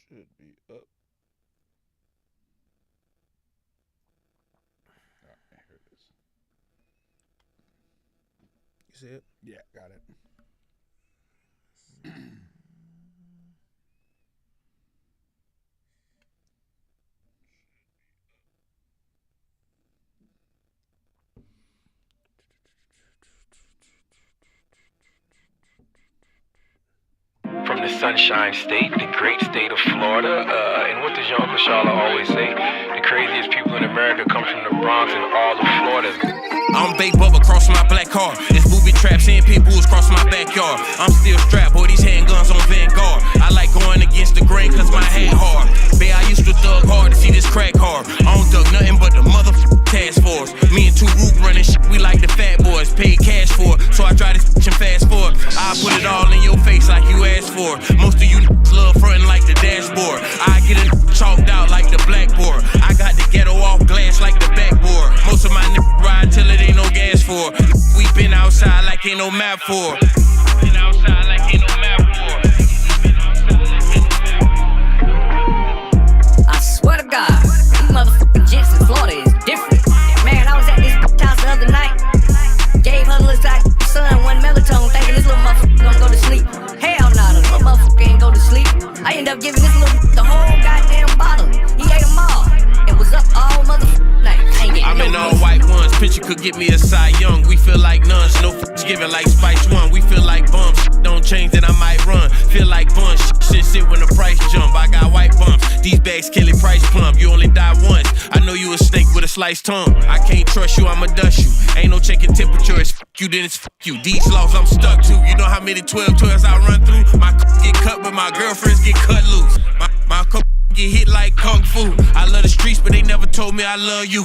Should be up. All right, here it is. You see it? Yeah, got it. From the Sunshine State, the great state of Florida, and what does your Uncle Charlotte always say? The craziest people in America come from the Bronx and all of Florida. I'm Big Bubba crossing my black car. It's booby traps and pit bulls crossing my backyard. I'm still strapped, boy, these handguns on Vanguard. I like going against the grain cause my head hard. Bae, I used to thug hard to see this crack hard. I don't thug nothing but the motherfucking task force. Me and two root running shit, we like the fat boys. Paid cash for it, so I try to and fast forward. I put it all in your face like you asked for. Most of you love frontin' like the dashboard. I get it chalked out like the blackboard. I got the ghetto off glass like the backboard. Most of my niggas ride till it ain't no gas for. We been outside like ain't no map for. Been outside like ain't no map for. I swear to God, these motherfucking jets in Florida is different. Man, I was at this house the other night. Gave her little like son one melatonin, thinking this little motherfucker gonna go to sleep. Hell nah, the little motherfucker ain't go to sleep. I ended up giving this little the whole goddamn bottle. He ate them all. It was up all motherfucking night. I ain't getting I'm no in all pussy. white ones. Picture could get me a Cy Young. We feel like nuns. No f***s giving like Spice One. We feel like bums. Don't change, then I might run. Feel like buns. Shit when the price jump. I got white bumps. These bags kill it price plump. You only die once. I know you a snake with a sliced tongue. I can't trust you, I'ma dust you. Ain't no checking temperature. It's f*** you, then it's f*** you. These laws I'm stuck to. You know how many 12-12s I run through? My get cut, but my girlfriends get cut loose. My get hit like kung fu. I love the streets, but they never told me I love you.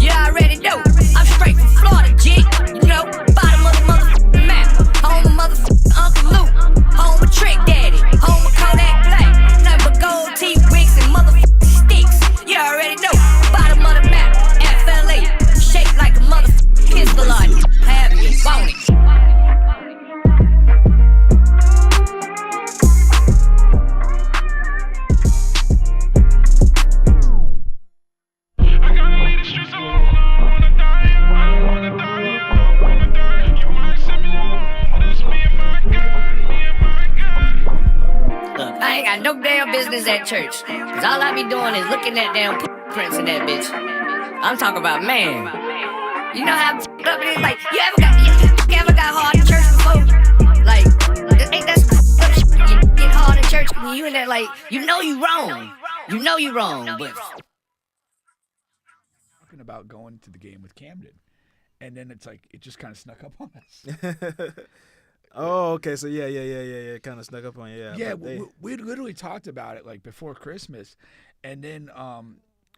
You already know, I'm straight from Florida, G. You know, bottom of the motherfucking map. Home of motherfucking Uncle Luke. Home of Trick Daddy. Home of Kodak Black. Nothing but gold teeth, wigs, and motherfucking sticks. You already know, bottom of the map. FLA, shaped like a motherfucking Hezbollah. Have it, want it. I ain't got no damn business at church. Cause all I be doing is looking at damn prints in that bitch. I'm talking about, man. You know how up it is? Like, you ever got hard in church before? Like, ain't that some shit? You get hard in church when you in there, like, you know you wrong. You know you wrong, but Talking about going to the game with Camden. And then it's like, it just kind of snuck up on us. Oh, okay. So yeah. Kind of snuck up on you. Yeah, we literally talked about it like before Christmas, and then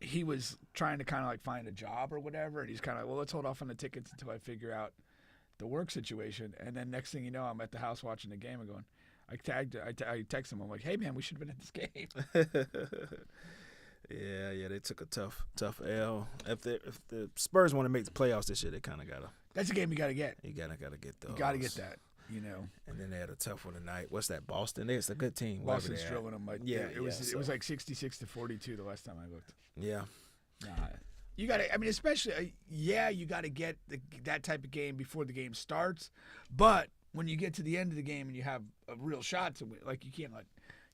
he was trying to kind of like find a job or whatever, and he's kind of like, well, let's hold off on the tickets until I figure out the work situation. And then next thing you know, I'm at the house watching the game and going, I text him, I'm like, hey man, we should have been at this game. Yeah, they took a tough L. If the Spurs want to make the playoffs this year, they kind of gotta. That's a game you gotta get. You gotta get those. You gotta get that. You know, and then they had a tough one tonight. What's that? Boston. It's a good team. Boston's drilling them. Like, yeah, it was like 66-42 the last time I looked. Yeah. Nah, you gotta. I mean, especially you gotta get that type of game before the game starts. But when you get to the end of the game and you have a real shot to win, like you can't like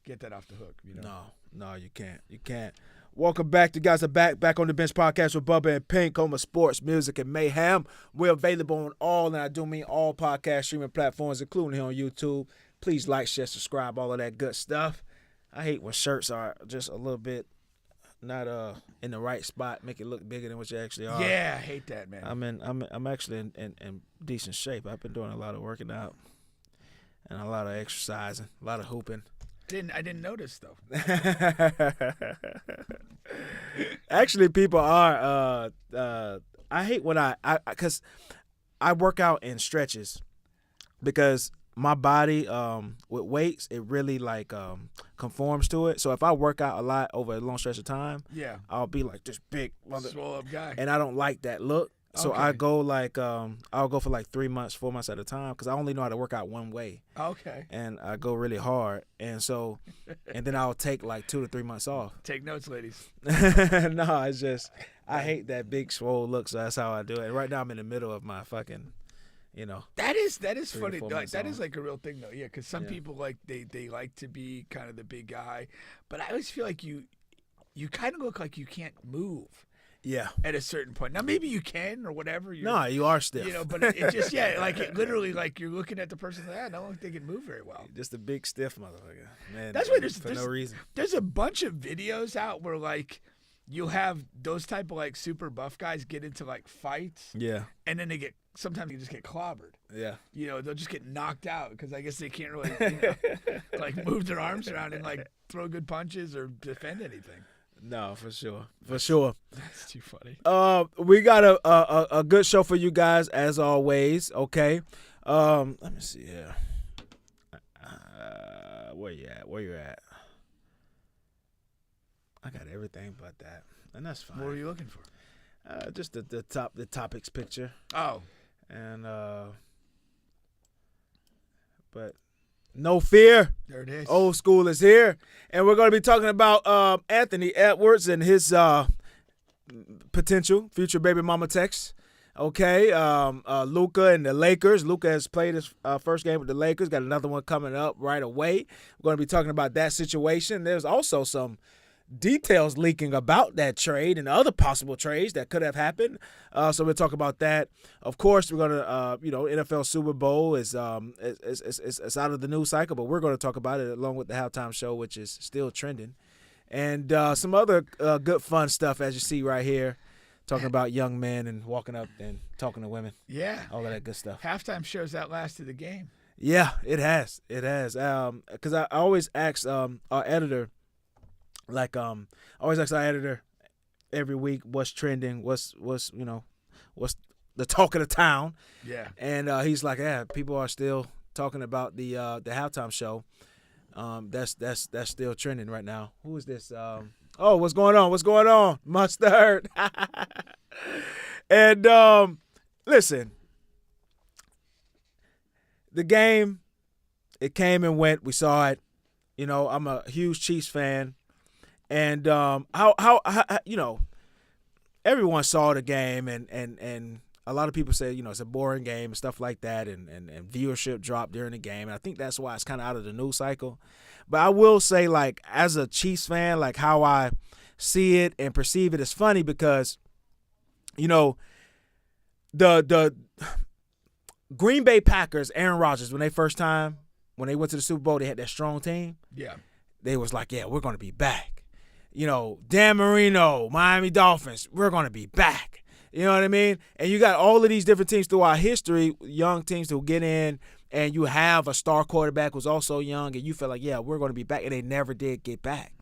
get that off the hook. You know? No, you can't. You can't. Welcome back. You guys are back on the Bench Podcast with Bubba and Pink, home of sports, music, and mayhem. We're available on all, and I do mean all podcast streaming platforms, including here on YouTube. Please like, share, subscribe, all of that good stuff. I hate when shirts are just a little bit not in the right spot, make it look bigger than what you actually are. Yeah, I hate that, man. I'm actually in decent shape. I've been doing a lot of working out and a lot of exercising, a lot of hooping. I didn't notice though. Actually, people are. I hate when because I work out in stretches because my body with weights it really like conforms to it. So if I work out a lot over a long stretch of time, yeah, I'll be like this big swole up guy, and I don't like that look. So I go like I'll go for like 3 months, 4 months at a time because I only know how to work out one way. Okay. And I go really hard, and then I'll take like 2 to 3 months off. Take notes, ladies. No, it's just I hate that big swole look, so that's how I do it. And right now I'm in the middle of my fucking, That is funny. 4 Like, months that on. is like a real thing though. Yeah, because some people like they like to be kind of the big guy, but I always feel like you kind of look like you can't move. Yeah. At a certain point. Now maybe you can or whatever. No, you are stiff. But it just like it literally like you're looking at the person like, I don't think they can move very well. Just a big stiff motherfucker. Man, That's why for no reason. There's a bunch of videos out where like you'll have those type of like super buff guys get into like fights. Yeah. And then sometimes they just get clobbered. Yeah. They'll just get knocked out because I guess they can't really like move their arms around and like throw good punches or defend anything. No, for sure. For sure. That's too funny. We got a good show for you guys as always, okay? Let me see here. Where you at? I got everything but that. And that's fine. What are you looking for? Just the topics picture. Oh. And but no fear. There it is. Old school is here. And we're going to be talking about Anthony Edwards and his potential future baby mama text. Okay. Luka and the Lakers. Luka has played his first game with the Lakers. Got another one coming up right away. We're going to be talking about that situation. There's also some details leaking about that trade and other possible trades that could have happened. So we'll talk about that. Of course, we're gonna, NFL Super Bowl is out of the news cycle, but we're going to talk about it along with the halftime show, which is still trending, and some other good fun stuff as you see right here, talking about young men and walking up and talking to women. Yeah, all of that good stuff. Halftime shows outlasted the game. Yeah, it has. Because I always ask our editor. Like I always ask our editor every week what's trending, what's the talk of the town. Yeah. And he's like, yeah, people are still talking about the halftime show. That's still trending right now. Who is this? What's going on? What's going on? Mustard. And listen, the game, it came and went. We saw it. I'm a huge Chiefs fan. And how everyone saw the game and a lot of people say, it's a boring game and stuff like that and viewership dropped during the game. And I think that's why it's kind of out of the news cycle. But I will say, like, as a Chiefs fan, like how I see it and perceive it is funny because, the Green Bay Packers, Aaron Rodgers, when they went to the Super Bowl, they had that strong team. Yeah. They was like, yeah, we're going to be back. Dan Marino, Miami Dolphins, we're going to be back. You know what I mean? And you got all of these different teams throughout history, young teams who get in, and you have a star quarterback who's also young, and you feel like, yeah, we're going to be back, and they never did get back.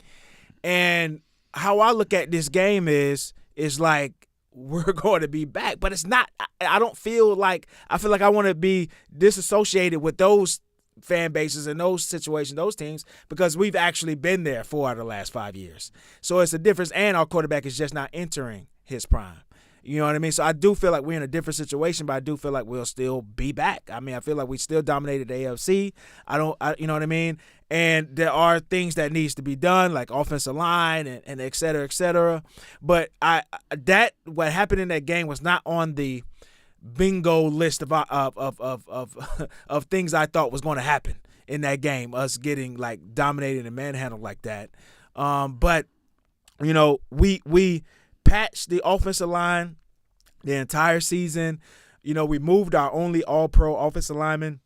And how I look at this game is like, we're going to be back, but it's not. I don't feel like I want to be disassociated with those fan bases in those situations, those teams, because we've actually been there 4 out of the last 5 years. So it's a difference, and our quarterback is just not entering his prime. You know what I mean? So I do feel like we're in a different situation, but I do feel like we'll still be back. I mean, I feel like we still dominated the AFC. You know what I mean? And there are things that needs to be done, like offensive line and et cetera, et cetera. But what happened in that game was not on the bingo list of things I thought was going to happen in that game, us getting like dominated and manhandled like that. But we patched the offensive line the entire season. We moved our only all-pro offensive lineman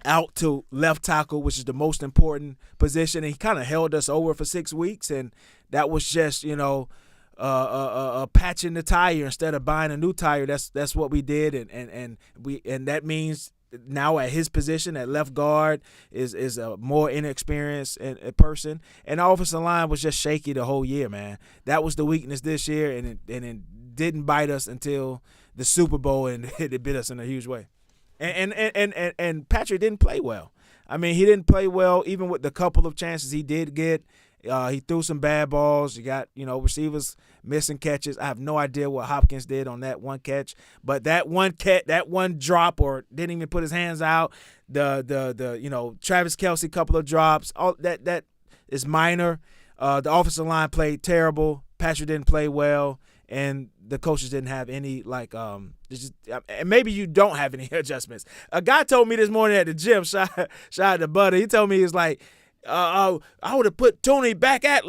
out to left tackle, which is the most important position, and he kind of held us over for 6 weeks, and that was just patching the tire instead of buying a new tire. That's what we did, and that means now at his position at left guard is a more inexperienced person, and the offensive line was just shaky the whole year, man. That was the weakness this year, and it didn't bite us until the Super Bowl, and it bit us in a huge way. And Patrick didn't play well. I mean, he didn't play well even with the couple of chances he did get. He threw some bad balls. You got, receivers missing catches. I have no idea what Hopkins did on that one catch, but that one drop, or didn't even put his hands out. The Travis Kelce couple of drops. All that is minor. The offensive line played terrible. Patrick didn't play well, and the coaches didn't have any and maybe you don't have any adjustments. A guy told me this morning at the gym, shout out to Butter. He told me, he's like, I would have put Toney back at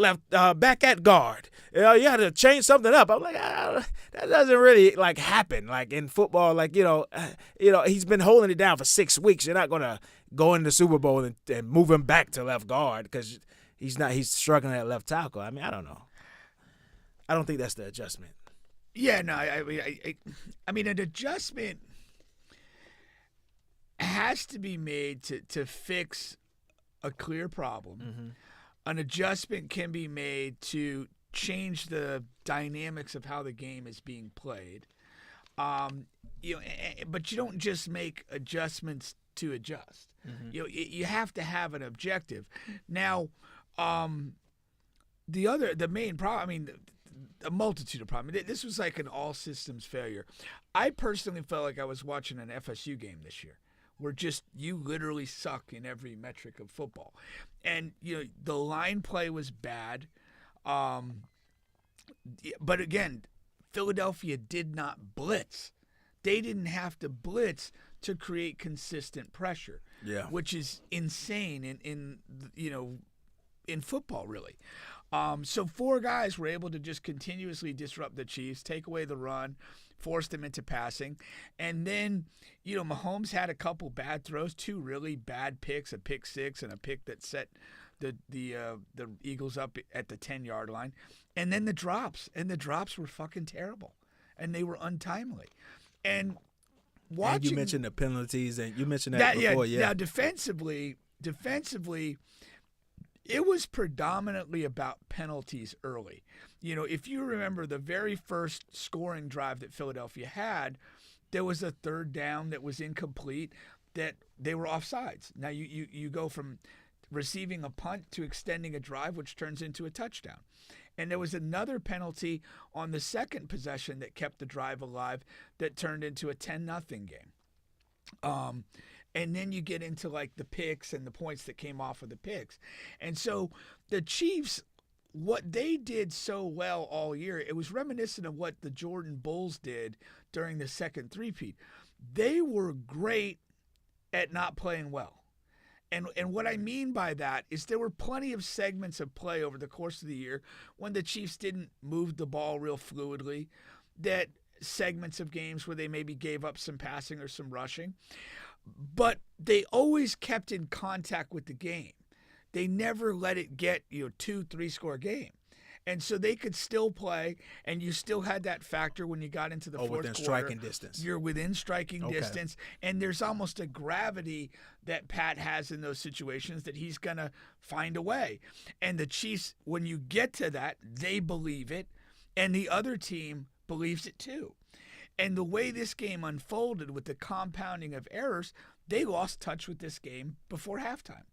guard. You had to change something up. I'm like, that doesn't really happen in football. He's been holding it down for 6 weeks. You're not gonna go into the Superbowl and move him back to left guard because he's struggling at left tackle. I mean, I don't know. I don't think that's the adjustment. Yeah, no, I mean, an adjustment has to be made to fix a clear problem. Mm-hmm. An adjustment can be made to change the dynamics of how the game is being played. But you don't just make adjustments to adjust. Mm-hmm. You have to have an objective. Now, the main problem, I mean, a multitude of problems. This was like an all systems failure. I personally felt like I was watching an FSU game this year, where you literally suck in every metric of football. And, the line play was bad. But again, Philadelphia did not blitz. They didn't have to blitz to create consistent pressure, which is insane in football, really. So 4 guys were able to just continuously disrupt the Chiefs, take away the run, force them into passing. And then, Mahomes had a couple bad throws, 2 really bad picks, a pick 6 and a pick that set the Eagles up at the 10-yard line. And then the drops were fucking terrible. And they were untimely. And watching, and you mentioned the penalties, and you mentioned that before. Now, defensively, it was predominantly about penalties early. If you remember the very first scoring drive that Philadelphia had, there was a 3rd down that was incomplete, that they were offsides. Now you go from receiving a punt to extending a drive, which turns into a touchdown. And there was another penalty on the second possession that kept the drive alive that turned into a 10-0 game. And then you get into the picks and the points that came off of the picks. And so the Chiefs, what they did so well all year, it was reminiscent of what the Jordan Bulls did during the second three-peat. They were great at not playing well. And what I mean by that is there were plenty of segments of play over the course of the year when the Chiefs didn't move the ball real fluidly, that segments of games where they maybe gave up some passing or some rushing. But they always kept in contact with the game. They never let it get 2-3 score game. And so they could still play, and you still had that factor when you got into the fourth quarter. Within striking distance. You're within striking distance, and there's almost a gravity that Pat has in those situations that he's going to find a way. And the Chiefs, when you get to that, they believe it, and the other team believes it too. And the way this game unfolded with the compounding of errors, they lost touch with this game before halftime.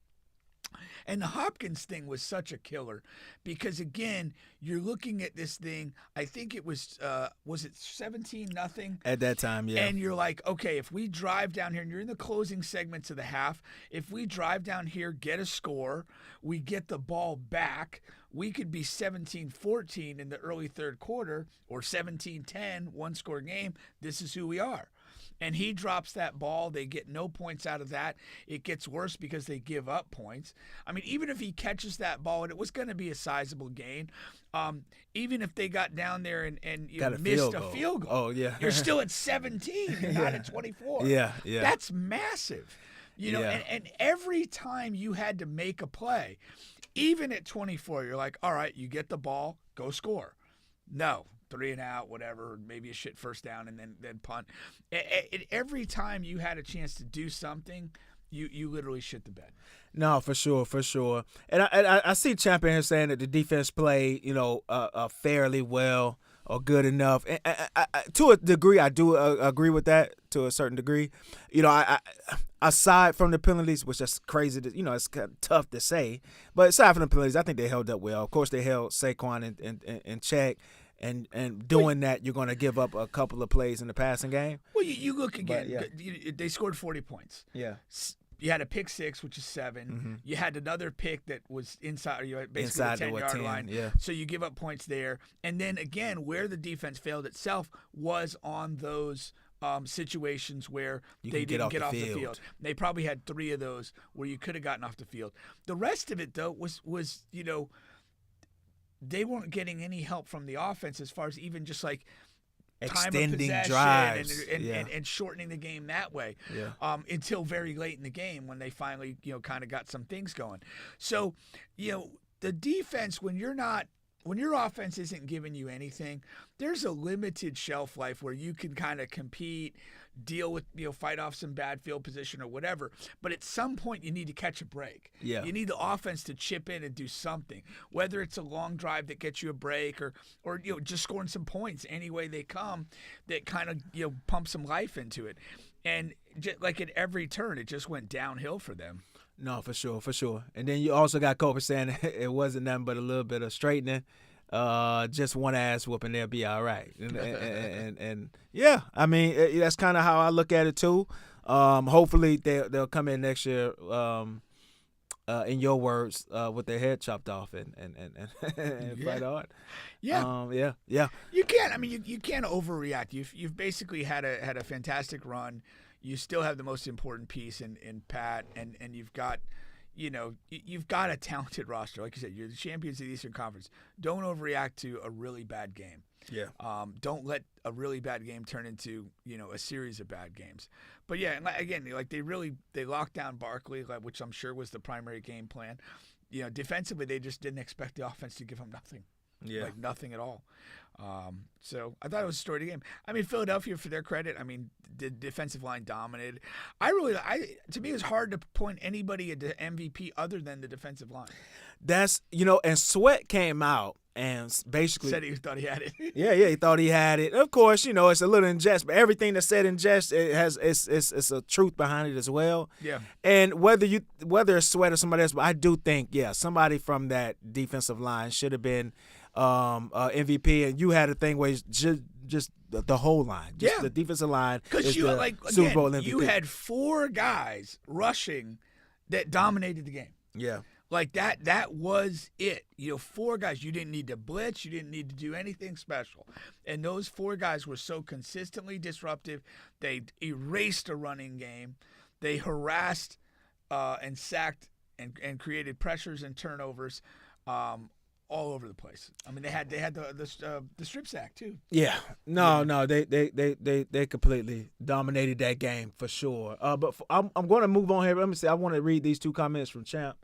And the Hopkins thing was such a killer because, again, you're looking at this thing. I think it was it 17-0? At that time, yeah. And you're like, okay, if we drive down here, and you're in the closing segments of the half, if we drive down here, get a score, we get the ball back, we could be 17-14 in the early third quarter or 17-10, one-score game. This is who we are. And he drops that ball. They get no points out of that. It gets worse because they give up points. I mean, even if he catches that ball, and it was going to be a sizable gain, even if they got down there and missed a field goal, oh yeah, you're still at 17. You're not at 24. Yeah. That's massive. And every time you had to make a play, even at 24, you're like, all right, you get the ball, go score. No. 3 and out, whatever, maybe a shit first down and then punt. Every time you had a chance to do something, you literally shit the bed. No, for sure. And I see Champion here saying that the defense played, fairly well. or good enough. And to a degree, I do agree with that to a certain degree. You know, I aside from the penalties, which is crazy, it's kind of tough to say. But aside from the penalties, I think they held up well. Of course, they held Saquon in check. And doing that, you're going to give up a couple of plays in the passing game. Well, you look again. They scored 40 points. Yeah. You had a pick 6, which is 7. Mm-hmm. You had another pick that was inside basically inside the 10-yard 10, line. Yeah. So you give up points there. And then, again, where the defense failed itself was on those situations where they didn't get off the field. They probably had 3 of those where you could have gotten off the field. The rest of it, though, was they weren't getting any help from the offense as far as even just like extending time of drives and shortening the game that way until very late in the game when they finally kind of got some things going. So the defense, when your offense isn't giving you anything, there's a limited shelf life where you can kind of compete, deal with, fight off some bad field position or whatever. But at some point, you need to catch a break. Yeah. You need the offense to chip in and do something, whether it's a long drive that gets you a break or just scoring some points any way they come that kind of, pump some life into it. And just, like at every turn, it just went downhill for them. No, for sure. And then you also got Coper saying it wasn't nothing but a little bit of straightening. Just one ass whooping, they'll be all right. And yeah, I mean, that's kind of how I look at it too. Hopefully they'll come in next year, in your words, with their head chopped off and fight hard. Yeah. Yeah. You can't. I mean, you can't overreact. You've basically had a fantastic run. You still have the most important piece in Pat, and you've got. You've got a talented roster. Like you said, you're the champions of the Eastern Conference. Don't overreact to a really bad game. Yeah. Don't let a really bad game turn into, a series of bad games. But yeah, and again, like they locked down Barkley, which I'm sure was the primary game plan. Defensively, they just didn't expect the offense to give them nothing. Yeah. Like nothing at all. So I thought it was a story of the game. I mean, Philadelphia, for their credit, the defensive line dominated. To me, it's hard to point anybody into MVP other than the defensive line. That's, and Sweat came out and basically said he thought he had it. Yeah, he thought he had it. Of course, it's a little in jest, but everything that's said in jest, it's a truth behind it as well. Yeah. And whether it's Sweat or somebody else, but I do think, somebody from that defensive line should have been MVP, and you had a thing where it's just the whole line, the defensive line. Because Super Bowl MVP. You had 4 guys rushing that dominated the game. Yeah. Like that was it. 4 guys. You didn't need to blitz. You didn't need to do anything special. And those 4 guys were so consistently disruptive. They erased a running game. They harassed and sacked and created pressures and turnovers all over the place. I mean, they had the strip sack too. Yeah. No, they completely dominated that game for sure. But I'm going to move on here. Let me see. I want to read these 2 comments from Champ.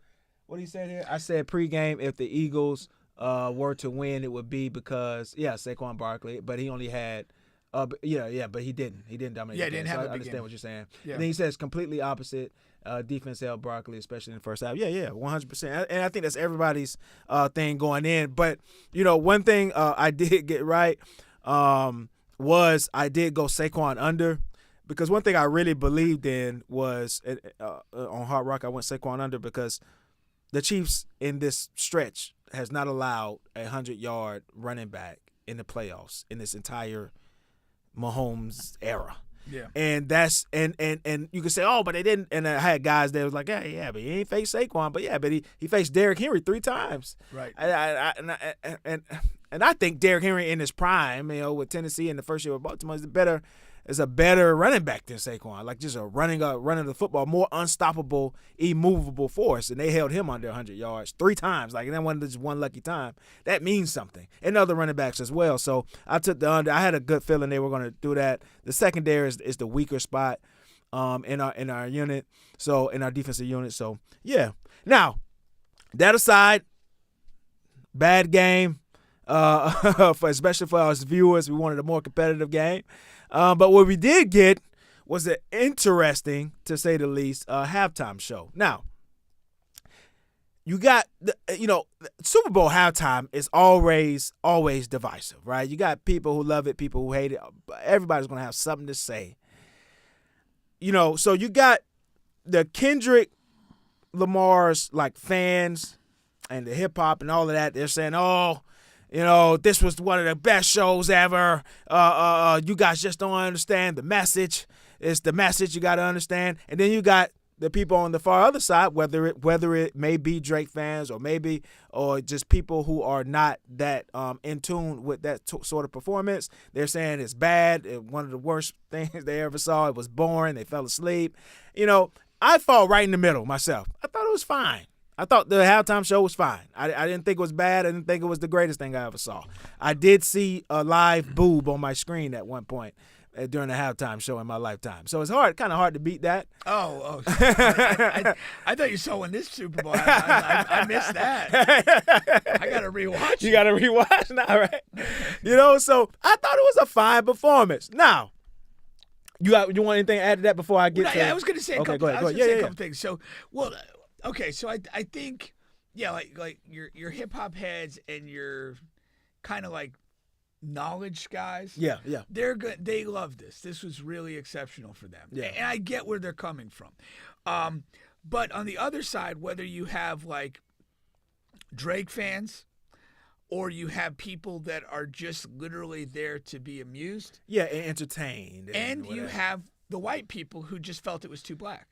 What he said here? I said pregame, if the Eagles were to win, it would be because Saquon Barkley, but he only had but he didn't. He didn't dominate. Yeah, the game. didn't have so a I big understand game. what you're saying. Yeah. And then he says completely opposite. Defense held Barkley, especially in the first half. Yeah, 100%. And I think that's everybody's thing going in. But one thing I did get right was I did go Saquon under. Because one thing I really believed in was on Hard Rock I went Saquon under because the Chiefs in this stretch has not allowed a 100-yard running back in the playoffs in this entire Mahomes era. Yeah. And that's and you can say, oh, but they didn't. And I had guys that was like, but he ain't faced Saquon. But but he faced Derrick Henry 3 times. Right. And I think Derrick Henry in his prime, with Tennessee in the first year with Baltimore is a better running back than Saquon. Like just running the football, more unstoppable, immovable force. And they held him under 100 yards 3 times. Like, and that wasn't just one lucky time. That means something. And other running backs as well. So I took the under. I had a good feeling they were going to do that. The secondary is the weaker spot in our unit. So in our defensive unit. So yeah. Now, that aside, bad game. Especially for us viewers, we wanted a more competitive game. But what we did get was an interesting, to say the least, halftime show. Now, you got the Super Bowl halftime is always divisive, right? You got people who love it, people who hate it. Everybody's gonna have something to say. So you got the Kendrick Lamar's like fans and the hip hop and all of that. They're saying, "Oh, this was one of the best shows ever. You guys just don't understand the message. It's the message you got to understand." And then you got the people on the far other side, whether it may be Drake fans or just people who are not that in tune with that sort of performance. They're saying it's bad. One of the worst things they ever saw. It was boring. They fell asleep. I fall right in the middle myself. I thought it was fine. I thought the halftime show was fine. I didn't think it was bad. I didn't think it was the greatest thing I ever saw. I did see a live boob on my screen at one point during the halftime show in my lifetime. So it's kind of hard to beat that. Oh. I thought you saw one this Super Bowl. I missed that. I got to rewatch. You got to rewatch now, right? So I thought it was a fine performance. Now, you want anything to add to that before I get to? I was going to say a couple. Go ahead. A couple things. So, okay. So I think, like your hip hop heads and your kind of like knowledge guys. Yeah. They're good. They love this. This was really exceptional for them. Yeah. And I get where they're coming from. But on the other side, whether you have like Drake fans or you have people that are just literally there to be amused. Yeah, and entertained. And you have the white people who just felt it was too black.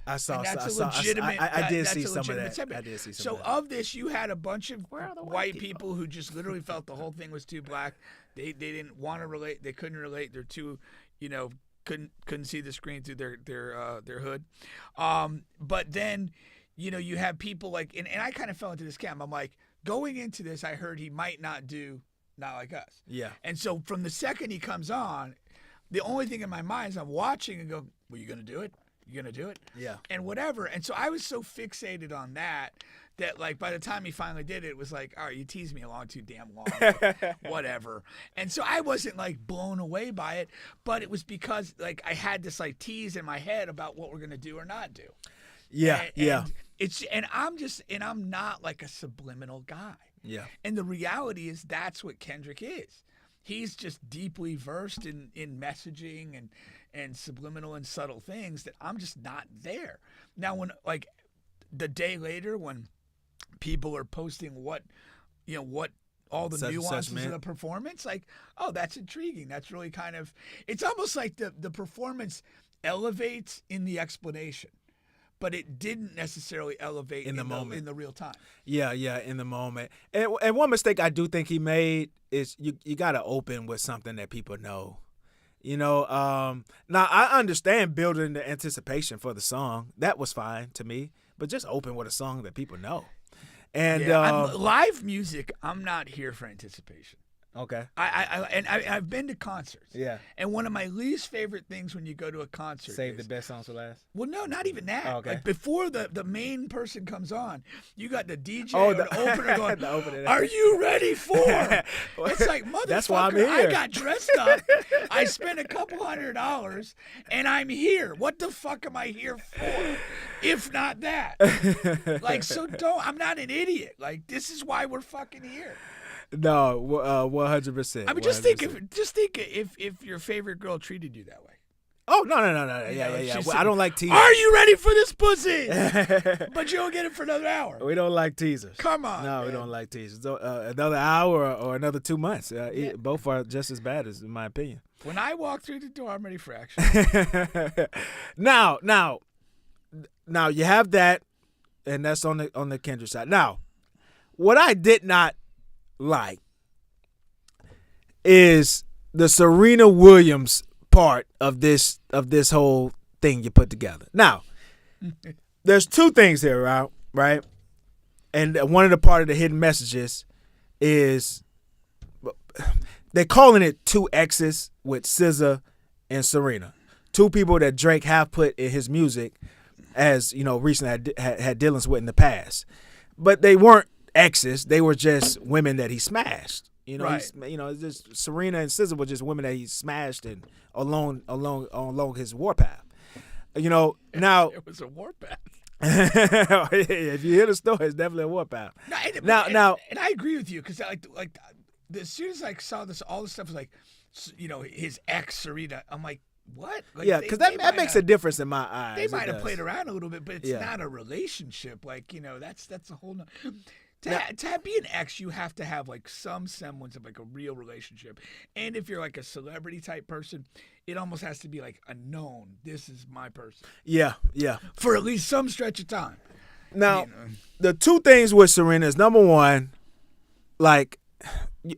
I saw. And that's a legitimate. I did see a some of that. Sentiment. I did see some so of that. Of this, you had a bunch of white people who just literally felt the whole thing was too black. They didn't want to relate. They couldn't relate. They're too, couldn't see the screen through their hood. But then, you have people like, and I kind of fell into this camp. I'm like, going into this, I heard he might not do Not Like Us. Yeah. And so from the second he comes on, the only thing in my mind is I'm watching and go, "Were you gonna do it? You gonna do it?" Yeah. And whatever. And so I was so fixated on that like by the time he finally did it, it was like, all right, you teased me along too damn long. Like, whatever. And so I wasn't like blown away by it, but it was because like I had this like tease in my head about what we're gonna do or not do. Yeah. And I'm not like a subliminal guy. Yeah. And the reality is that's what Kendrick is. He's just deeply versed in messaging and subliminal and subtle things that I'm just not there. Now, when like the day later, when people are posting what all the nuances of the performance, like, oh, that's intriguing. That's really kind of, it's almost like the performance elevates in the explanation, but it didn't necessarily elevate in the moment, in the real time. Yeah, in the moment. And one mistake I do think he made is you got to open with something that people know. Now I understand building the anticipation for the song. That was fine to me, but just open with a song that people know. And live music, I'm not here for anticipation. Okay. I've been to concerts. Yeah. And one of my least favorite things when you go to a concert Save the best songs for last? Well, no, not even that. Oh, okay. Like before the main person comes on, you got the DJ or the opener going, the opener. Are you ready for? It's like, motherfucker, that's why I'm here. I got dressed up. I spent a couple $100 and I'm here. What the fuck am I here for? If not that. Like, so I'm not an idiot. Like, this is why we're fucking here. No, 100%. I mean, just think if your favorite girl treated you that way. Oh, no. Yeah. Well, I don't like teasers. Are you ready for this pussy? But you don't get it for another hour. We don't like teasers. Come on. No, man. We don't like teasers. Another hour or another 2 months. Both are just as bad, in my opinion. When I walk through the door, I'm ready for action. Now you have that, and that's on the Kendrick side. Now, what I did not like is the Serena Williams part of this whole thing you put together. Now, there's two things here, right? And one of the part of the hidden messages is they're calling it two exes with SZA and Serena, two people that Drake have put in his music, as recently had dealings with in the past, but they weren't exes. They were just women that he smashed. Right. Just Serena and SZA were just women that he smashed and along his warpath. Now it was a warpath. If you hear the story, it's definitely a whoop out. Now, I agree with you because like as soon as I saw this, all this stuff was like, his ex Serena. I'm like, what? Like, yeah, because that makes a difference in my eyes. They might have played around a little bit, but it's not a relationship. Like, that's a whole nother. To be an ex, you have to have like some semblance of like a real relationship. And if you're like a celebrity type person, it almost has to be like a known. This is my person. Yeah. For at least some stretch of time. Now, the two things with Serena is, number one, like,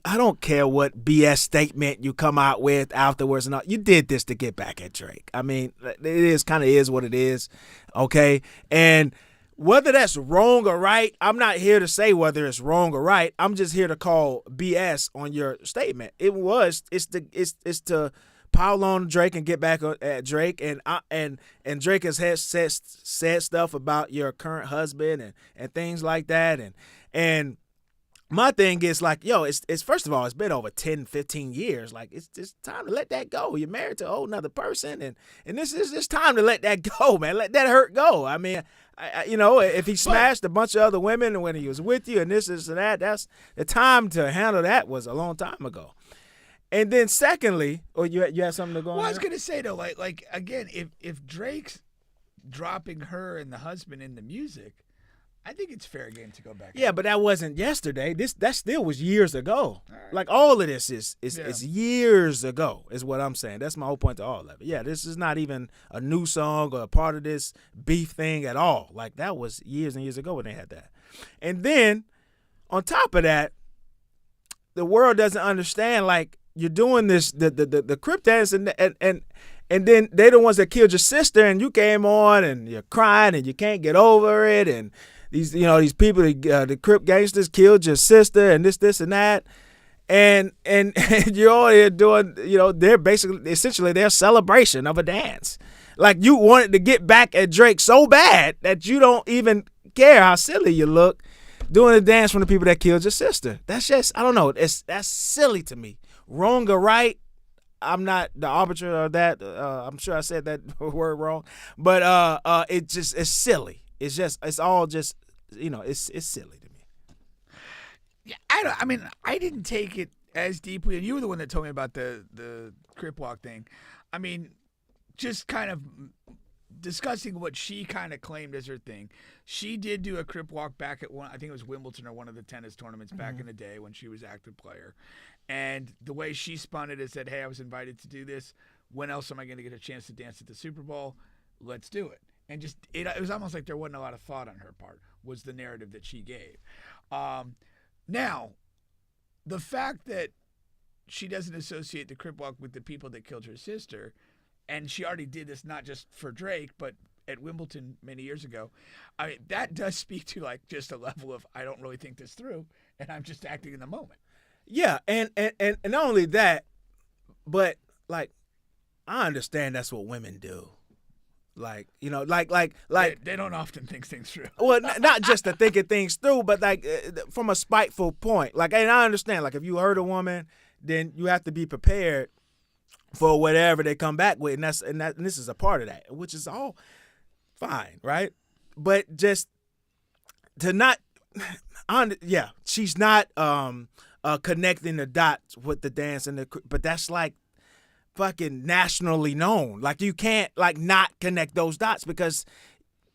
I don't care what BS statement you come out with afterwards and all. You did this to get back at Drake. I mean, it is what it is, okay? And whether that's wrong or right, I'm not here to say whether it's wrong or right. I'm just here to call BS on your statement. It's to pile on Drake and get back at Drake, and Drake has said stuff about your current husband and things like that, and my thing is like, it's first of all, it's been over 10, 15 years. Like, it's time to let that go. You're married to a whole nother person, and this is it's time to let that go, man. Let that hurt go. I mean, if he smashed a bunch of other women when he was with you and this and that, that's the time to handle that was a long time ago. And then secondly, you had something to go on? Well, I was gonna say though, like again, if Drake's dropping her and the husband in the music, I think it's fair game to go back. Yeah, but that wasn't yesterday. That still was years ago. Right. Like, all of this is years ago, is what I'm saying. That's my whole point to all of it. Yeah, this is not even a new song or a part of this beef thing at all. Like, that was years and years ago when they had that. And then on top of that, the world doesn't understand, like, you're doing this the Crip dance and then they're the ones that killed your sister, and you came on and you're crying and you can't get over it, and these people, the Crip gangsters killed your sister and this and that, and you're all here doing, they're essentially their celebration of a dance. Like, you wanted to get back at Drake so bad that you don't even care how silly you look doing a dance from the people that killed your sister. That's just, I don't know, that's silly to me. Wrong or right, I'm not the arbiter of that. I'm sure I said that word wrong, but it's silly. It's all just, it's silly to me. Yeah, I didn't take it as deeply, and you were the one that told me about the Crip walk thing. I mean, just kind of discussing what she kind of claimed as her thing. She did do a Crip walk back at I think it was Wimbledon or one of the tennis tournaments back in the day when she was active player. And the way she spun it is that, hey, I was invited to do this. When else am I going to get a chance to dance at the Super Bowl? Let's do it. And just it was almost like there wasn't a lot of thought on her part, was the narrative that she gave. Now, the fact that she doesn't associate the Crip walk with the people that killed her sister, and she already did this not just for Drake, but at Wimbledon many years ago, I mean, that does speak to like just a level of, I don't really think this through, and I'm just acting in the moment. Yeah, and not only that, but like, I understand that's what women do. Like, they don't often think things through. Well, not just to thinking things through, but like from a spiteful point. Like, and I understand, like, if you hurt a woman, then you have to be prepared for whatever they come back with, and this is a part of that, which is all fine, right? But just to not, she's not connecting the dots with the dance but that's like fucking nationally known. Like, you can't like not connect those dots because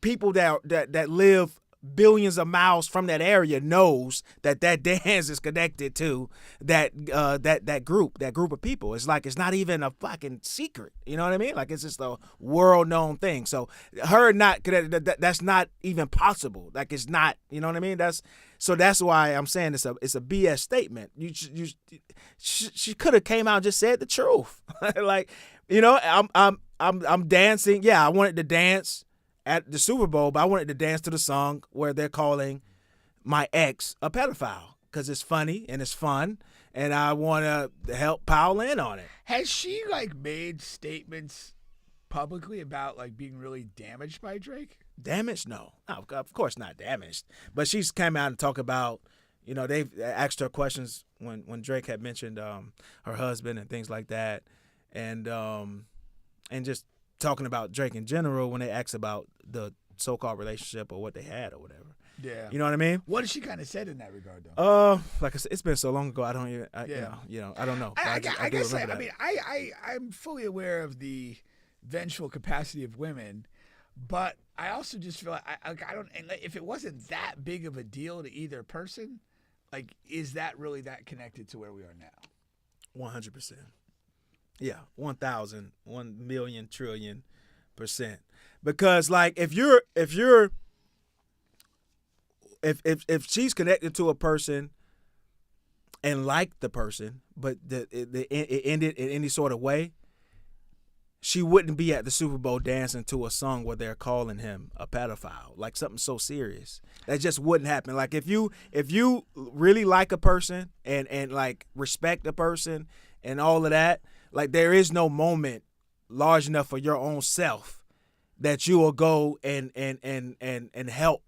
people that live billions of miles from that area knows that dance is connected to that group of people. It's like, it's not even a fucking secret. You know what I mean? Like, it's just a world known thing. So her not connected, that's not even possible. Like, it's not. You know what I mean? That's why I'm saying it's a BS statement. She could have came out and just said the truth. Like, I'm dancing. Yeah, I wanted to dance at the Super Bowl, but I wanted to dance to the song where they're calling my ex a pedophile because it's funny and it's fun, and I want to help pile in on it. Has she like made statements publicly about like being really damaged by Drake? Damaged? No, of course not damaged. But she's come out and talked about, they've asked her questions when Drake had mentioned her husband and things like that, and just talking about Drake in general when they asked about the so-called relationship or what they had or whatever. Yeah. You know what I mean? What has she kind of said in that regard, though? Like I said, it's been so long ago. I don't even. I don't know. I do guess. remember I that. mean, I'm fully aware of the vengeful capacity of women, but I also just feel like I don't. And if it wasn't that big of a deal to either person, like, is that really that connected to where we are now? 100%. Yeah, 1,000, 1,000,000 trillion %. Because like if she's connected to a person and liked the person, but it ended in any sort of way, she wouldn't be at the Super Bowl dancing to a song where they're calling him a pedophile, like something so serious. That just wouldn't happen. Like if you really like a person and like respect a person and all of that, like there is no moment large enough for your own self that you will go and help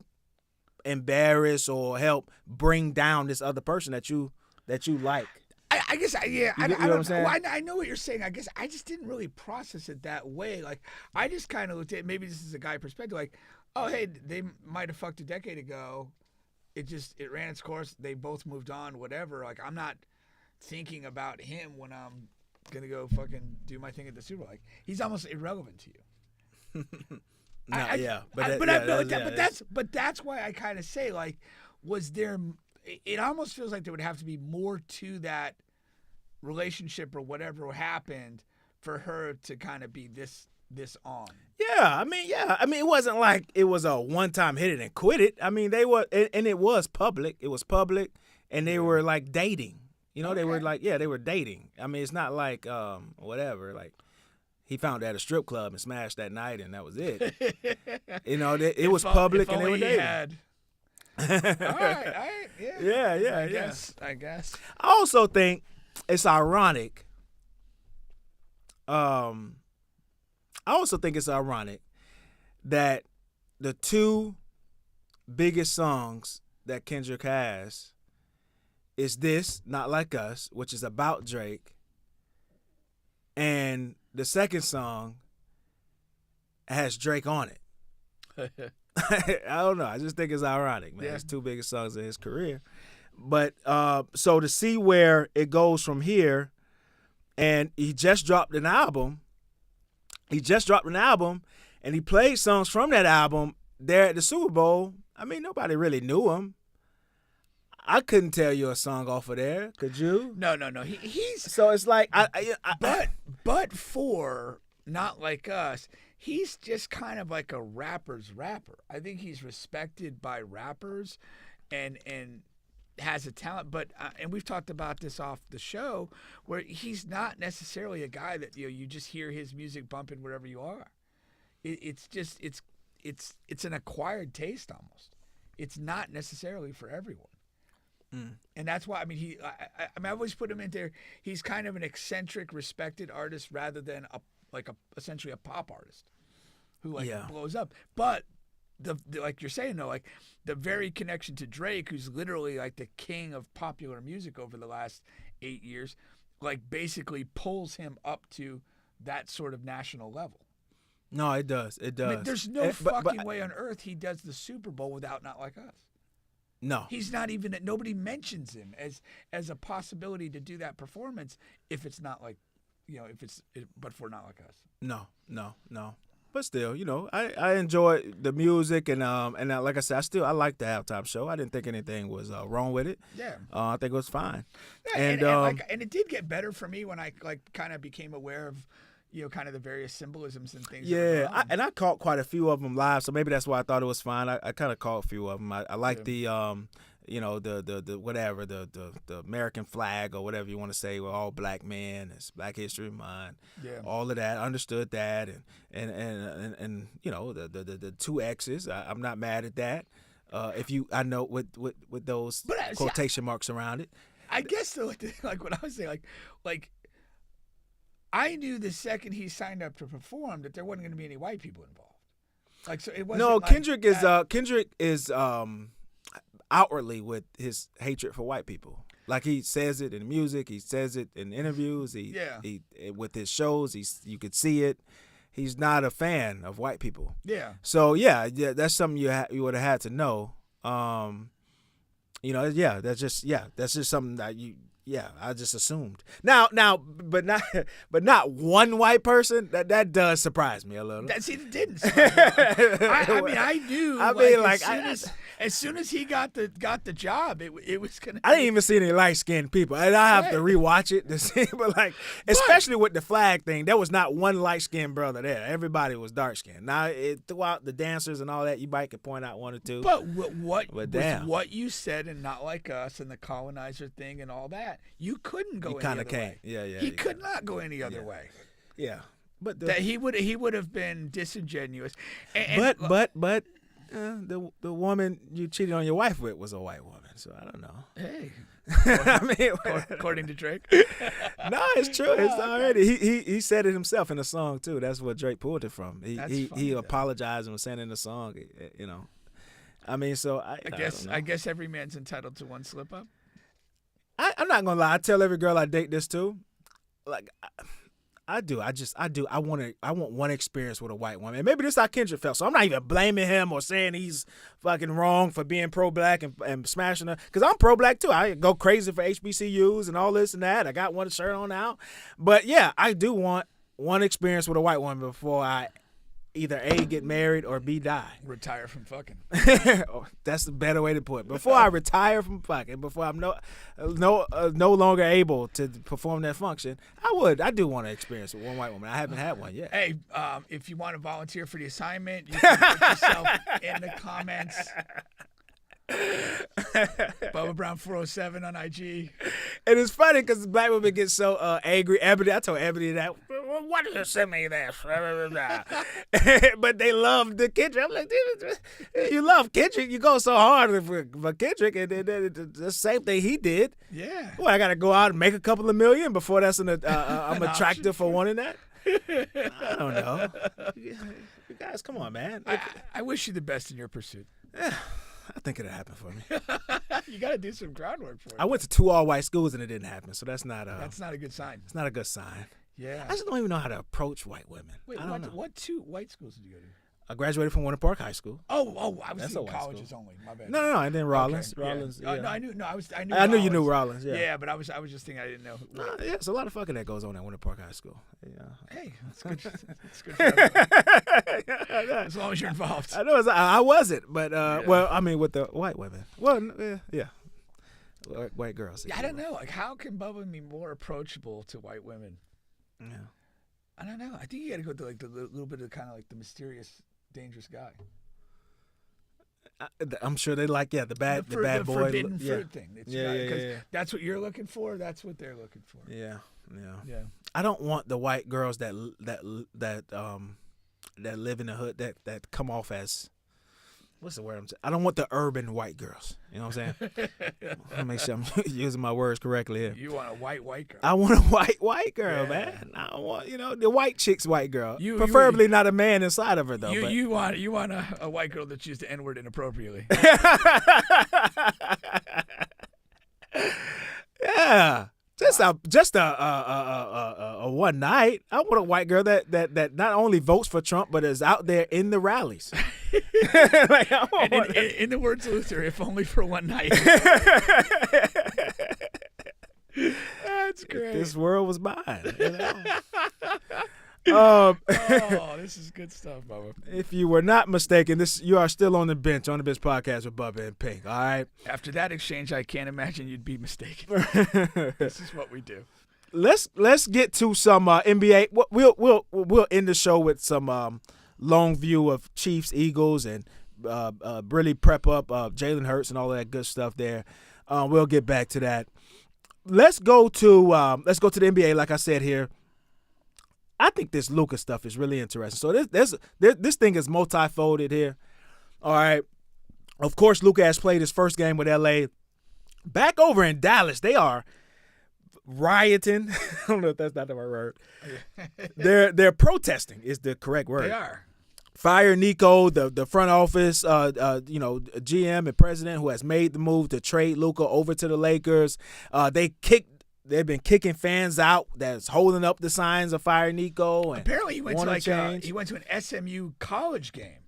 embarrass or help bring down this other person that you like. I guess, yeah. You know what I'm saying? I know what you're saying. I guess I just didn't really process it that way. Like, I just kind of looked at, maybe this is a guy perspective, like, oh, hey, they might have fucked a decade ago. It ran its course. They both moved on, whatever. Like, I'm not thinking about him when I'm going to go fucking do my thing at the Super Bowl. Like, he's almost irrelevant to you. But that's why I kind of say, like, was there? It almost feels like there would have to be more to that relationship or whatever happened for her to kind of be this on. Yeah, I mean, it wasn't like it was a one-time hit it and quit it. I mean, they were, and it was public. It was public, and they were like dating. You know, they were like, they were dating. I mean, it's not like whatever, like. He found her at a strip club and smashed that night, and that was it. You know, it was public, and they were dating. All right, yeah. I guess. I also think it's ironic. That the two biggest songs that Kendrick has is this, Not Like Us, which is about Drake, and the second song has Drake on it. I don't know. I just think it's ironic, man. Yeah. It's two biggest songs in his career. But so to see where it goes from here, and he just dropped an album. And he played songs from that album there at the Super Bowl. I mean, nobody really knew him. I couldn't tell you a song off of there. Could you? No. He's so it's like, but for Not Like Us, he's just kind of like a rapper's rapper. I think he's respected by rappers, and has a talent. But and we've talked about this off the show, where he's not necessarily a guy that you just hear his music bumping wherever you are. It's an acquired taste almost. It's not necessarily for everyone. And that's why, I mean, I always put him in there. He's kind of an eccentric, respected artist rather than essentially a pop artist who blows up. But the like you're saying though, like the very connection to Drake, who's literally like the king of popular music over the last 8 years, like basically pulls him up to that sort of national level. No, it does. It does. I mean, there's no fucking way on earth he does the Super Bowl without Not Like Us. No, he's not even. Nobody mentions him as a possibility to do that performance if it's not like, but for Not Like Us. No. But still, I enjoy the music and like I said, I like the halftime show. I didn't think anything was wrong with it. Yeah, I think it was fine. Yeah, and it did get better for me when I kind of became aware of, kind of the various symbolisms and things. Yeah, I caught quite a few of them live, so maybe that's why I thought it was fine. I kind of caught a few of them. I like the the whatever, the American flag or whatever you want to say, with all black men, it's Black History Month. Yeah, all of that. I understood that, and the two X's. I'm not mad at that. I know with those quotation marks around it. I guess though, like what I was saying, like. I knew the second he signed up to perform that there wasn't going to be any white people involved. Like, so it wasn't. No, Kendrick is outwardly with his hatred for white people. Like he says it in music, he says it in interviews. He with his shows, you could see it. he's not a fan of white people. Yeah. So yeah, that's something you would have had to know. That's just something that I just assumed. Now, but not one white person. That does surprise me a little. It didn't. I mean, I do. I mean, as soon as he got the job, it was gonna. I didn't even see any light skinned people, and I have to rewatch it to see. But especially with the flag thing, there was not one light skinned brother there. Everybody was dark skinned. Now, throughout the dancers and all that, you might could point out one or two. But what you said, and Not Like Us, and the colonizer thing, and all that, you couldn't go. You kind of can't. Yeah. He could not go any other way. Yeah, but that he would have been disingenuous. But the woman you cheated on your wife with was a white woman, so I don't know. Hey, I mean, according to Drake. No, it's true. It's already he said it himself in the song too. That's what Drake pulled it from. He apologized and was saying in the song. I mean, so I guess every man's entitled to one slip up. I'm not gonna lie. I tell every girl I date this too. I do. I want one experience with a white woman. And maybe this is how Kendrick felt. So I'm not even blaming him or saying he's fucking wrong for being pro-black and smashing her. Because I'm pro-black too. I go crazy for HBCUs and all this and that. I got one shirt on now. But yeah, I do want one experience with a white woman before I either A, get married, or B, die. Retire from fucking. That's the better way to put it. Before I retire from fucking, before I'm no longer able to perform that function, I do want to experience with one white woman. I haven't had one yet. Hey, if you want to volunteer for the assignment, you can put yourself in the comments. Bubba Brown 407 on IG. And it's funny because black women get so angry. Ebony, I told Ebony that. Why did you send me that? But they love the Kendrick. I'm like, dude, you love Kendrick. You go so hard for Kendrick, and the same thing he did. Yeah. Well, I got to go out and make a couple of million before that's I'm attractive for wanting that. I don't know. You guys, come on, man. I wish you the best in your pursuit. Yeah. I think it'll happen for me. You got to do some groundwork for it. I went to 2 all-white schools and it didn't happen, so that's not a good sign. It's not a good sign. Yeah. I just don't even know how to approach white women. Wait, what 2 white schools did you go to? I graduated from Winter Park High School. Oh, I was thinking colleges only. My bad. No, and then Rollins. Okay. Rollins. Yeah. Yeah. No, I knew I knew you knew Rollins. Yeah. Yeah, but I was just thinking I didn't know. Yeah, it's a lot of fucking that goes on at Winter Park High School. Yeah. Hey, that's good. That's good. As long as you're involved. I know I wasn't, but well, I mean, with the white women. Well, yeah. White girls. Yeah, I don't know. Like, how can Bubba be more approachable to white women? Yeah. I don't know. I think you got to go to like the little bit of kind of like the mysterious, dangerous guy. I'm sure they like the bad boy forbidden fruit thing. Yeah. That's what you're looking for. That's what they're looking for. Yeah. I don't want the white girls that live in the hood that come off as, what's the word I'm saying? I don't want the urban white girls. You know what I'm saying? I want to make sure I'm using my words correctly here. You want a white girl. I want a white girl, man. I want the white chick's white girl. Preferably not a man inside of her though. You want a white girl that used the N-word inappropriately. Yeah. Just a one night. I want a white girl that not only votes for Trump but is out there in the rallies. In the words of Luther, if only for one night. That's great. If this world was mine. This is good stuff, Bubba. If you were not mistaken, you are still on the bench podcast with Bubba and Pink. All right. After that exchange, I can't imagine you'd be mistaken. This is what we do. Let's get to some NBA. We'll end the show with some long view of Chiefs, Eagles, and really prep up Jalen Hurts and all of that good stuff there. We'll get back to that. Let's go to the NBA. Like I said here. I think this Luka stuff is really interesting. So this thing is multifolded here. All right. Of course, Luka has played his first game with LA. Back over in Dallas, they are rioting. I don't know if that's not the right word. They're protesting is the correct word. They are. Fire Nico, the front office, GM and president who has made the move to trade Luka over to the Lakers. They kicked they've been kicking fans out that's holding up the signs of Fire Nico. And apparently, he went to change. he went to an SMU college game,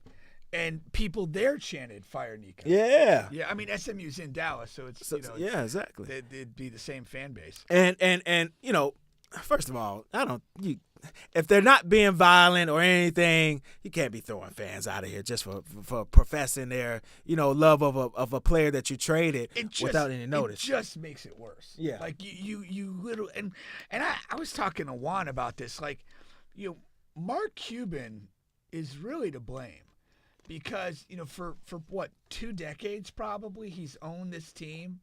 and people there chanted "Fire Nico." Yeah. Yeah, I mean SMU's in Dallas, so it's yeah, exactly. It'd be the same fan base. And you know, first of all, if they're not being violent or anything, you can't be throwing fans out of here just for professing their love of a player that you traded without any notice. It just makes it worse. Yeah, like you little and I was talking to Juan about this. Like, Mark Cuban is really to blame because for what 2 decades probably he's owned this team,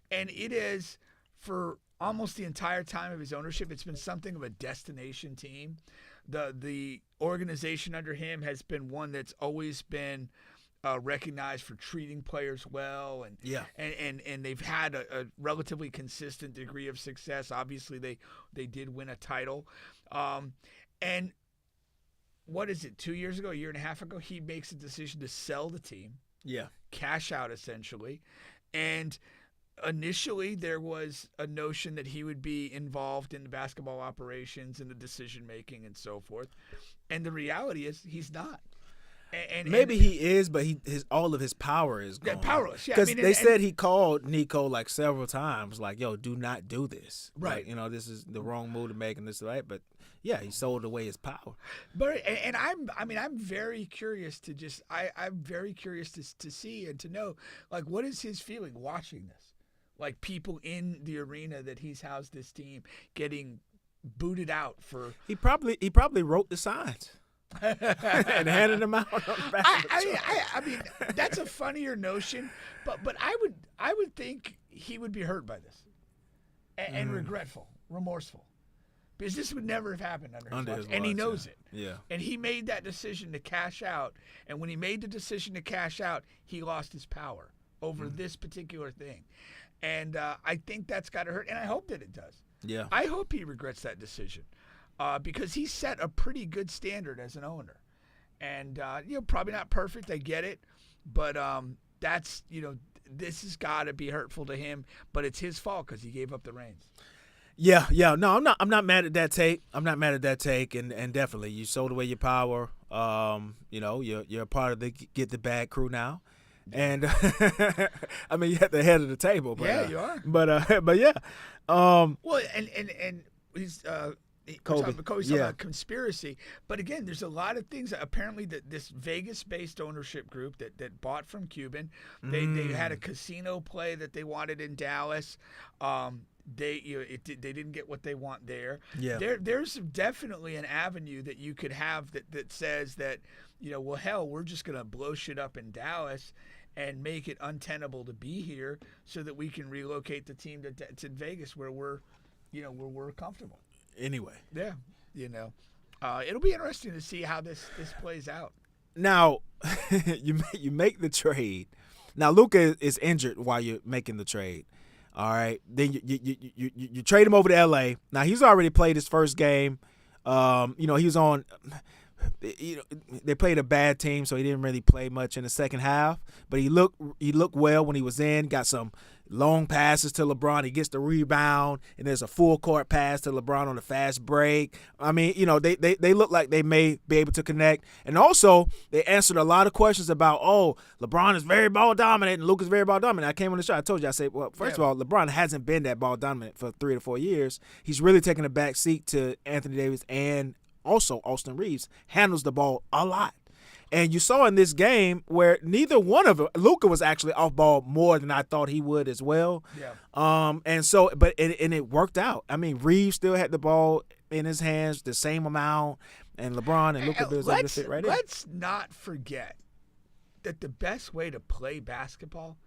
and it is for almost the entire time of his ownership, it's been something of a destination team. The organization under him has been one that's always been recognized for treating players well, and they've had a relatively consistent degree of success. Obviously, they did win a title, and what is it? 2 years ago, a year and a half ago, he makes a decision to sell the team, cash out essentially, and initially, there was a notion that he would be involved in the basketball operations and the decision-making and so forth. And the reality is he's not. Maybe he is, but all of his power is gone. Yeah, powerless. Yeah, because they said he called Nico like several times, like, "Yo, do not do this. Right. Like, this is the wrong move to make, and this right." But yeah, he sold away his power. But I'm very curious I'm very curious to see and to know, like, what is his feeling watching this? Like, people in the arena that he's housed this team getting booted out for. He probably wrote the signs and handed them out on the back. I mean, that's a funnier notion, but I would think he would be hurt by this and regretful, remorseful, because this would never have happened under his watch, and he knows it. Yeah. And he made that decision to cash out, and when he made the decision to cash out, he lost his power over this particular thing. And I think that's got to hurt, and I hope that it does. Yeah. I hope he regrets that decision because he set a pretty good standard as an owner. And, probably not perfect, I get it. But that's, this has got to be hurtful to him. But it's his fault because he gave up the reins. Yeah. No, I'm not mad at that take. And definitely you sold away your power. You're a part of the Get the Bag crew now. And I mean, you're at the head of the table. But, yeah, you are. But yeah. Well, and he's Kobe. Kobe's talking about conspiracy. But again, there's a lot of things. Apparently, that this Vegas-based ownership group that bought from Cuban, they had a casino play that they wanted in Dallas. They didn't get what they want there. Yeah. There's definitely an avenue that you could have that says that, well, hell, we're just gonna blow shit up in Dallas and make it untenable to be here, so that we can relocate the team to Vegas where we're comfortable. Anyway. Yeah. It'll be interesting to see how this plays out. Now, you make the trade. Now, Luka is injured while you're making the trade. All right. Then you trade him over to LA. Now, he's already played his first game. He was on they played a bad team, so he didn't really play much in the second half. But he looked well when he was in. Got some long passes to LeBron. He gets the rebound, and there's a full court pass to LeBron on a fast break. I mean, they look like they may be able to connect. And also, they answered a lot of questions about, LeBron is very ball dominant and Luka's very ball dominant. I came on the show. I told you, I said, well, first of all, LeBron hasn't been that ball dominant for 3 to 4 years. He's really taken a back seat to Anthony Davis, and also Austin Reeves handles the ball a lot. And you saw in this game where neither one of them, Luka was actually off ball more than I thought he would as well. Yeah. And so, but it worked out. I mean, Reeves still had the ball in his hands the same amount, and LeBron and Luka was able to fit right in. Let's not forget that the best way to play basketball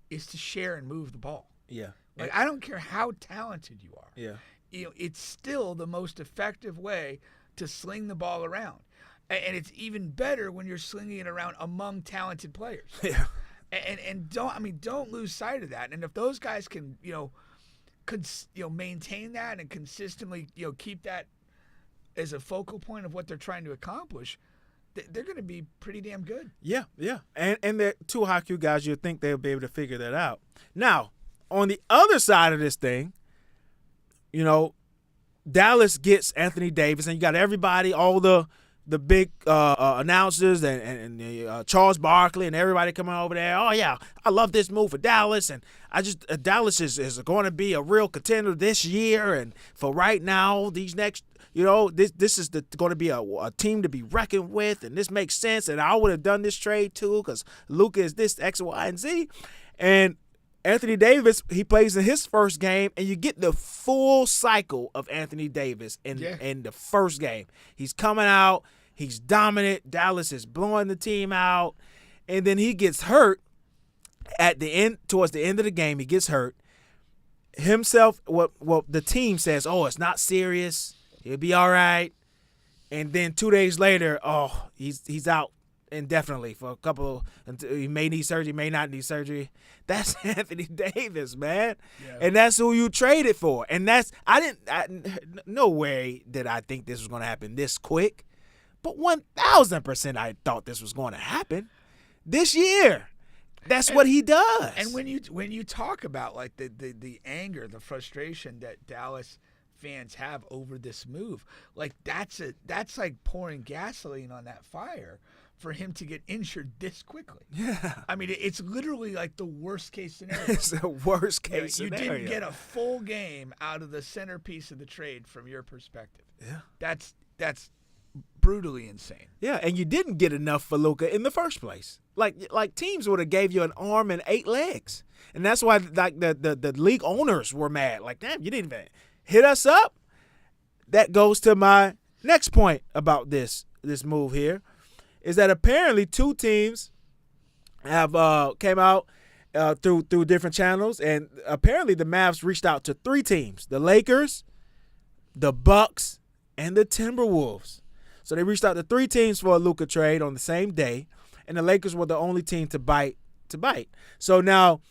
is to share and move the ball. Yeah. Like, I don't care how talented you are. Yeah. It's still the most effective way to sling the ball around. And it's even better when you're slinging it around among talented players. Yeah. And don't lose sight of that. And if those guys can, maintain that and consistently, keep that as a focal point of what they're trying to accomplish, they're going to be pretty damn good. Yeah, yeah. And they're two high IQ guys. You'd think they'll be able to figure that out. Now, on the other side of this thing, Dallas gets Anthony Davis, and you got everybody, all the big announcers and Charles Barkley and everybody coming over there. Oh yeah, I love this move for Dallas, and Dallas is going to be a real contender this year. And for right now, these next, this is going to be a team to be reckoned with, and this makes sense. And I would have done this trade too because Luka is this X, Y, and Z, and Anthony Davis, he plays in his first game, and you get the full cycle of Anthony Davis in the first game. He's coming out. He's dominant. Dallas is blowing the team out. And then he gets hurt towards the end of the game. He gets hurt. Himself, the team says, oh, it's not serious. He'll be all right. And then 2 days later, he's out indefinitely for a couple. He may need surgery, may not need surgery. That's Anthony Davis, man. Yeah. And that's who you traded for. And no way did I think this was going to happen this quick. But 1,000% I thought this was going to happen this year. That's what he does. And when you talk about like the anger, the frustration that Dallas fans have over this move, like that's like pouring gasoline on that fire for him to get injured this quickly. Yeah. I mean, it's literally like the worst case scenario. It's the worst case scenario. You didn't get a full game out of the centerpiece of the trade from your perspective. Yeah. That's brutally insane. Yeah, and you didn't get enough for Luka in the first place. Like teams would have gave you an arm and 8 legs. And that's why like the league owners were mad. Like, damn, you didn't even hit us up. That goes to my next point about this move here. Is that apparently 2 teams have came out through different channels, and apparently the Mavs reached out to 3 teams: the Lakers, the Bucks, and the Timberwolves. So they reached out to 3 teams for a Luka trade on the same day, and the Lakers were the only team to bite. So now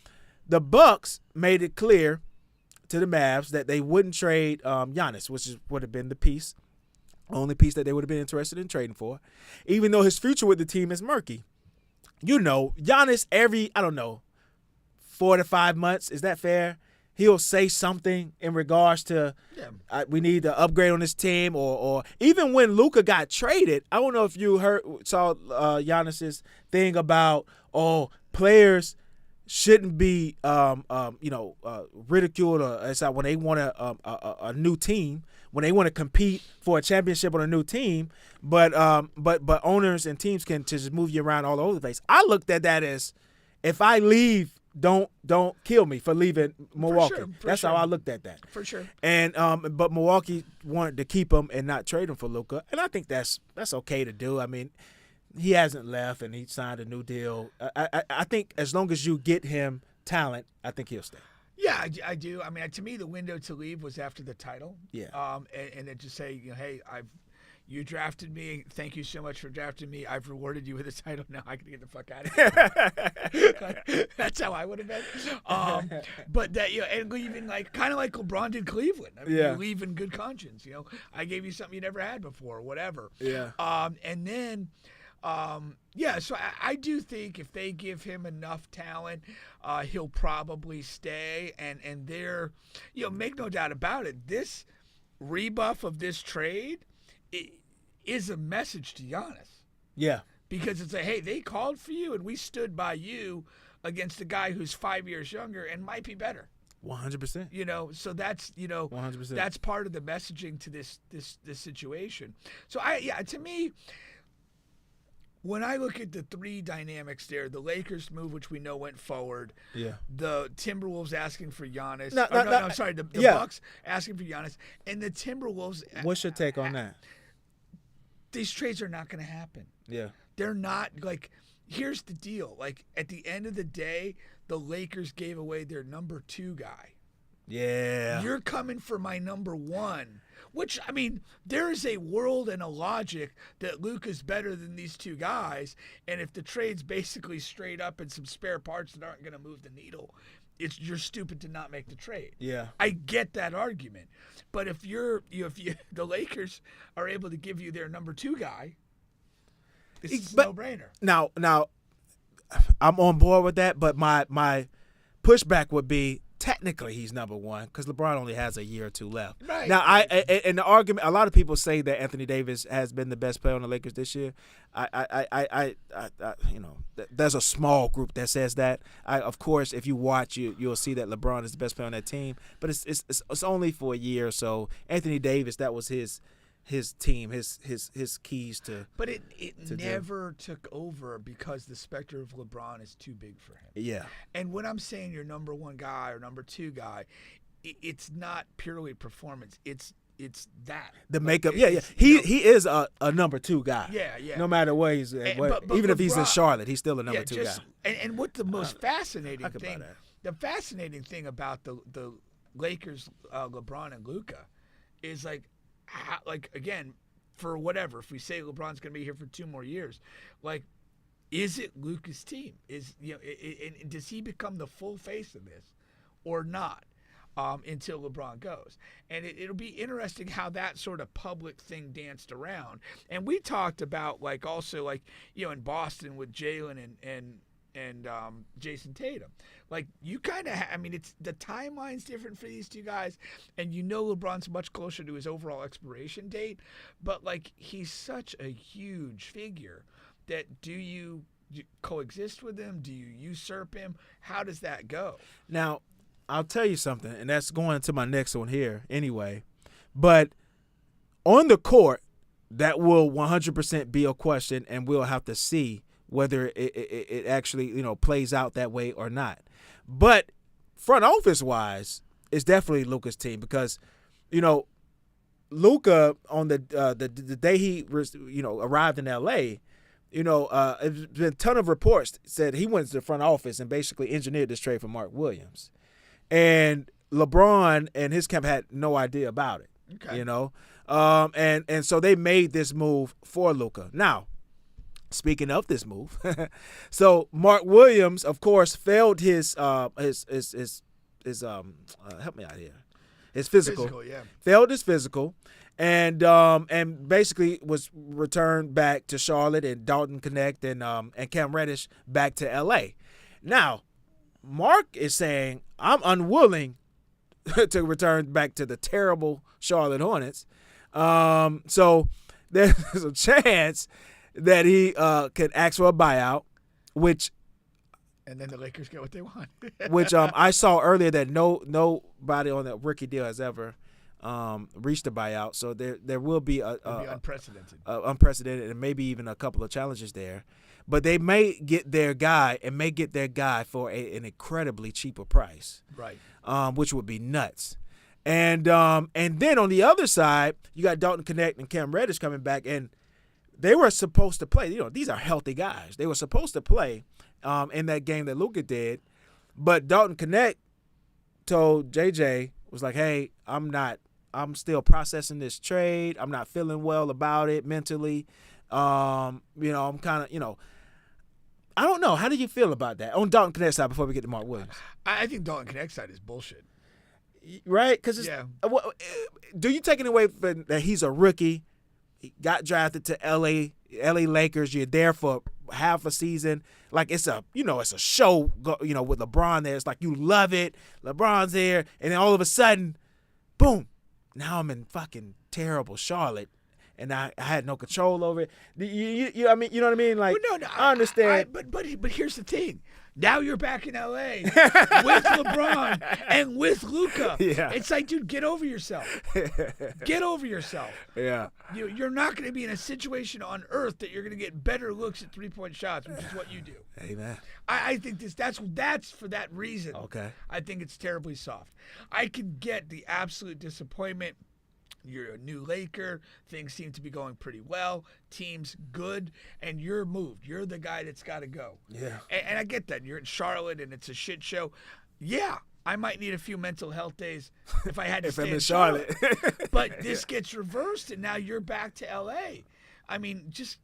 the Bucks made it clear to the Mavs that they wouldn't trade Giannis, which would have been the only piece that they would have been interested in trading for, even though his future with the team is murky. Giannis every, 4 to 5 months, is that fair? He'll say something in regards to we need to upgrade on this team, or even when Luka got traded, I don't know if you saw Giannis's thing about players shouldn't be ridiculed or when they want a new team, when they want to compete for a championship on a new team, but owners and teams can just move you around all over the place. I looked at that as, if I leave, don't kill me for leaving Milwaukee. That's how I looked at that. For sure. And but Milwaukee wanted to keep him and not trade him for Luka, and I think that's okay to do. I mean, he hasn't left, and he signed a new deal. I think as long as you get him talent, I think he'll stay. Yeah, I do. I mean, to me, the window to leave was after the title. Yeah. And then just say, hey, you drafted me. Thank you so much for drafting me. I've rewarded you with a title. Now I can get the fuck out of here. That's how I would have been. But that, and leaving kind of like LeBron did Cleveland. I mean, you leave in good conscience. I gave you something you never had before, whatever. Yeah. And then. So I do think if they give him enough talent, he'll probably stay. And they're, make no doubt about it, this rebuff of this trade is a message to Giannis. Yeah. Because it's hey, they called for you and we stood by you against a guy who's 5 years younger and might be better. 100%. So that's 100%. That's part of the messaging to this situation. So to me, when I look at the 3 dynamics there, the Lakers move, which we know went forward. Yeah. The Timberwolves asking for Giannis. The Bucks asking for Giannis. And the Timberwolves. What's your take on that? These trades are not going to happen. Yeah. They're not, here's the deal. At the end of the day, the Lakers gave away their number 2 guy. Yeah. You're coming for my number 1. Which, I mean, there is a world and a logic that Luka's better than these 2 guys, and if the trade's basically straight up and some spare parts that aren't going to move the needle, you're stupid to not make the trade. Yeah, I get that argument, but if the Lakers are able to give you their number 2 guy, this is a no-brainer. Now, I'm on board with that, but my pushback would be technically he's number one because LeBron only has a year or two left. Right. Now, and the argument, a lot of people say that Anthony Davis has been the best player on the Lakers this year. There's a small group that says that. Of course, if you watch, you'll see that LeBron is the best player on that team. But it's only for a year or so. Anthony Davis, that was his team, his keys to. But it never took over because the specter of LeBron is too big for him. Yeah. And when I'm saying your number one guy or number two guy, it's not purely performance. It's that the makeup. Yeah. He is a number two guy. Yeah. No matter where he's at, but even if he's in LeBron, Charlotte, he's still a number two guy. And what the most fascinating I could buy thing, that. the fascinating thing about the Lakers, LeBron and Luka, is like again, for whatever, if we say LeBron's going to be here for 2 more years, like, is it Luka's team? Does he become the full face of this or not until LeBron goes? And it'll be interesting how that sort of public thing danced around. And we talked about also in Boston with Jalen and Jason Tatum. Like, you kind of it's the timeline's different for these two guys, and LeBron's much closer to his overall expiration date, but he's such a huge figure that do you coexist with him? Do you usurp him? How does that go? Now, I'll tell you something, and that's going into my next one here anyway, but on the court, that will 100% be a question, and we'll have to see whether it actually, plays out that way or not. But front office-wise, it's definitely Luka's team because, Luka on the day he arrived in L.A., there's been a ton of reports said he went to the front office and basically engineered this trade for Mark Williams. And LeBron and his camp had no idea about it, okay. And so they made this move for Luka. Now, speaking of this move, so Mark Williams, of course, failed his help me out here. His physical, yeah. Failed his physical, and basically was returned back to Charlotte and Dalton Connect and Cam Reddish back to L.A. Now, Mark is saying, I'm unwilling to return back to the terrible Charlotte Hornets. So there's a chance that he could ask for a buyout, and then the Lakers get what they want. which I saw earlier that nobody on that rookie deal has ever reached a buyout. So there will be unprecedented and maybe even a couple of challenges there. But they may get their guy for an incredibly cheaper price, right? Which would be nuts. And then on the other side, you got Dalton Connect and Cam Reddish coming back, and they were supposed to play. These are healthy guys. They were supposed to play in that game that Luka did, but Dalton Connect told JJ, was like, "Hey, I'm still processing this trade. I'm not feeling well about it mentally. I'm kind of, I don't know. How do you feel about that on Dalton Connect's side before we get to Mark Williams? I think Dalton Connect's side is bullshit. Right? Because do you take it away from that he's a rookie? He got drafted to LA Lakers. You're there for half a season. Like it's a show, with LeBron there. It's like you love it. LeBron's there. And then all of a sudden, boom, now I'm in fucking terrible Charlotte. And I had no control over it. You know what I mean? Like, well, no, I understand. But here's the thing. Now you're back in L.A. with LeBron and with Luka. Yeah. It's like, dude, get over yourself. Get over yourself. Yeah. You're not going to be in a situation on earth that you're going to get better looks at 3-point shots, which is what you do. Amen. I think that's for that reason. Okay. I think it's terribly soft. I can get the absolute disappointment. You're a new Laker. Things seem to be going pretty well. Team's good, and you're moved. You're the guy that's got to go. Yeah. And I get that. You're in Charlotte, and it's a shit show. Yeah, I might need a few mental health days if I had to stay I'm in Charlotte. But this gets reversed, and now you're back to L.A. I mean, just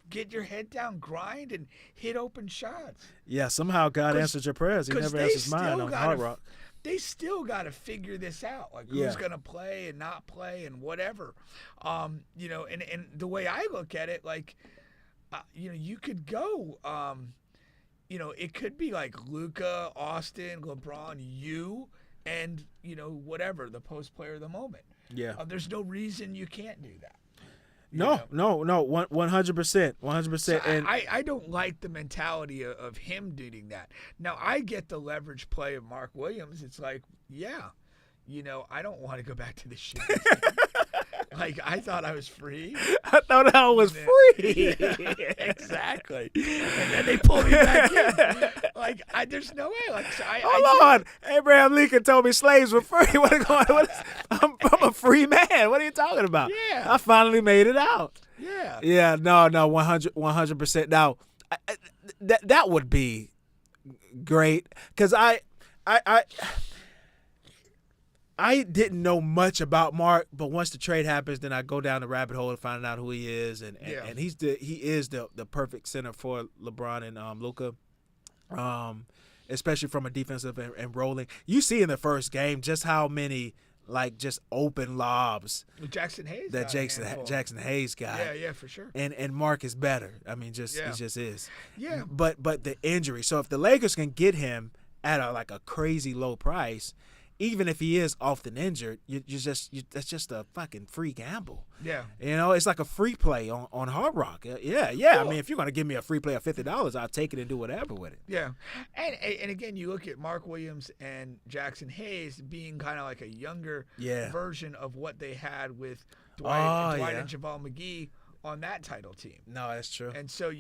get your head down, grind, and hit open shots. Yeah, somehow God answered your prayers. He never answers mine on Hard Rock. They still got to figure this out, like who's going to play and not play and whatever. And the way I look at it, like, you could go, it could be like Luka, Austin, LeBron, you, and whatever the post player of the moment. Yeah. There's no reason you can't do that. No, 100%, 100%. So And I don't like the mentality of him doing that. Now, I get the leverage play of Mark Williams. It's like, yeah, I don't want to go back to the shit. Like, I thought I was free. I thought I was free. Exactly. And then they pull me back in. Like, there's no way. Like, so Hold on. Abraham Lincoln told me slaves were free. I'm a free man. What are you talking about? Yeah. I finally made it out. Yeah. Yeah, no, 100%. Now, that would be great because I didn't know much about Mark, but once the trade happens, then I go down the rabbit hole and find out who he is, and he is the perfect center for LeBron and Luka, especially from a defensive and rolling. You see in the first game just how many just open lobs Jackson Hayes that Jackson Hayes got. Yeah, for sure. And Mark is better. I mean, he just is. Yeah. But the injury. So if the Lakers can get him at a crazy low price, even if he is often injured, that's just a fucking free gamble. Yeah. It's like a free play on Hard Rock. Yeah. Cool. I mean, if you're going to give me a free play of $50, I'll take it and do whatever with it. Yeah. And again, you look at Mark Williams and Jackson Hayes being kind of like a younger version of what they had with Dwight and JaVale McGee on that title team. No, that's true. And so,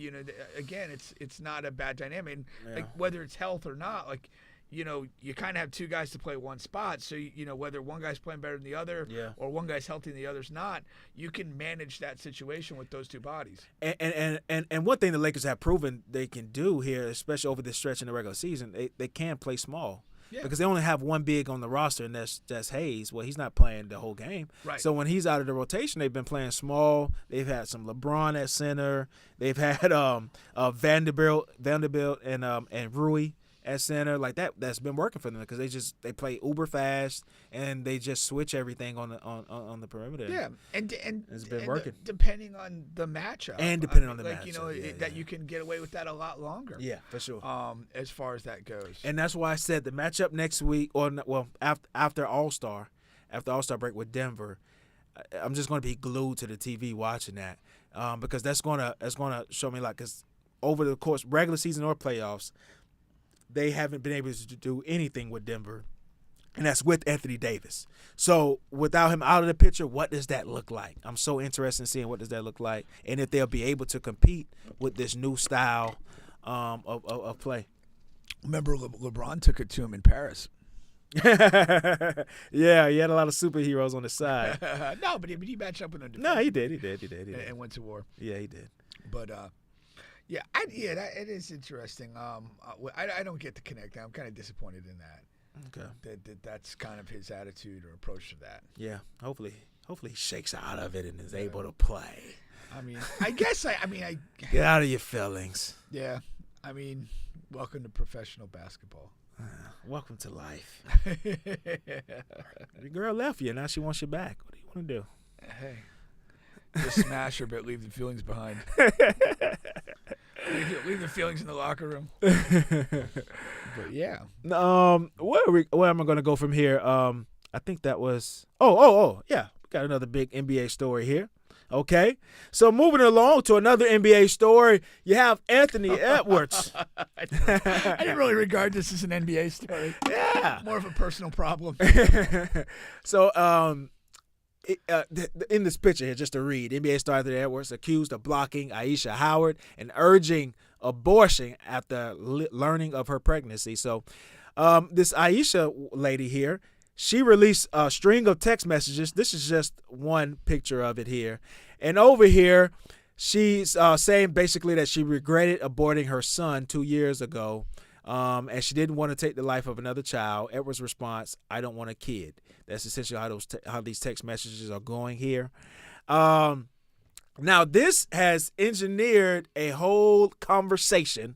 again, it's not a bad dynamic. Like, whether it's health or not, like, you kind of have two guys to play one spot. So, whether one guy's playing better than the other or one guy's healthy and the other's not, you can manage that situation with those two bodies. And one thing the Lakers have proven they can do here, especially over this stretch in the regular season, they can play small. Yeah. Because they only have one big on the roster, and that's Hayes. Well, he's not playing the whole game. Right. So when he's out of the rotation, they've been playing small. They've had some LeBron at center. They've had Vanderbilt and Rui at center. Like that's been working for them because they play uber fast and they just switch everything on the perimeter. Yeah, and it's been working depending on the matchup. And depending on the matchup, that you can get away with that a lot longer. Yeah, for sure. As far as that goes, and that's why I said the matchup next week, after All-Star break with Denver, I'm just going to be glued to the TV watching that because that's gonna show me because over the course regular season or playoffs, they haven't been able to do anything with Denver, and that's with Anthony Davis. So without him out of the picture, what does that look like? I'm so interested in seeing what does that look like and if they'll be able to compete with this new style of play. Remember LeBron took it to him in Paris. Yeah, he had a lot of superheroes on the side. No, but he matched up with them. No, he did. And went to war. Yeah, he did. But it is interesting. I don't get the connect. I'm kind of disappointed in that. Okay. That's kind of his attitude or approach to that. Yeah. Hopefully he shakes out of it and is able to play. I mean, I guess I get out of your feelings. Yeah. I mean, welcome to professional basketball. Welcome to life. Your girl left you. Now she wants you back. What do you want to do? Hey. Just smash her, but leave the feelings behind. leave the feelings in the locker room. But yeah. Where am I going to go from here? I think that was. Oh, yeah. We got another big NBA story here. Okay, so moving along to another NBA story, you have Anthony Edwards. I didn't really regard this as an NBA story. Yeah, more of a personal problem. So, in this picture here, just to read, NBA star Anthony Edwards accused of blocking Aisha Howard and urging abortion after learning of her pregnancy. So, this Aisha lady here, she released a string of text messages. This is just one picture of it here. And over here, she's saying basically that she regretted aborting her son 2 years ago, and she didn't want to take the life of another child. Edward's response, I don't want a kid. That's essentially how these text messages are going here. Now, this has engineered a whole conversation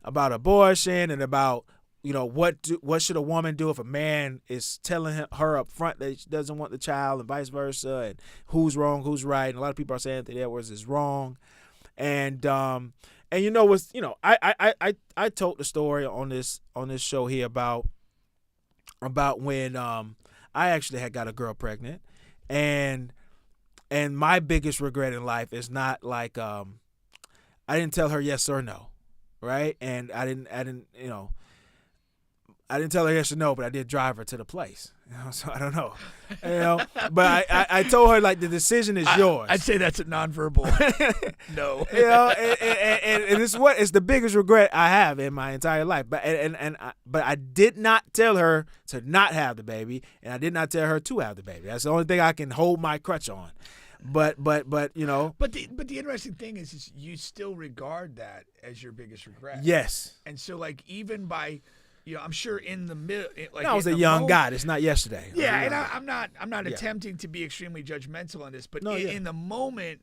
about abortion and about what should a woman do if a man is telling her up front that she doesn't want the child and vice versa, and who's wrong, who's right. And a lot of people are saying Anthony Edwards is wrong. I told the story on this show here about about when I actually had got a girl pregnant, and my biggest regret in life is not like I didn't tell her yes or no, right? And I didn't I didn't tell her yes or no, but I did drive her to the place. So I don't know, But I told her like the decision is yours. I'd say that's a nonverbal no. And it's the biggest regret I have in my entire life. But but I did not tell her to not have the baby, and I did not tell her to have the baby. That's the only thing I can hold my crutch on. But you know. But the interesting thing is you still regard that as your biggest regret. Yes. And so like even by. I'm sure in the middle. Like I was a young guy. It's not yesterday. Yeah, and I'm not attempting to be extremely judgmental on this, but in the moment,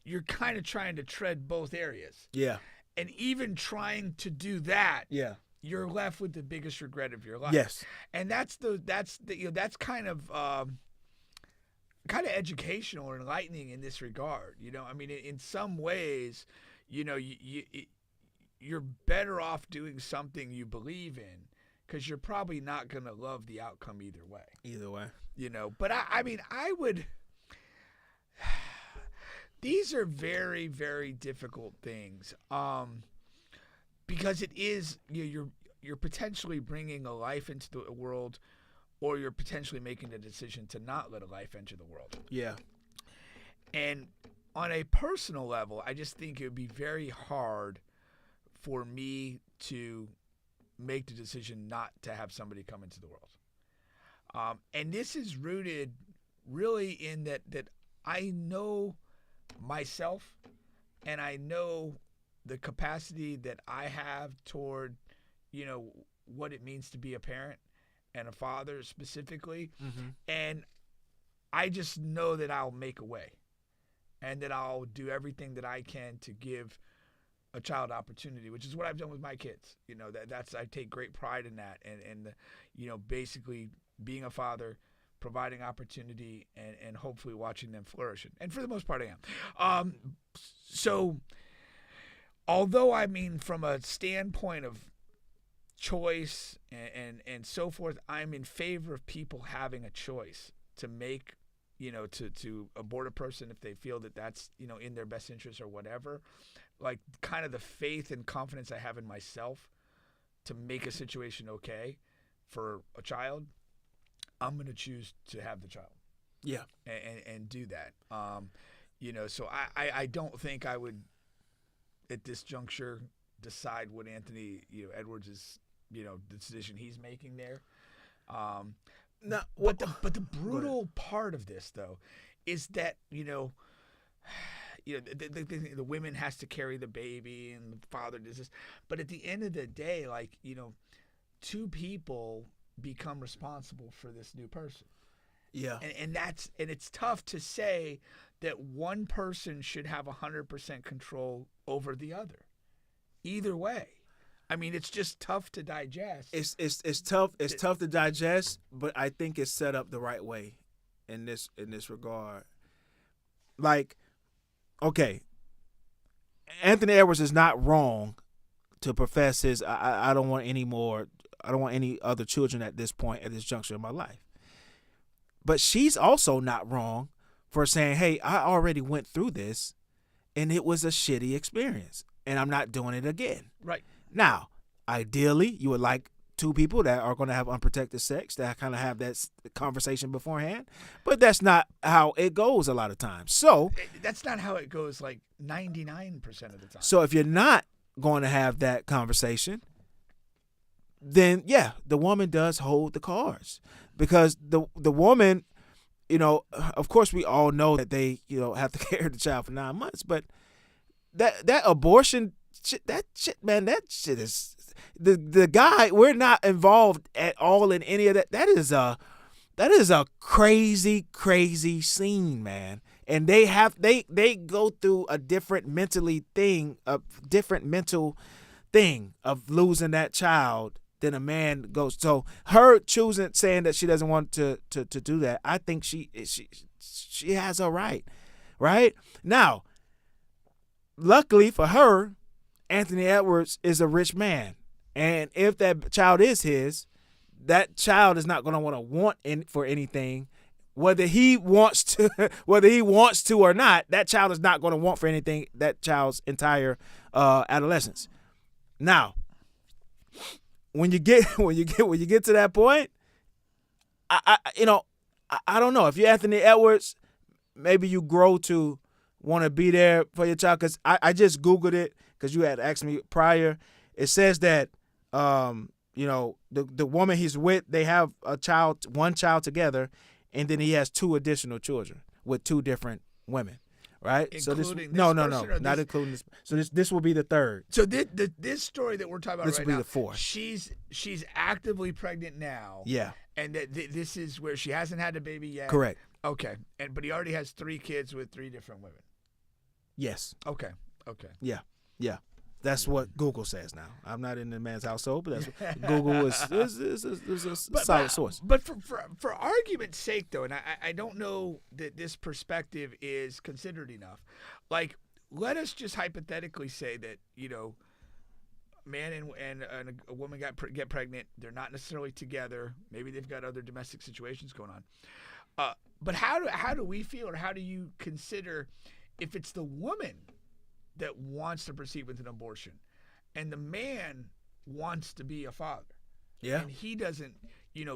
you're kind of trying to tread both areas. Yeah. And even trying to do that, you're left with the biggest regret of your life. Yes. And that's kind of educational or enlightening in this regard. I mean, in some ways, you're better off doing something you believe in because you're probably not going to love the outcome either way. But I mean, I would – these are very, very difficult things because it is you're potentially bringing a life into the world or you're potentially making the decision to not let a life enter the world. Yeah. And on a personal level, I just think it would be very hard for me to make the decision not to have somebody come into the world. And this is rooted really in that I know myself and I know the capacity that I have toward, what it means to be a parent and a father specifically. Mm-hmm. And I just know that I'll make a way and that I'll do everything that I can to give a child opportunity, which is what I've done with my kids. That's I take great pride in that, and basically being a father, providing opportunity, and hopefully watching them flourish. And for the most part, I am. So, although I mean, from a standpoint of choice and so forth, I'm in favor of people having a choice to make, to abort a person if they feel that that's in their best interest or whatever. Like kind of the faith and confidence I have in myself to make a situation okay for a child, I'm going to choose to have the child. Yeah. And do that. So I don't think I would at this juncture decide what Anthony, Edwards is, the decision he's making there. No, but the brutal part of this though is that, the women has to carry the baby and the father does this. But at the end of the day, like, two people become responsible for this new person. Yeah. And it's tough to say that one person should have 100% control over the other. Either way. I mean, it's just tough to digest. It's tough. It's tough to digest, but I think it's set up the right way in this regard. Like, okay, Anthony Edwards is not wrong to profess his I don't want any other children at this point, at this juncture in my life. But she's also not wrong for saying, hey, I already went through this and it was a shitty experience and I'm not doing it again. Right. Now, ideally, you would like two people that are going to have unprotected sex, that kind of have that conversation beforehand. But that's not how it goes a lot of times. So that's not how it goes like 99% of the time. So if you're not going to have that conversation, then, yeah, the woman does hold the cards. Because the woman, of course we all know that they, have to carry the child for 9 months. But that abortion shit, that shit is the guy. We're not involved at all in any of that. That is a crazy scene, man. And they go through a different mental thing of losing that child than a man goes. So her saying that she doesn't want to do that, I think she has a right now. Luckily for her, Anthony Edwards is a rich man. And if that child is his, that child is not going to want for anything. Whether he wants to or not, that child is not going to want for anything that child's entire adolescence. Now, when you get to that point, I don't know. If you're Anthony Edwards, maybe you grow to want to be there for your child. Because I just Googled it because you had asked me prior. It says that the woman he's with, they have one child together, and then he has 2 additional children with 2 different women. Right? Including not including this. So this will be the 3rd. So this story that we're talking about this right will now, be the 4th. She's actively pregnant now. Yeah. And this is where she hasn't had a baby yet. Correct. Okay. But he already has 3 kids with 3 different women. Yes. Okay. Yeah. That's what Google says now. I'm not in the man's household, but that's what Google is a solid source. But for argument's sake, though, and I don't know that this perspective is considered enough. Like, let us just hypothetically say that, man and a woman get pregnant. They're not necessarily together. Maybe they've got other domestic situations going on. But how do we feel, or how do you consider if it's the woman that wants to proceed with an abortion and the man wants to be a father? Yeah. And he doesn't,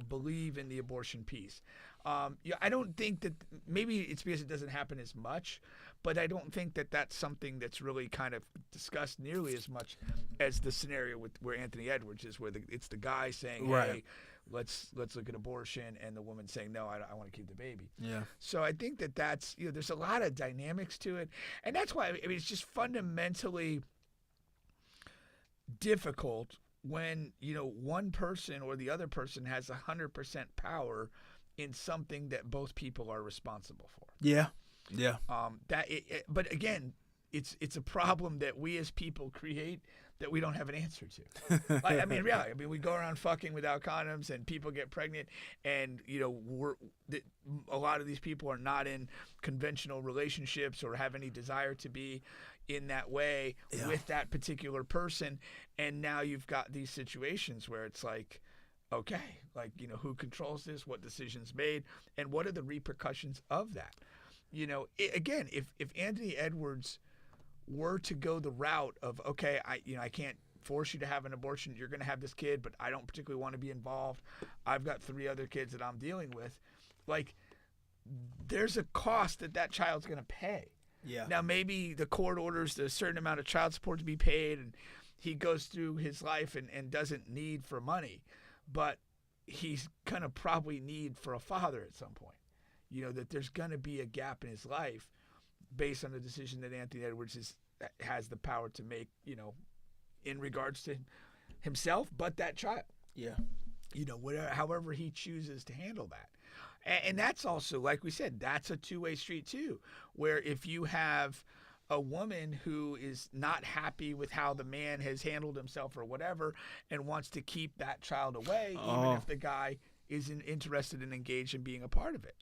believe in the abortion piece. I don't think that, maybe it's because it doesn't happen as much, but I don't think that that's something that's really kind of discussed nearly as much as the scenario where Anthony Edwards is, where it's the guy saying, right, hey, let's look at abortion, and the woman saying, no, I want to keep the baby. Yeah. So I think that's, there's a lot of dynamics to it. And that's why, it's just fundamentally difficult when, one person or the other person has 100% power in something that both people are responsible for. Yeah. Yeah. But again, it's a problem that we as people create that we don't have an answer to. Really. We go around fucking without condoms, and people get pregnant, and a lot of these people are not in conventional relationships or have any desire to be in that way with that particular person. And now you've got these situations where it's like, okay, who controls this? What decisions made? And what are the repercussions of that? Again, if Anthony Edwards were to go the route of, okay, I can't force you to have an abortion. You're going to have this kid, but I don't particularly want to be involved. I've got 3 other kids that I'm dealing with. There's a cost that child's going to pay. Yeah. Now, maybe the court orders a certain amount of child support to be paid, and he goes through his life and doesn't need for money, but he's going to probably need for a father at some point. That there's going to be a gap in his life based on the decision that Anthony Edwards has the power to make, in regards to himself, but that child. Yeah. However he chooses to handle that. And that's also, like we said, that's a two-way street too, where if you have a woman who is not happy with how the man has handled himself or whatever and wants to keep that child away, even if the guy isn't interested and engaged in being a part of it.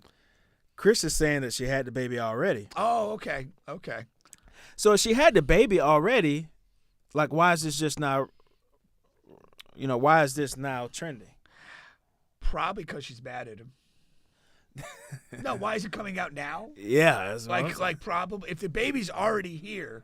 Chris is saying that she had the baby already. Oh, okay. So if she had the baby already, why is this just now, why is this now trending? Probably because she's mad at him. No, why is it coming out now? Yeah. That's probably if the baby's already here,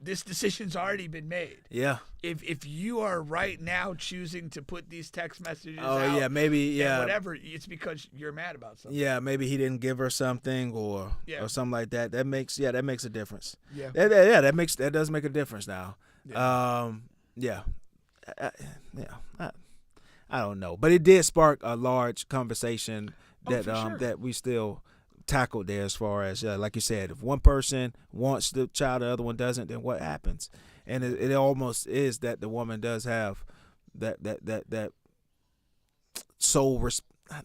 this decision's already been made. Yeah. If you are right now choosing to put these text messages out, maybe whatever, it's because you're mad about something. Yeah, maybe he didn't give her something or something like that. That makes a difference. Yeah. That does make a difference now. Yeah. I don't know, but it did spark a large conversation that we still tackled there, as far as like you said, if one person wants the child, the other one doesn't, then what happens? And it almost is that the woman does have that sole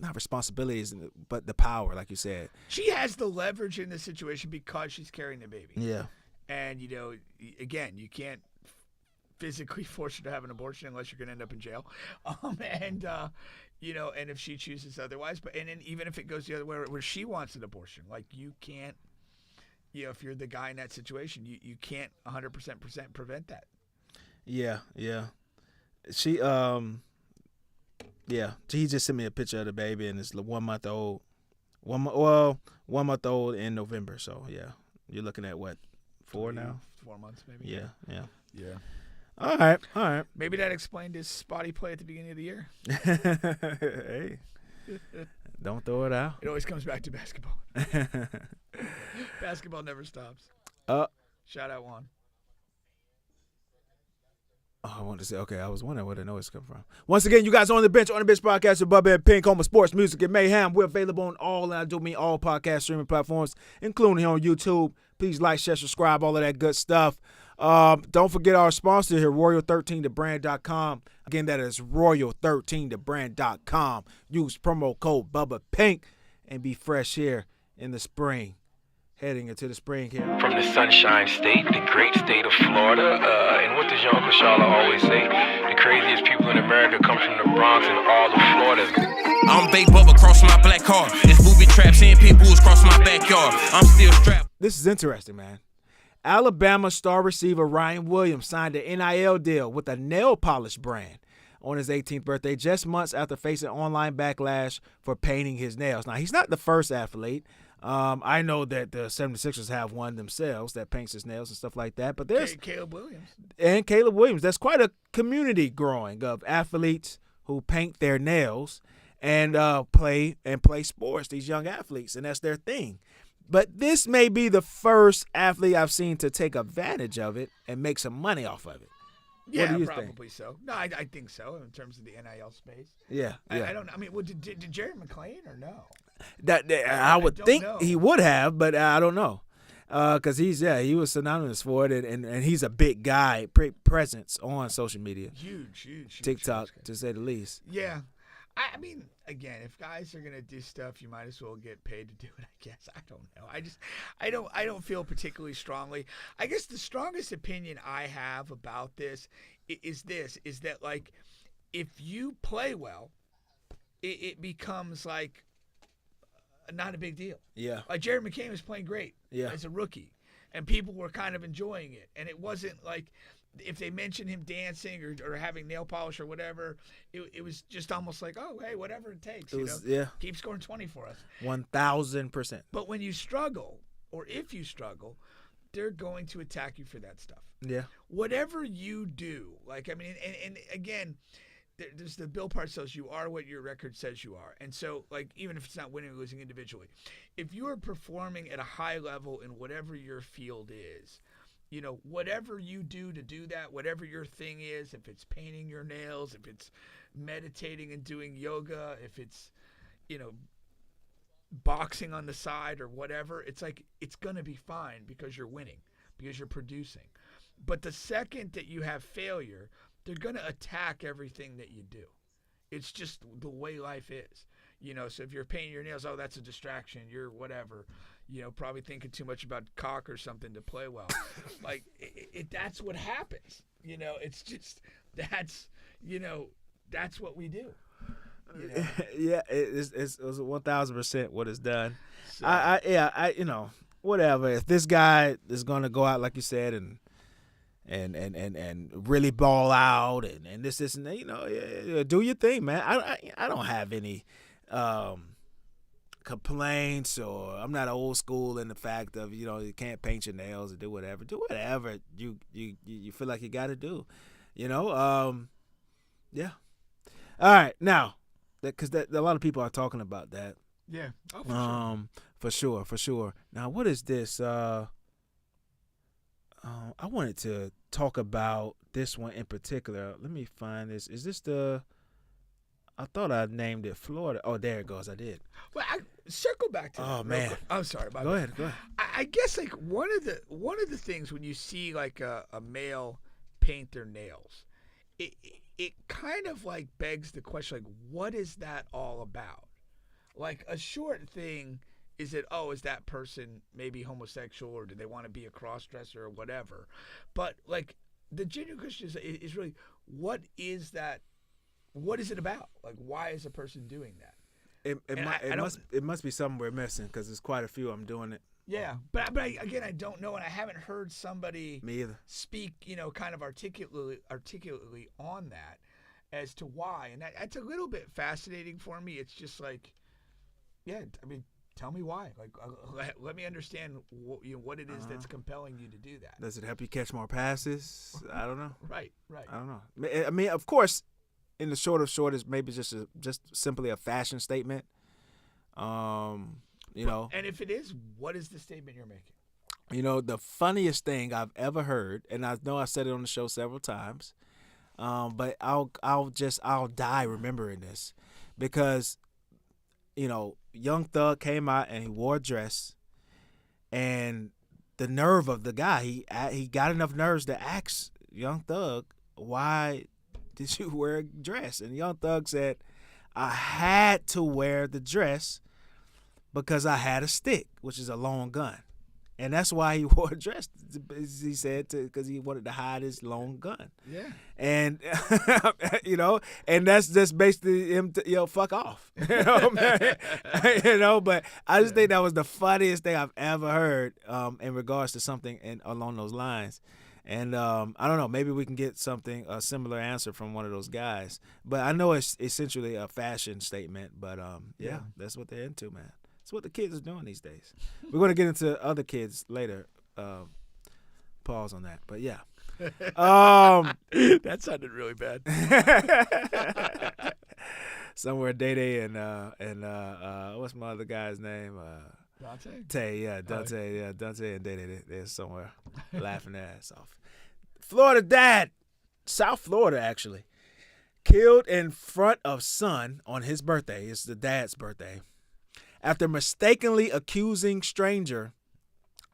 not responsibilities, but the power, like you said. She has the leverage in this situation because she's carrying the baby. Yeah. And again, you can't physically force her to have an abortion unless you're going to end up in jail. And if she chooses otherwise, and then even if it goes the other way where she wants an abortion, you can't, if you're the guy in that situation, you can't 100% prevent that. Yeah. She Yeah, he just sent me a picture of the baby, and it's 1 month old. 1 month old in November. So yeah, you're looking at what, 4 now? 4 months maybe. Yeah. Yeah. All right. Maybe that explained his spotty play at the beginning of the year. Hey, don't throw it out. It always comes back to basketball. Basketball never stops. Shout out Juan. Oh, I wanted to say, okay, I was wondering where the noise come from. Once again, you guys on the bench podcast with Bubba and Pink, home of sports, music, and mayhem. We're available on all podcast streaming platforms, including here on YouTube. Please like, share, subscribe, all of that good stuff. Don't forget our sponsor here, Royal13thebrand.com. Again, that is Royal13thebrand.com. Use promo code Bubba Pink and be fresh here in the spring. Heading into the spring here. From the Sunshine State, the great state of Florida, and what does your Uncle Charlotte always say? The craziest people in America come from the Bronx and all of Florida. I'm Big Bubba crossing my black car. It's booby traps and pit bulls crossing my backyard. I'm still strapped. This is interesting, man. Alabama star receiver Ryan Williams signed an NIL deal with a nail polish brand on his 18th birthday, just months after facing online backlash for painting his nails. Now, he's not the first athlete. I know that the 76ers have one themselves that paints his nails and stuff like that. But there's Caleb Williams. And Caleb Williams. That's quite a community growing of athletes who paint their nails and play sports, these young athletes, and that's their thing. But this may be the first athlete I've seen to take advantage of it and make some money off of it. Yeah, what do you probably think? so. No, I think so in terms of the NIL space. Yeah. I don't know. I mean, did Jerry McClain or no? I would think know. he would have, but I don't know. Because he was synonymous for it, and he's a big guy, presence on social media. Huge. TikTok, to say the least. Yeah. I mean, again, if guys are gonna do stuff, you might as well get paid to do it. I guess. I don't know. I don't feel particularly strongly. I guess the strongest opinion I have about this is that like, if you play well, it becomes like not a big deal. Yeah. Like Jerry McCain was playing great as a rookie, and people were kind of enjoying it, and it wasn't like, if they mentioned him dancing or having nail polish or whatever, it was just almost like, oh, hey, whatever it takes. Keep scoring 20 for us. 1,000%. But when you struggle, or if you struggle, they're going to attack you for that stuff. Yeah. Whatever you do, like, I mean, and again, there's the Bill Parcells, you are what your record says you are. And so, like, even if it's not winning or losing individually, if you are performing at a high level in whatever your field is, you know, whatever you do to do that, whatever your thing is, if it's painting your nails, if it's meditating and doing yoga, if it's, you know, boxing on the side or whatever, it's like, it's going to be fine because you're winning, because you're producing. But the second that you have failure, they're going to attack everything that you do. It's just the way life is. You know, so if you're painting your nails, oh, that's a distraction. You're whatever. You know, probably thinking too much about cock or something to play well. Like, that's what happens. You know, it's just, that's what we do. You know? Yeah, it's 1,000% what it's done. So, I you know, whatever. If this guy is going to go out, like you said, and really ball out and this and that, you know, do your thing, man. I don't have any complaints, or I'm not old school in the fact of, you know, you can't paint your nails or do whatever you feel like you got to do, you know. Yeah. All right, now, because a lot of people are talking about that. Yeah. Oh, for sure. Now, what is this? I wanted to talk about this one in particular. Let me find this. Is this the? I thought I named it Florida. Oh, there it goes. I did. Well, I circle back to. Oh man, I'm sorry. Go ahead. I guess like one of the things when you see like a male paint their nails, it kind of like begs the question, like, what is that all about? Like, a short thing. Is it, is that person maybe homosexual, or do they want to be a cross-dresser or whatever? But, like, the genuine question is really, what is that? What is it about? Like, why is a person doing that? It must be something we're missing, because there's quite a few of them doing it. Yeah, but again, I don't know, and I haven't heard somebody Me either. speak, you know, kind of articulately on that. as to why, and that's a little bit fascinating for me. It's just like, yeah, I mean, tell me why. Like, let me understand what it is that's compelling you to do that. Does it help you catch more passes? I don't know. Right. I don't know. I mean, of course, in the short is maybe just simply a fashion statement. You know. And if it is, what is the statement you're making? You know, the funniest thing I've ever heard, and I know I said it on the show several times, but I'll die remembering this, because, you know, Young Thug came out and he wore a dress, and the nerve of the guy, he got enough nerves to ask Young Thug, why did you wear a dress? And Young Thug said, I had to wear the dress because I had a stick, which is a long gun. And that's why he wore a dress, he said, because he wanted to hide his long gun. Yeah. And, you know, and that's just basically him, fuck off. You know, you know, but I just think that was the funniest thing I've ever heard in regards to something along those lines. And I don't know, maybe we can get a similar answer from one of those guys. But I know it's essentially a fashion statement, but yeah, that's what they're into, man. That's what the kids are doing these days. We're going to get into other kids later. Pause on that. But yeah. That sounded really bad. Somewhere Day and what's my other guy's name? Dante? Dante and Day they're somewhere laughing their ass off. Florida dad, South Florida actually, killed in front of son on his birthday. It's the dad's birthday, after mistakenly accusing stranger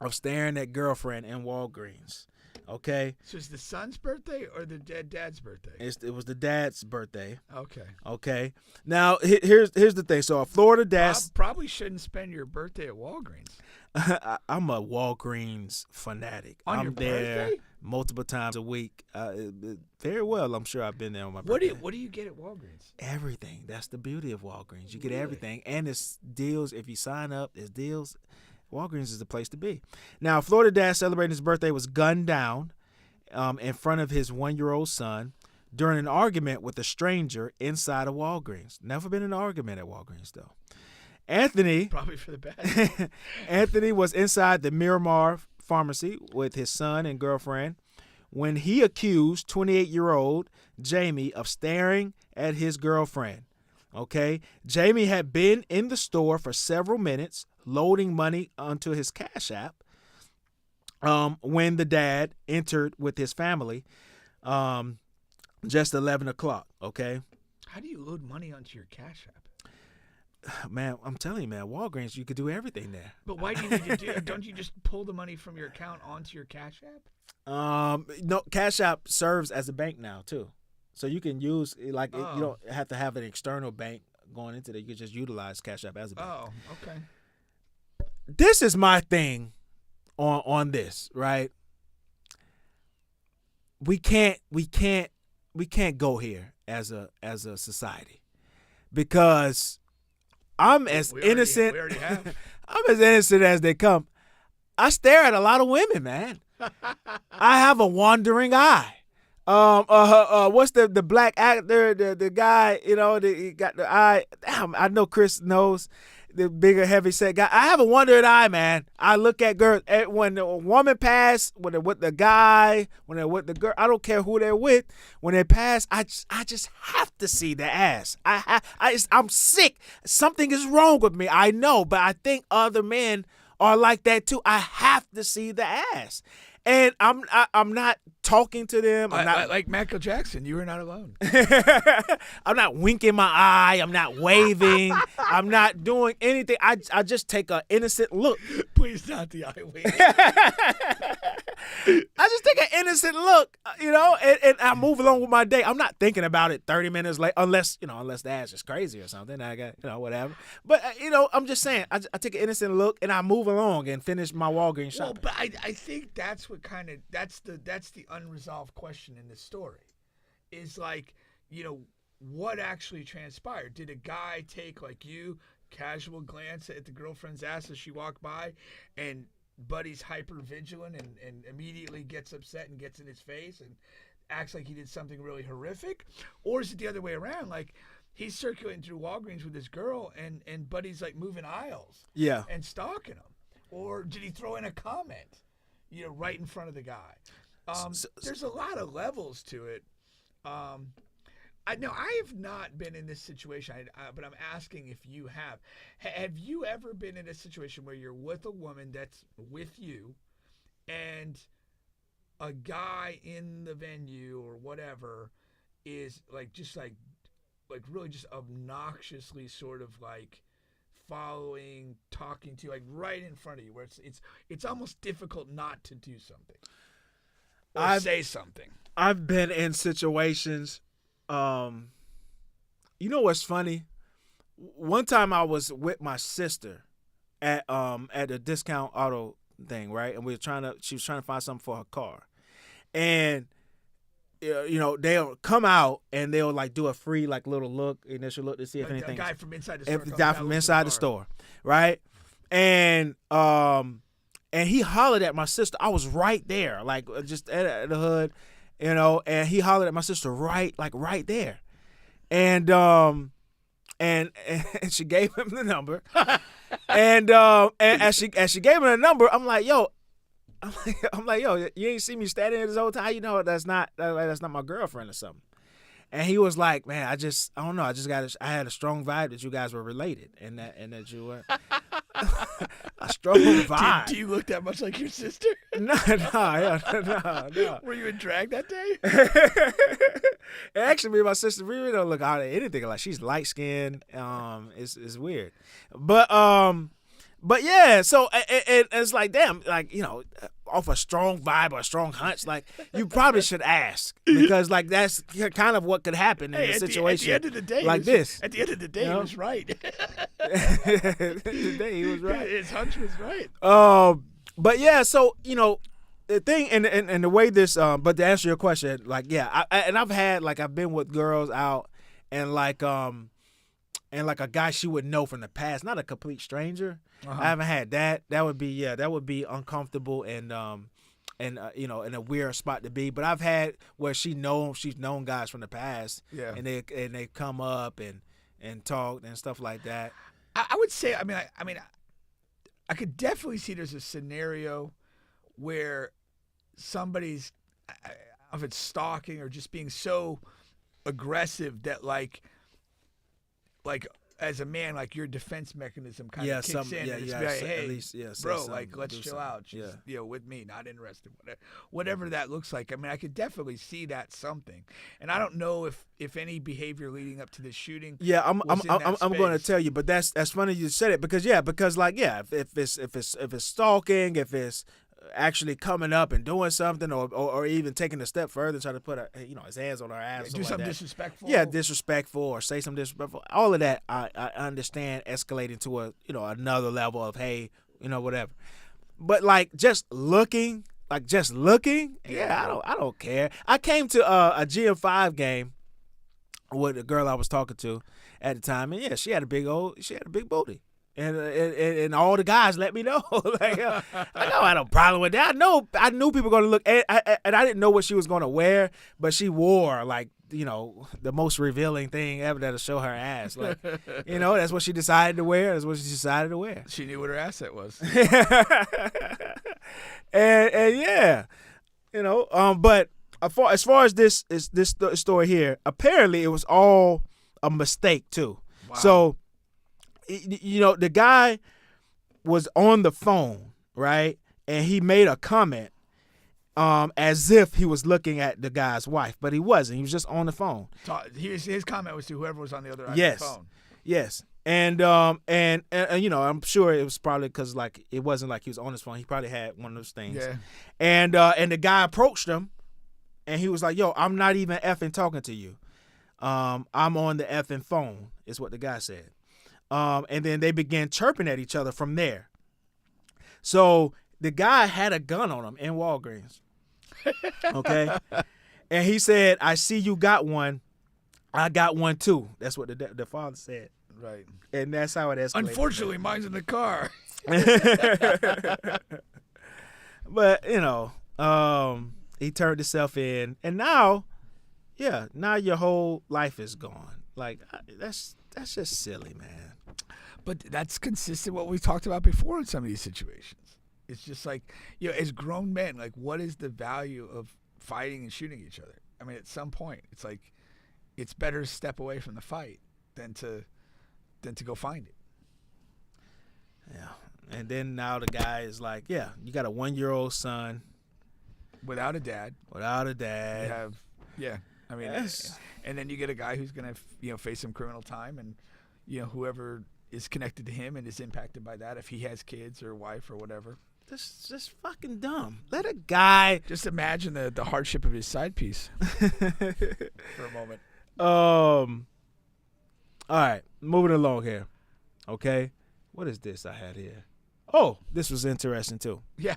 of staring at girlfriend in Walgreens. Okay? So it's the son's birthday or the dad's birthday? It was the dad's birthday. Okay. Okay. Now, here's the thing. So a Florida dad... Probably shouldn't spend your birthday at Walgreens. I'm a Walgreens fanatic. On your I'm there birthday? multiple times a week. Very well, I'm sure I've been there on my birthday. What do you get at Walgreens? Everything. That's the beauty of Walgreens. You get everything. And it's deals. If you sign up, there's deals. Walgreens is the place to be. Now, a Florida dad celebrating his birthday was gunned down in front of his 1-year-old son during an argument with a stranger inside a Walgreens. Never been in an argument at Walgreens, though. Anthony, probably for the best. Anthony was inside the Miramar pharmacy with his son and girlfriend when he accused 28-year-old Jamie of staring at his girlfriend. Okay, Jamie had been in the store for several minutes loading money onto his Cash App when the dad entered with his family just 11 o'clock. Okay. How do you load money onto your Cash App? Man, I'm telling you, man, Walgreens, you could do everything there. But why do you need to do that? Don't you just pull the money from your account onto your Cash App? No, Cash App serves as a bank now, too. So you can use, you don't have to have an external bank going into that. You can just utilize Cash App as a bank. Oh, okay. This is my thing on this, right? We can't go here as a society, because I'm as innocent. We already have. I'm as innocent as they come. I stare at a lot of women, man. I have a wandering eye. What's the black actor, the guy, he got the eye. Damn, I know Chris knows, the bigger, heavy set guy. I have a wandering eye, man. I look at girls when a woman pass, when they're with the guy, when they're with the girl. I don't care who they're with. When they pass, I just have to see the ass. I'm sick. Something is wrong with me. I know, but I think other men are like that too. I have to see the ass. And I'm not talking to them. I'm not like Michael Jackson. You are not alone. I'm not winking my eye. I'm not waving. I'm not doing anything. I just take an innocent look. Please not the eye wink. I just take an innocent look, and I move along with my day. I'm not thinking about it 30 minutes later, unless the ass is crazy or something. I got, whatever. But, I'm just saying, I take an innocent look and I move along and finish my Walgreens shopping. Well, but I think that's what that's the unresolved question in this story, is like, what actually transpired? Did a guy take, like you, casual glance at the girlfriend's ass as she walked by, and Buddy's hyper vigilant and immediately gets upset and gets in his face, acts like he did something really horrific, or is it the other way around? Like he's circulating through Walgreens with this girl, and Buddy's like moving aisles, and stalking him, or did he throw in a comment, right in front of the guy? There's a lot of levels to it. I have not been in this situation, but I'm asking if you have. Have you ever been in a situation where you're with a woman that's with you, and a guy in the venue or whatever is just really just obnoxiously sort of like following, talking to you, like right in front of you, where it's almost difficult not to do something or say something? I've been in situations. You know what's funny? One time I was with my sister at a discount auto thing, right? And she was trying to find something for her car. And they'll come out and they'll like do a free like little initial look to see if anything. The guy from inside the store. The guy from inside the store, right? And he hollered at my sister. I was right there, like just at the hood. And he hollered at my sister right there. And she gave him the number. and as she gave him the number, I'm like, yo, you ain't see me standing there this whole time. That's not my girlfriend or something. And he was like, man, I don't know. I had a strong vibe that you guys were related and that you were a strong vibe. Do you look that much like your sister? No. Were you in drag that day? Actually, me and my sister, we really don't look out at anything like. She's light skinned. It's weird, but yeah. So it's like, damn, like off a strong vibe or a strong hunch, like you probably should ask, because like that's kind of what could happen in a situation at the end of the day, like this. At the end of the day, he was right. At the end of the day, he was right. His hunch was right. But yeah, so the thing and the way this, but to answer your question, like I've been with girls out and like a guy she would know from the past, not a complete stranger. I haven't had that. That would be uncomfortable and in a weird spot to be. But I've had where she's known guys from the past, and they come up and talk and stuff like that. I would say, I could definitely see there's a scenario where somebody's, if it's stalking or just being so aggressive that like as a man, like your defense mechanism kind of kicks in. And it's like, hey, at least, bro, like let's chill out. She's, with me, not interested. Whatever that looks like. I could definitely see that something. And I don't know if any behavior leading up to this shooting. Yeah, I'm going to tell you, but that's funny you said it because if it's stalking, if it's actually coming up and doing something, or even taking a step further, trying to put his hands on her ass, do something disrespectful. Yeah, disrespectful, or say something disrespectful. All of that, I understand escalating to another level of whatever. But like just looking, I don't care. I came to a GM5 game with a girl I was talking to at the time, and she had a big booty. And all the guys let me know. Like, I had no problem with that. I knew people were going to look. And I didn't know what she was going to wear, but she wore, like, the most revealing thing ever that'll show her ass. Like, that's what she decided to wear. That's what she decided to wear. She knew what her asset was. and yeah, but as far as this story here, apparently it was all a mistake, too. Wow. So, the guy was on the phone, right? And he made a comment as if he was looking at the guy's wife, but he wasn't. He was just on the phone. His comment was to whoever was on the other end of the phone. Yes. And I'm sure it was probably because like it wasn't like he was on his phone. He probably had one of those things. Yeah. And the guy approached him, and he was like, "Yo, I'm not even effing talking to you. I'm on the effing phone," is what the guy said. And then they began chirping at each other from there. So the guy had a gun on him in Walgreens. Okay. And he said, "I see you got one. I got one too." That's what the father said. Right. And that's how it escalated. Unfortunately, mine's in the car. But, he turned himself in, and now your whole life is gone. Like that's just silly, man. But that's consistent with what we talked about before in some of these situations. It's just like, as grown men, like, what is the value of fighting and shooting each other? I mean, at some point, it's like, it's better to step away from the fight than to go find it. Yeah. And then now the guy is like, you got a 1-year-old son. Without a dad. You have, I mean, and then you get a guy who's going to, face some criminal time, and, whoever is connected to him and is impacted by that, if he has kids or wife or whatever. This is just fucking dumb. Let a guy. Just imagine the hardship of his side piece for a moment. All right, moving along here. Okay, what is this I had here? Oh, this was interesting too. Yeah.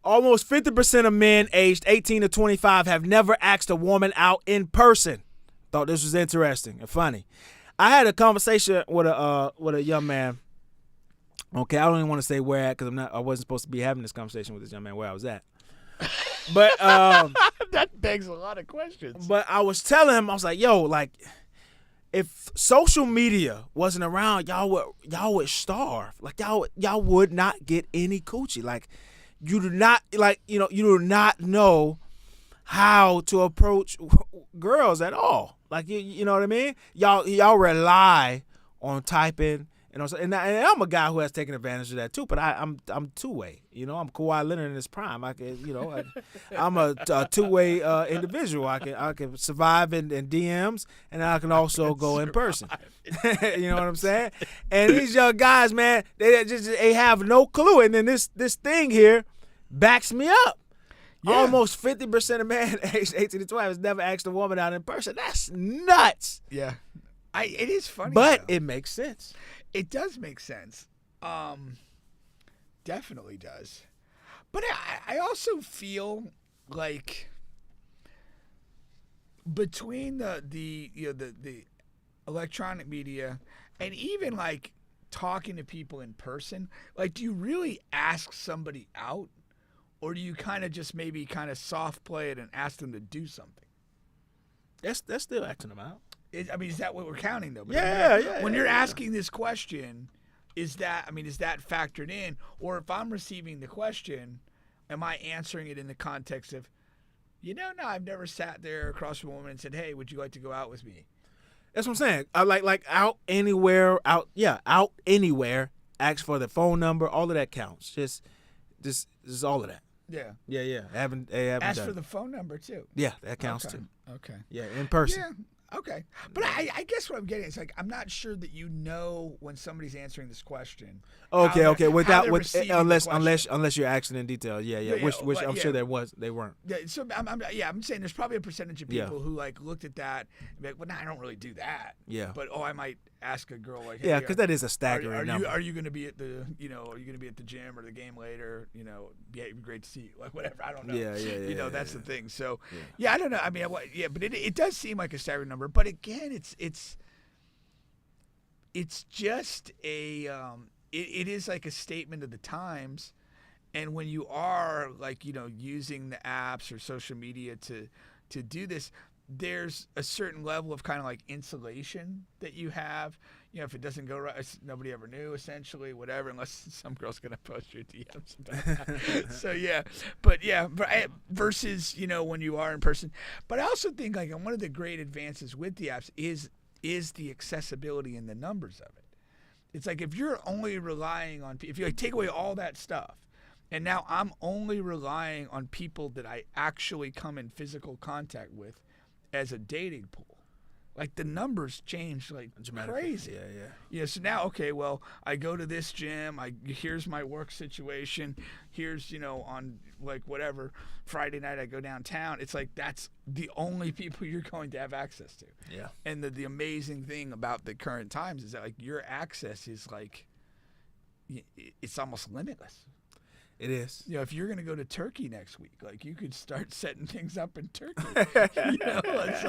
Almost 50% of men aged 18 to 25 have never asked a woman out in person. Thought this was interesting and funny. I had a conversation with a young man. Okay, I don't even want to say where at because I wasn't supposed to be having this conversation with this young man where I was at. But that begs a lot of questions. But I was telling him, I was like, yo, like, if social media wasn't around, y'all would starve. Like y'all would not get any coochie. Like you do not you do not know how to approach girls at all. Like you know what I mean? Y'all rely on typing. And I'm a guy who has taken advantage of that too, but I'm two-way. I'm Kawhi Leonard in his prime. I can, I'm a two-way individual. I can survive in DMs, and I can also go in person. You know what I'm saying? And these young guys, man, they have no clue. And then this thing here backs me up. Yeah. Almost 50% of men aged 18 to 12 has never asked a woman out in person. That's nuts. Yeah, it is funny, but though. It makes sense. It does make sense. Definitely does. But I also feel like between the electronic media and even like talking to people in person, like, do you really ask somebody out, or do you kind of just maybe kind of soft play it and ask them to do something? That's still acting them out. Is that what we're counting though? But when you're asking this question, is that factored in? Or if I'm receiving the question, am I answering it in the context of, no, I've never sat there across from a woman and said, hey, would you like to go out with me? That's what I'm saying. I like out anywhere, ask for the phone number, all of that counts. Just all of that. Yeah. Yeah. Haven't ask done for the phone number too. Yeah, that counts too. Okay. Yeah, in person. Yeah. Okay. But I guess what I'm getting is, like, I'm not sure that when somebody's answering this question. Okay. Unless you're asking in detail. Yeah. Which I'm sure they weren't. Yeah. So I'm saying there's probably a percentage of people who like looked at that and be like, well, I don't really do that. Yeah. But I might ask a girl like, hey, yeah, because that is a staggering number. Are you going to be at the are you going to be at the gym or the game later? It'd be great to see you. Like, whatever. I don't know. Yeah. That's the thing. So I don't know. I mean, but it does seem like a staggering number. But again, it's just a it is like a statement of the times, and when you are like using the apps or social media to do this, there's a certain level of kind of like insulation that you have. If it doesn't go right, nobody ever knew, essentially, whatever, unless some girl's going to post your DMs about that. So, versus, when you are in person. But I also think, like, one of the great advances with the apps is the accessibility and the numbers of it. It's like, if you're only relying on, if you like take away all that stuff, and now I'm only relying on people that I actually come in physical contact with as a dating pool. Like, the numbers change like crazy. Yeah. So now, okay, well, I go to this gym. Here's my work situation. Here's, on like whatever Friday night I go downtown. It's like that's the only people you're going to have access to. Yeah. And the amazing thing about the current times is that like your access is like it's almost limitless. It is. If you're going to go to Turkey next week, like, you could start setting things up in Turkey. It's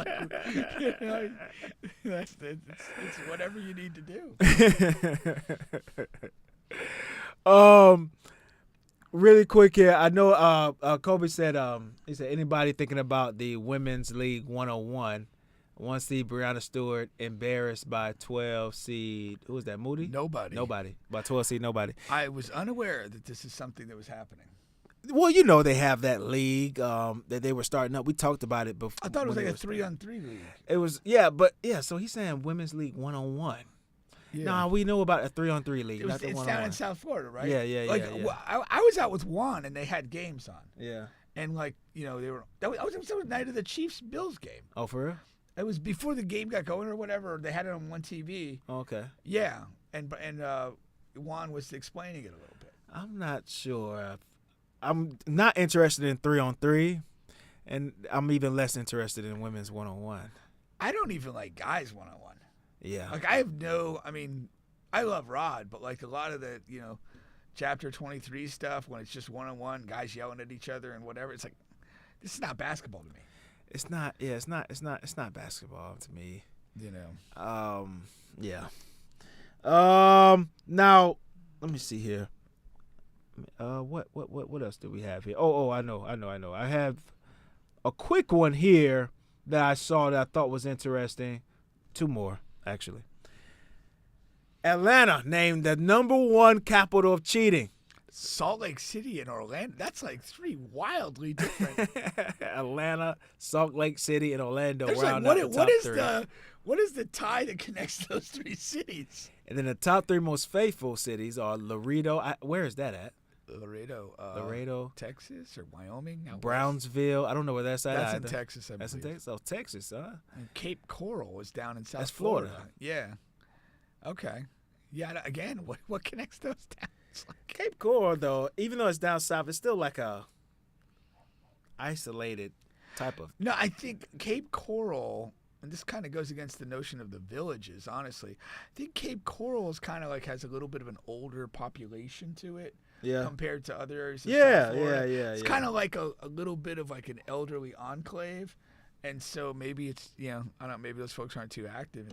like, it's whatever you need to do. Really quick here. I know Kobe said he said anybody thinking about the Women's League 101. 1 seed Brianna Stewart embarrassed by 12 seed. Who was that? Moody? Nobody. By 12 seed, nobody. I was unaware that this is something that was happening. Well, you know they have that league that they were starting up. We talked about it before. I thought it was like a 3-on-3 league. It was, so he's saying Women's League 101. Yeah. Nah, we know about a 3-on-3 league. It's down in South Florida, right? Yeah. I was out with Juan and they had games on. Yeah. And they were. That was the night of the Chiefs-Bills game. Oh, for real? It was before the game got going or whatever. They had it on one TV. Okay. Yeah, and Juan was explaining it a little bit. I'm not sure. I'm not interested in 3-on-3, and I'm even less interested in women's 1-on-1. I don't even like guys 1-on-1. Yeah. I love Rod, but like a lot of the chapter 23 stuff when it's just 1-on-1, guys yelling at each other and whatever. It's like this is not basketball to me. It's not. Yeah, it's not basketball to me. Yeah. Now, let me see here. What else do we have here? Oh, I know. I have a quick one here that I saw that I thought was interesting. 2 more, actually. Atlanta named the #1 capital of cheating. Salt Lake City and Orlando. That's like 3 wildly different. Atlanta, Salt Lake City, and Orlando. There's round out the top 3. What is the tie that connects those 3 cities? And then the top 3 most faithful cities are Laredo. Where is that at? Laredo, Texas or Wyoming? Brownsville. I don't know where that's at. That's either. in Texas. That's in Texas. Oh, Texas, huh? And Cape Coral is down in South That's Florida. Yeah. Okay. Yeah. Again, what connects those towns? Cape Coral, though, even though it's down south, it's still like a isolated type of. No, I think Cape Coral, and this kind of goes against the notion of the villages, honestly. I think Cape Coral is kind of like has a little bit of an older population to it. Yeah. Compared to other areas of South Florida. Yeah. It's kind of like a little bit of like an elderly enclave. And so maybe it's, I don't know, maybe those folks aren't too active.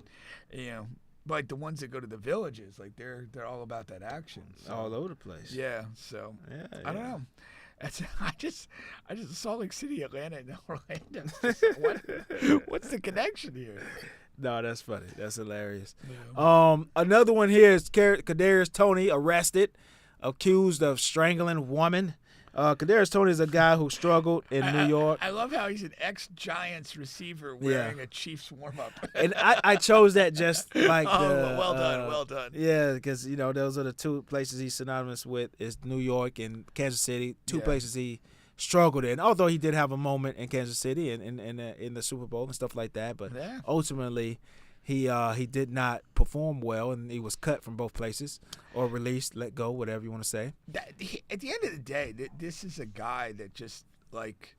And, but like the ones that go to the villages, like they're all about that action. So, all over the place. Yeah. So I don't know. I just Salt Lake City, Atlanta, and Orlando. What's the connection here? No, that's funny. That's hilarious. Yeah. Another one here is Kadarius Toney arrested, accused of strangling woman. Kadarius Toney is a guy who struggled in New York. I love how he's an ex-Giants receiver wearing a Chiefs warm-up. And I chose that just like well done. Yeah, because, those are the 2 places he's synonymous with is New York and Kansas City, 2 places he struggled in. Although he did have a moment in Kansas City and in the Super Bowl and stuff like that. But ultimately, he did not perform well, and he was cut from both places or released, let go, whatever you want to say. At the end of the day, this is a guy that just, like,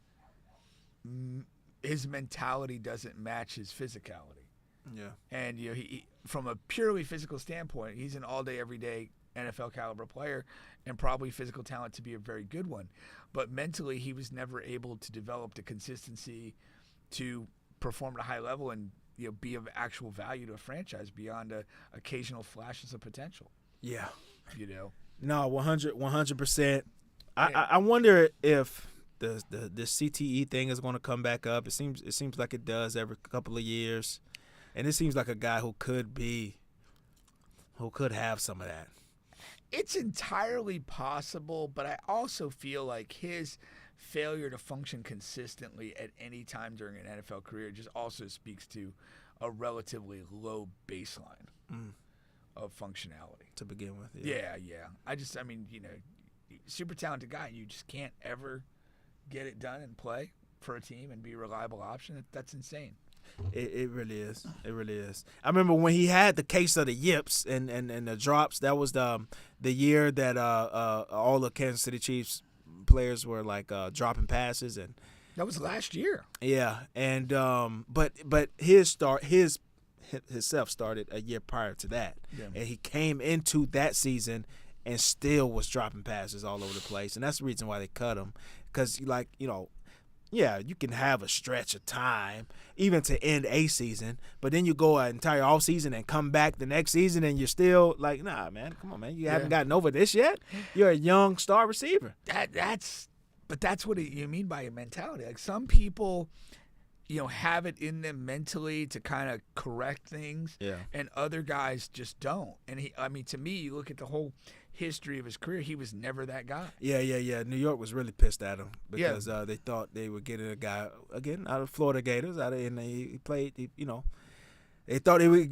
his mentality doesn't match his physicality. Yeah. And, he from a purely physical standpoint, he's an all-day, everyday NFL caliber player and probably physical talent to be a very good one. But mentally, he was never able to develop the consistency to perform at a high level and be of actual value to a franchise beyond occasional flashes of potential. Yeah. No, 100%. I wonder if the CTE thing is going to come back up. It seems like it does every couple of years, and it seems like a guy who could have some of that. It's entirely possible, but I also feel like his failure to function consistently at any time during an NFL career just also speaks to a relatively low baseline of functionality to begin with. Yeah. Super talented guy, and you just can't ever get it done and play for a team and be a reliable option. That's insane. It really is. It really is. I remember when he had the case of the yips and the drops. That was the year that all the Kansas City Chiefs players were like dropping passes, and that was last year. Yeah, and but himself started a year prior to that, and he came into that season and still was dropping passes all over the place, and that's the reason why they cut him, because yeah, you can have a stretch of time, even to end a season, but then you go an entire off season and come back the next season and you're still like, nah, man, come on, man. You haven't gotten over this yet? You're a young star receiver. That's what you mean by a mentality. Like some people, have it in them mentally to kind of correct things, and other guys just don't. And to me, you look at the whole history of his career, he was never that guy. Yeah. New York was really pissed at him because they thought they were getting a guy again out of Florida Gators, he played. They thought they were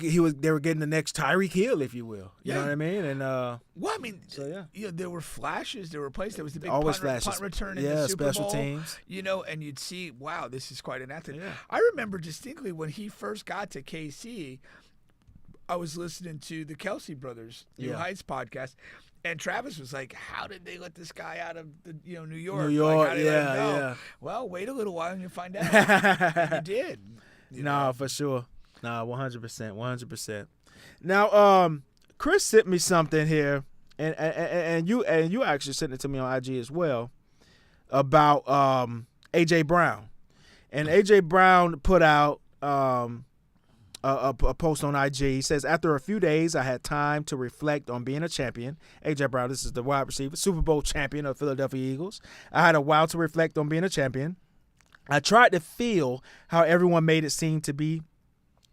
getting the next Tyreek Hill, if you will. You know what I mean? And there were flashes, there were plays. There was the big punt return in the Super special Bowl, teams. And you'd see, wow, this is quite an athlete. Yeah. I remember distinctly when he first got to KC, I was listening to the Kelsey brothers, New Heights podcast. And Travis was like, how did they let this guy out of the, New York? New York, how did they let him go? yeah. Well, wait a little while and you'll find out. And you did. For sure. 100%. Now, Chris sent me something here, and you actually sent it to me on IG as well, about AJ Brown. And AJ Brown put out a post on IG. He says, after a few days, I had time to reflect on being a champion. AJ Brown, this is the wide receiver, Super Bowl champion of Philadelphia Eagles. I had a while to reflect on being a champion. I tried to feel how everyone made it seem to be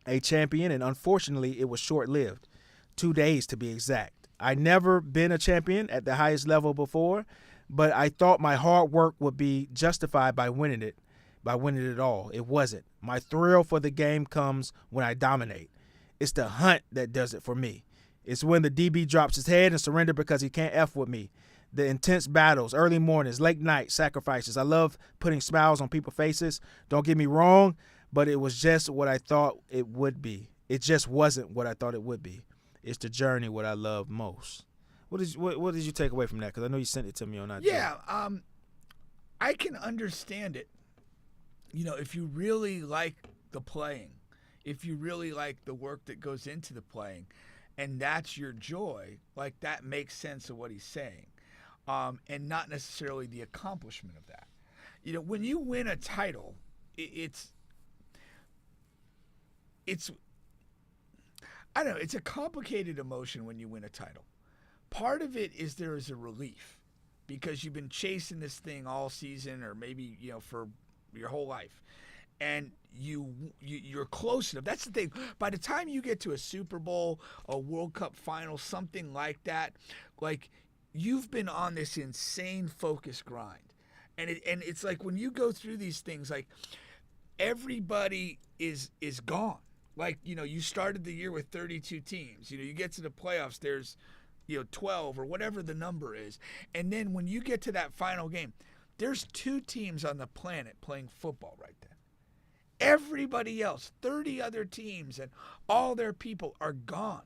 a champion, and unfortunately, it was short-lived. 2 days to be exact. I never been a champion at the highest level before, but I thought my hard work would be justified by winning it all. It wasn't. My thrill for the game comes when I dominate. It's the hunt that does it for me. It's when the DB drops his head and surrender because he can't F with me. The intense battles, early mornings, late night sacrifices. I love putting smiles on people's faces. Don't get me wrong, but it was just what I thought it would be. It just wasn't what I thought it would be. It's the journey what I love most. What did you take away from that? Because I know you sent it to me on IG. Yeah, I can understand it. If you really like the playing, if you really like the work that goes into the playing, and that's your joy, like that makes sense of what he's saying, and not necessarily the accomplishment of that. When you win a title, it's I don't know, it's a complicated emotion when you win a title. Part of it is there is a relief because you've been chasing this thing all season or maybe, for your whole life. And you're close enough. That's the thing. By the time you get to a Super Bowl, a World Cup final, something like that, like you've been on this insane focus grind. And it's like when you go through these things, like everybody is gone. Like, you started the year with 32 teams. You get to the playoffs, there's, 12 or whatever the number is. And then when you get to that final game, there's 2 teams on the planet playing football right then. Everybody else, 30 other teams and all their people are gone.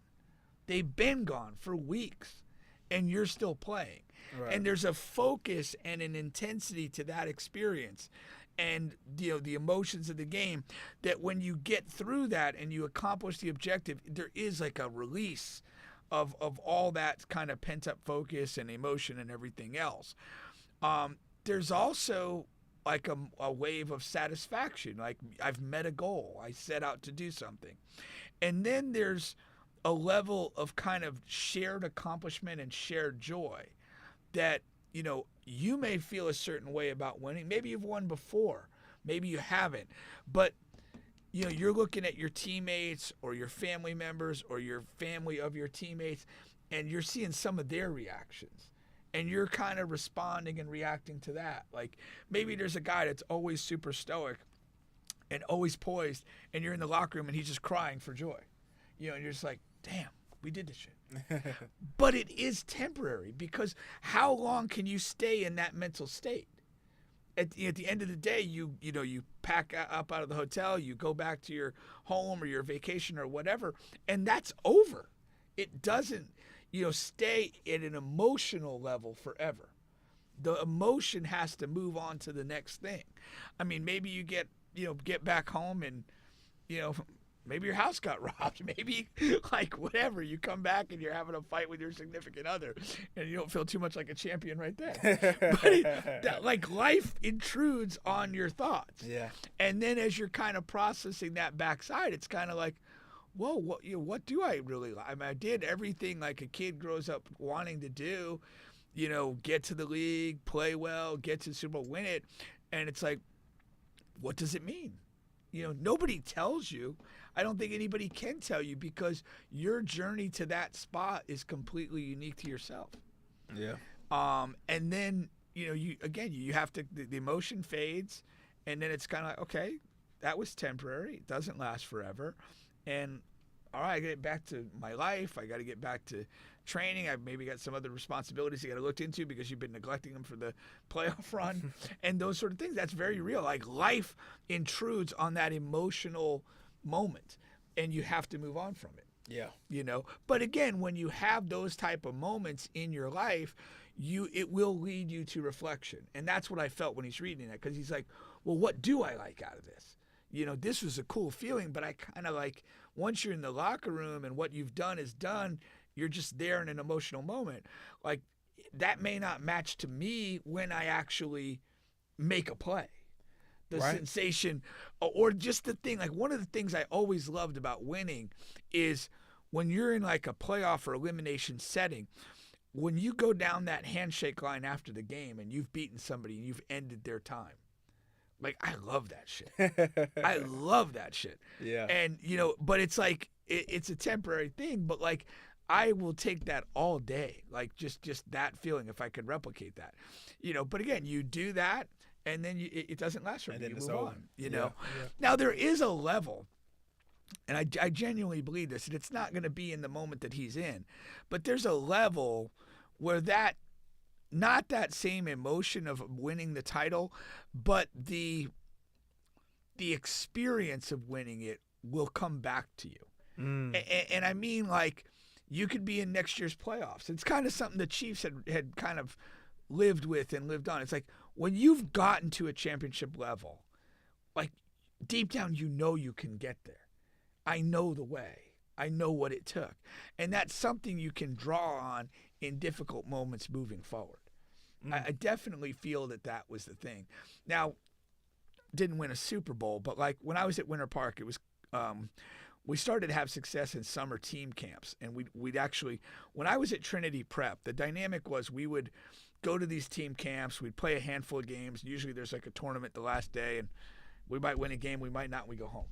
They've been gone for weeks, and you're still playing. Right. And there's a focus and an intensity to that experience and the emotions of the game that when you get through that and you accomplish the objective, there is like a release of all that kind of pent-up focus and emotion and everything else. There's also like a wave of satisfaction. Like I've met a goal. I set out to do something. And then there's a level of kind of shared accomplishment and shared joy that, you may feel a certain way about winning. Maybe you've won before. Maybe you haven't. But, you're looking at your teammates or your family members or your family of your teammates, and you're seeing some of their reactions. And you're kind of responding and reacting to that. Like maybe there's a guy that's always super stoic and always poised, and you're in the locker room and he's just crying for joy. And you're just like, damn, we did this shit. But it is temporary because how long can you stay in that mental state? At the end of the day, you pack up out of the hotel, you go back to your home or your vacation or whatever, and that's over. It doesn't stay at an emotional level forever. The emotion has to move on to the next thing. I mean, maybe you get back home and, Maybe your house got robbed. Maybe, like, whatever. You come back and you're having a fight with your significant other, and you don't feel too much like a champion right there. But like, life intrudes on your thoughts. Yeah. And then as you're kind of processing that backside, it's kind of like, whoa, what do I really like? I mean, I did everything like a kid grows up wanting to do, get to the league, play well, get to the Super Bowl, win it. And it's like, what does it mean? Nobody tells you. I don't think anybody can tell you because your journey to that spot is completely unique to yourself. Yeah. And then, you have to, the emotion fades, and then it's kind of like, okay, that was temporary. It doesn't last forever. And all right, I got to get back to my life. I got to get back to training. I maybe got some other responsibilities you got to look into because you've been neglecting them for the playoff run and those sort of things. That's very real. Like, life intrudes on that emotional moment, and you have to move on from it. Yeah. But again, when you have those type of moments in your life, it will lead you to reflection. And that's what I felt when he's reading that, because he's like, well, what do I like out of this? This was a cool feeling, but I kind of like, once you're in the locker room and what you've done is done, you're just there in an emotional moment. Like, that may not match to me when I actually make a play. The sensation, or just the thing, like, one of the things I always loved about winning is when you're in like a playoff or elimination setting, when you go down that handshake line after the game and you've beaten somebody and you've ended their time. Like, I love that shit. I love that shit. Yeah. And, but it's like, it's a temporary thing, but like, I will take that all day. Like, just that feeling, if I could replicate that, but again, you do that and then it doesn't last for you. You move on, Yeah. Now, there is a level, and I genuinely believe this, and it's not going to be in the moment that he's in, but there's a level where not that same emotion of winning the title, but the experience of winning it will come back to you. And I mean, like, you could be in next year's playoffs. It's kind of something the Chiefs had kind of lived with and lived on. It's like, when you've gotten to a championship level, like, deep down, you can get there. I know the way. I know what it took. And that's something you can draw on in difficult moments moving forward. I definitely feel that was the thing. Now, didn't win a Super Bowl, but like, when I was at Winter Park, it was we started to have success in summer team camps. And we'd actually, when I was at Trinity Prep, the dynamic was we would go to these team camps, we'd play a handful of games. Usually there's like a tournament the last day, and we might win a game, we might not, and we go home.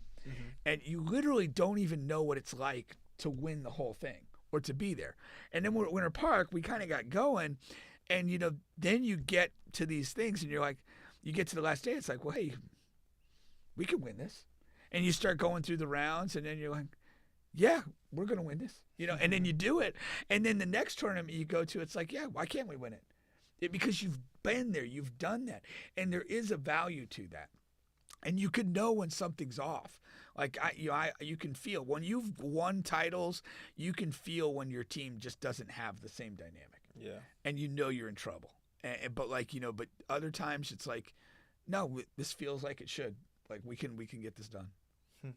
And you literally don't even know what it's like to win the whole thing or to be there. And then we're at Winter Park, we kind of got going, and then you get to these things and you're like, you get to the last day, it's like, well, hey, we can win this. And you start going through the rounds, and then you're like, yeah, we're going to win this, and then you do it. And then the next tournament you go to, it's like, yeah, why can't we win it? Because you've been there, you've done that. And there is a value to that. And you can know when something's off. Like, you can feel when you've won titles, you can feel when your team just doesn't have the same dynamic. Yeah. And you're in trouble. But like, but other times it's like, no, this feels like it should. Like, we can get this done.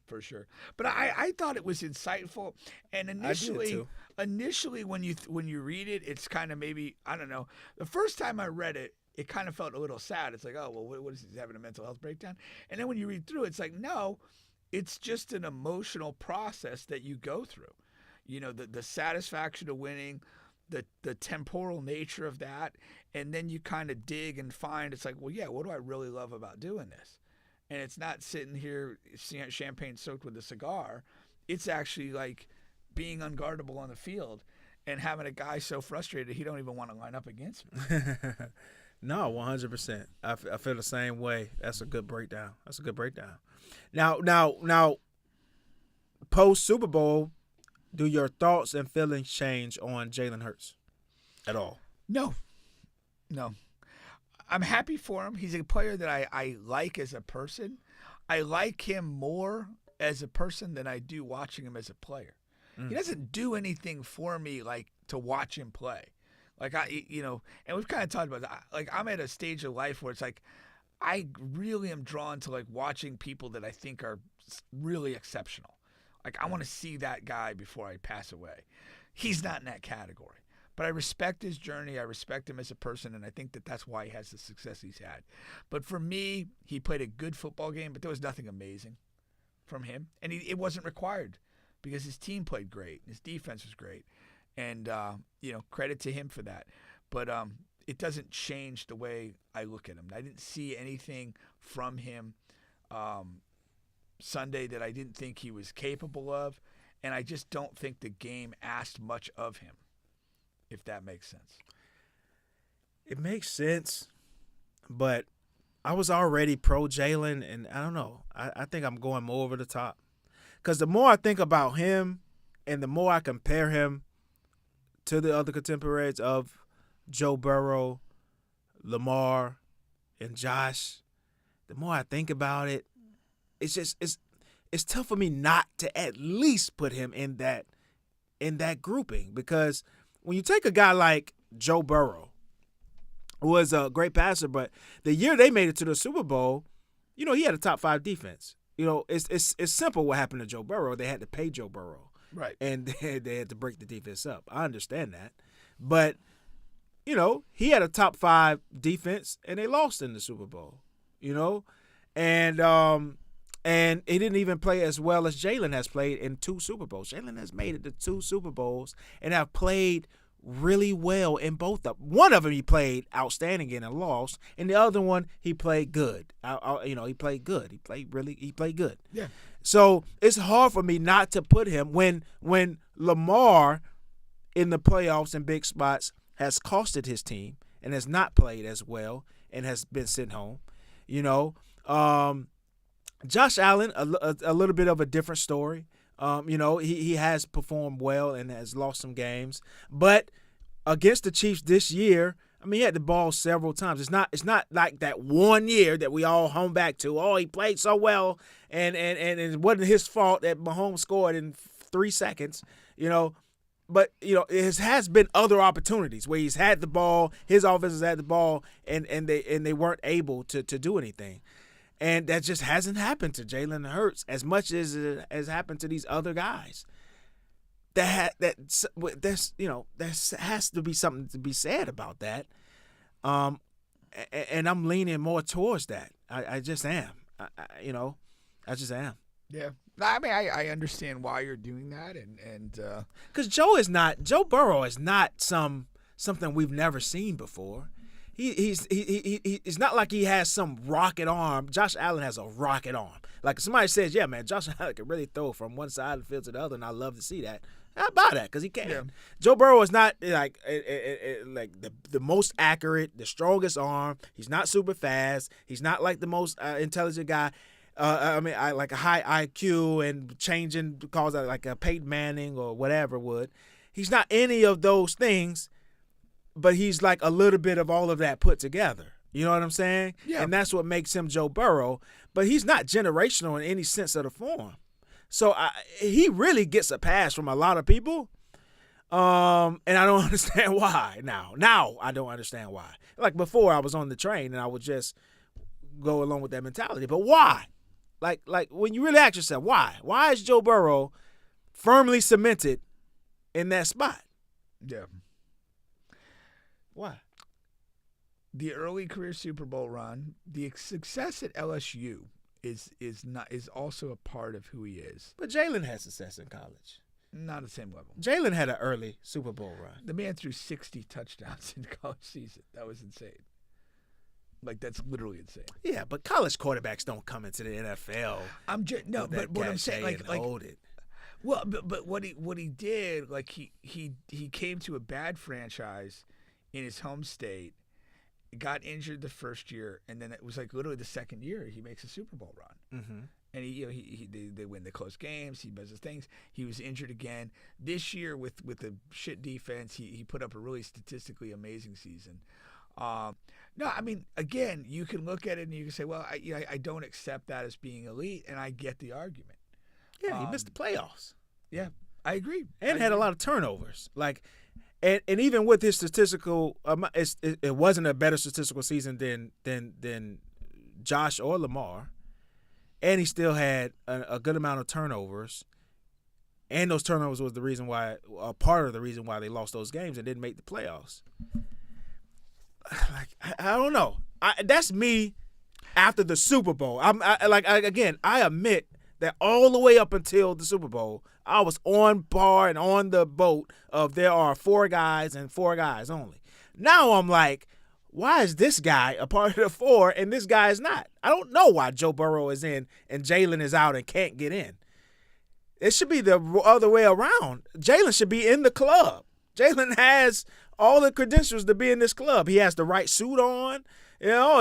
For sure. But I thought it was insightful. And initially when you read it, it's kind of, maybe, I don't know. The first time I read it, it kind of felt a little sad. It's like, oh, well, what is he having a mental health breakdown? And then when you read through, it's like, no, it's just an emotional process that you go through. The satisfaction of winning, the temporal nature of that, and then you kind of dig and find, it's like, well, yeah, what do I really love about doing this? And it's not sitting here champagne soaked with a cigar. It's actually like being unguardable on the field and having a guy so frustrated he don't even want to line up against me. No, 100%. I feel the same way. That's a good breakdown. Now, post Super Bowl, do your thoughts and feelings change on Jalen Hurts at all? No. I'm happy for him. He's a player that I like as a person. I like him more as a person than I do watching him as a player. He doesn't do anything for me like to watch him play. Like, and we've kind of talked about that. Like, I'm at a stage of life where it's like, I really am drawn to like watching people that I think are really exceptional. Like, I want to see that guy before I pass away. He's not in that category. But I respect his journey. I respect him as a person, and I think that that's why he has the success he's had. But for me, he played a good football game, but there was nothing amazing from him. And it wasn't required because his team played great. His defense was great. And, credit to him for that. But it doesn't change the way I look at him. I didn't see anything from him Sunday that I didn't think he was capable of. And I just don't think the game asked much of him, if that makes sense. It makes sense, but I was already pro Jalen, and I don't know. I think I'm going more over the top. Because the more I think about him and the more I compare him to the other contemporaries of Joe Burrow, Lamar, and Josh, the more I think about it, it's tough for me not to at least put him in that grouping. Because when you take a guy like Joe Burrow, who was a great passer, but the year they made it to the Super Bowl, he had a top 5 defense. It's simple what happened to Joe Burrow. They had to pay Joe Burrow. Right. And they had to break the defense up. I understand that. But, he had a top 5 defense, and they lost in the Super Bowl, And he didn't even play as well as Jalen has played in 2 Super Bowls. Jalen has made it to 2 Super Bowls and have played really well in both of them. One of them he played outstanding in and lost, and the other one he played good. He played good. He played good. Yeah. So it's hard for me not to put him when Lamar in the playoffs and big spots has costed his team and has not played as well and has been sent home. Josh Allen, a little bit of a different story. He has performed well and has lost some games. But against the Chiefs this year, he had the ball several times. It's not like that one year that we all home back to. Oh, he played so well, and it wasn't his fault that Mahomes scored in 3 seconds. But it has been other opportunities where he's had the ball, his offense has had the ball, and they weren't able to do anything. And that just hasn't happened to Jalen Hurts as much as it has happened to these other guys. There has to be something to be said about that. And I'm leaning more towards that. I just am. I just am. Yeah. I understand why you're doing that, and because Joe Burrow is not something we've never seen before. It's not like he has some rocket arm. Josh Allen has a rocket arm. Like somebody says, yeah, man, Josh Allen can really throw from one side of the field to the other, and I love to see that. I buy that because he can. Yeah. Joe Burrow is not like the most accurate, the strongest arm. He's not super fast. He's not like the most intelligent guy. Like a high IQ and changing calls like a Peyton Manning or whatever would. He's not any of those things. But he's like a little bit of all of that put together. You know what I'm saying? Yeah. And that's what makes him Joe Burrow. But he's not generational in any sense of the form. So he really gets a pass from a lot of people. And I don't understand why now. Now I don't understand why. Like before I was on the train and I would just go along with that mentality. But why? Like when you really ask yourself, why? Why is Joe Burrow firmly cemented in that spot? Yeah. Why? The early career Super Bowl run, the success at LSU is also a part of who he is. But Jalen had success in college. Not at the same level. Jalen had an early Super Bowl run. The man threw 60 touchdowns in the college season. That was insane. Like, that's literally insane. Yeah, but college quarterbacks don't come into the NFL. But what I'm saying, like hold it. Well, but what he did, like he came to a bad franchise in his home state, got injured the first year, and then it was like literally the second year he makes a Super Bowl run. Mm-hmm. And they win the close games. He does his things. He was injured again this year with a shit defense. He put up a really statistically amazing season. Again, you can look at it and you can say, well, I don't accept that as being elite, and I get the argument. Yeah, he missed the playoffs. Yeah, I agree. And had a lot of turnovers. And even with his statistical, it wasn't a better statistical season than Josh or Lamar, and he still had a good amount of turnovers. And those turnovers was the reason why, part of the reason why they lost those games and didn't make the playoffs. Like, I don't know. That's me after the Super Bowl. I admit that all the way up until the Super Bowl, I was on par and on the boat of there are 4 guys and 4 guys only. Now I'm like, why is this guy a part of the 4 and this guy is not? I don't know why Joe Burrow is in and Jalen is out and can't get in. It should be the other way around. Jalen should be in the club. Jalen has all the credentials to be in this club. He has the right suit on.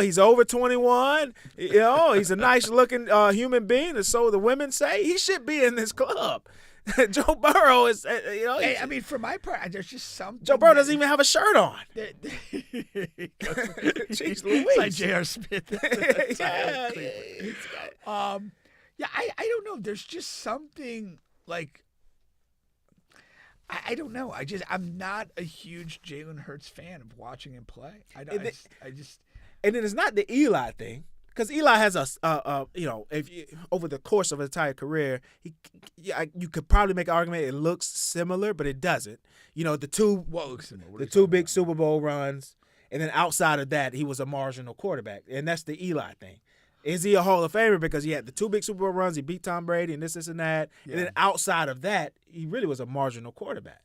He's over 21. He's a nice-looking human being, and so the women say. He should be in this club. Joe Burrow is, Hey, I mean, for my part, there's just something. Joe Burrow doesn't even have a shirt on. Jeez Louise. It's like J.R. Smith. I don't know. There's just something like, I don't know. I'm not a huge Jalen Hurts fan of watching him play. And then it's not the Eli thing, because Eli has over the course of his entire career, you could probably make an argument it looks similar, but it doesn't. The two big Super Bowl runs, and then outside of that, he was a marginal quarterback, and that's the Eli thing. Is he a Hall of Famer because he had the 2 big Super Bowl runs, he beat Tom Brady and this and that, and then outside of that, he really was a marginal quarterback.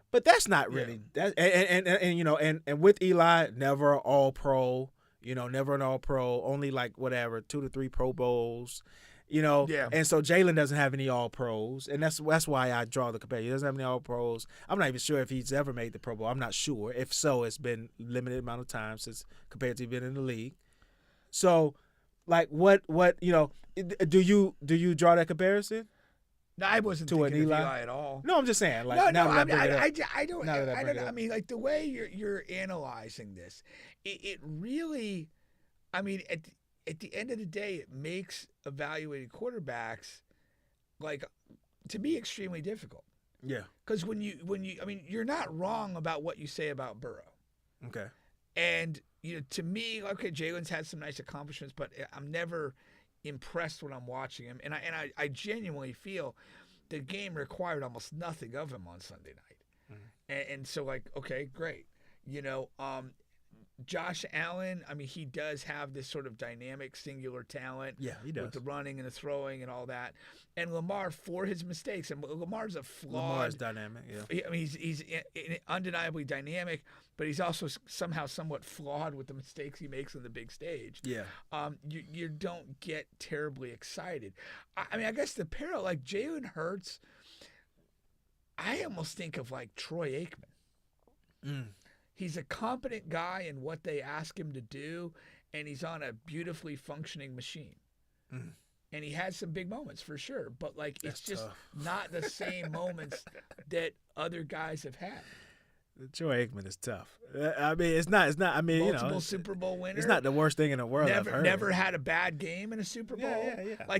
But that's not really that. And with Eli, never all pro. Never an all pro. Only 2 to 3 Pro Bowls. And so Jalen doesn't have any all pros, and that's why I draw the comparison. He doesn't have any all pros. I'm not even sure if he's ever made the Pro Bowl. I'm not sure. If so, it's been limited amount of time since compared to being in the league. So, what do you draw that comparison? No, I wasn't to thinking an Eli? of Eli at all. No, I'm just saying. I don't. I mean, the way you're analyzing this, it really, I mean, at the end of the day, it makes evaluating quarterbacks, to me, extremely difficult. Yeah. Because when you, I mean, you're not wrong about what you say about Burrow. Okay. And to me, okay, Jalen's had some nice accomplishments, but I'm never impressed when I'm watching him, and I genuinely feel the game required almost nothing of him on Sunday night, and so okay, great, Josh Allen, I mean, he does have this sort of dynamic, singular talent. Yeah, he does. With the running and the throwing and all that. And Lamar, for his mistakes, and Lamar's a flawed. Lamar's dynamic, yeah. I mean, he's undeniably dynamic, but he's also somehow somewhat flawed with the mistakes he makes on the big stage. Yeah. You don't get terribly excited. I mean, I guess the parallel, Jalen Hurts, I almost think of Troy Aikman. He's a competent guy in what they ask him to do, and he's on a beautifully functioning machine. And he had some big moments for sure, but it's just not the same moments that other guys have had. Troy Aikman is tough. I mean, it's not. I mean, multiple Super Bowl winner. It's not the worst thing in the world. Never had a bad game in a Super Bowl. Yeah.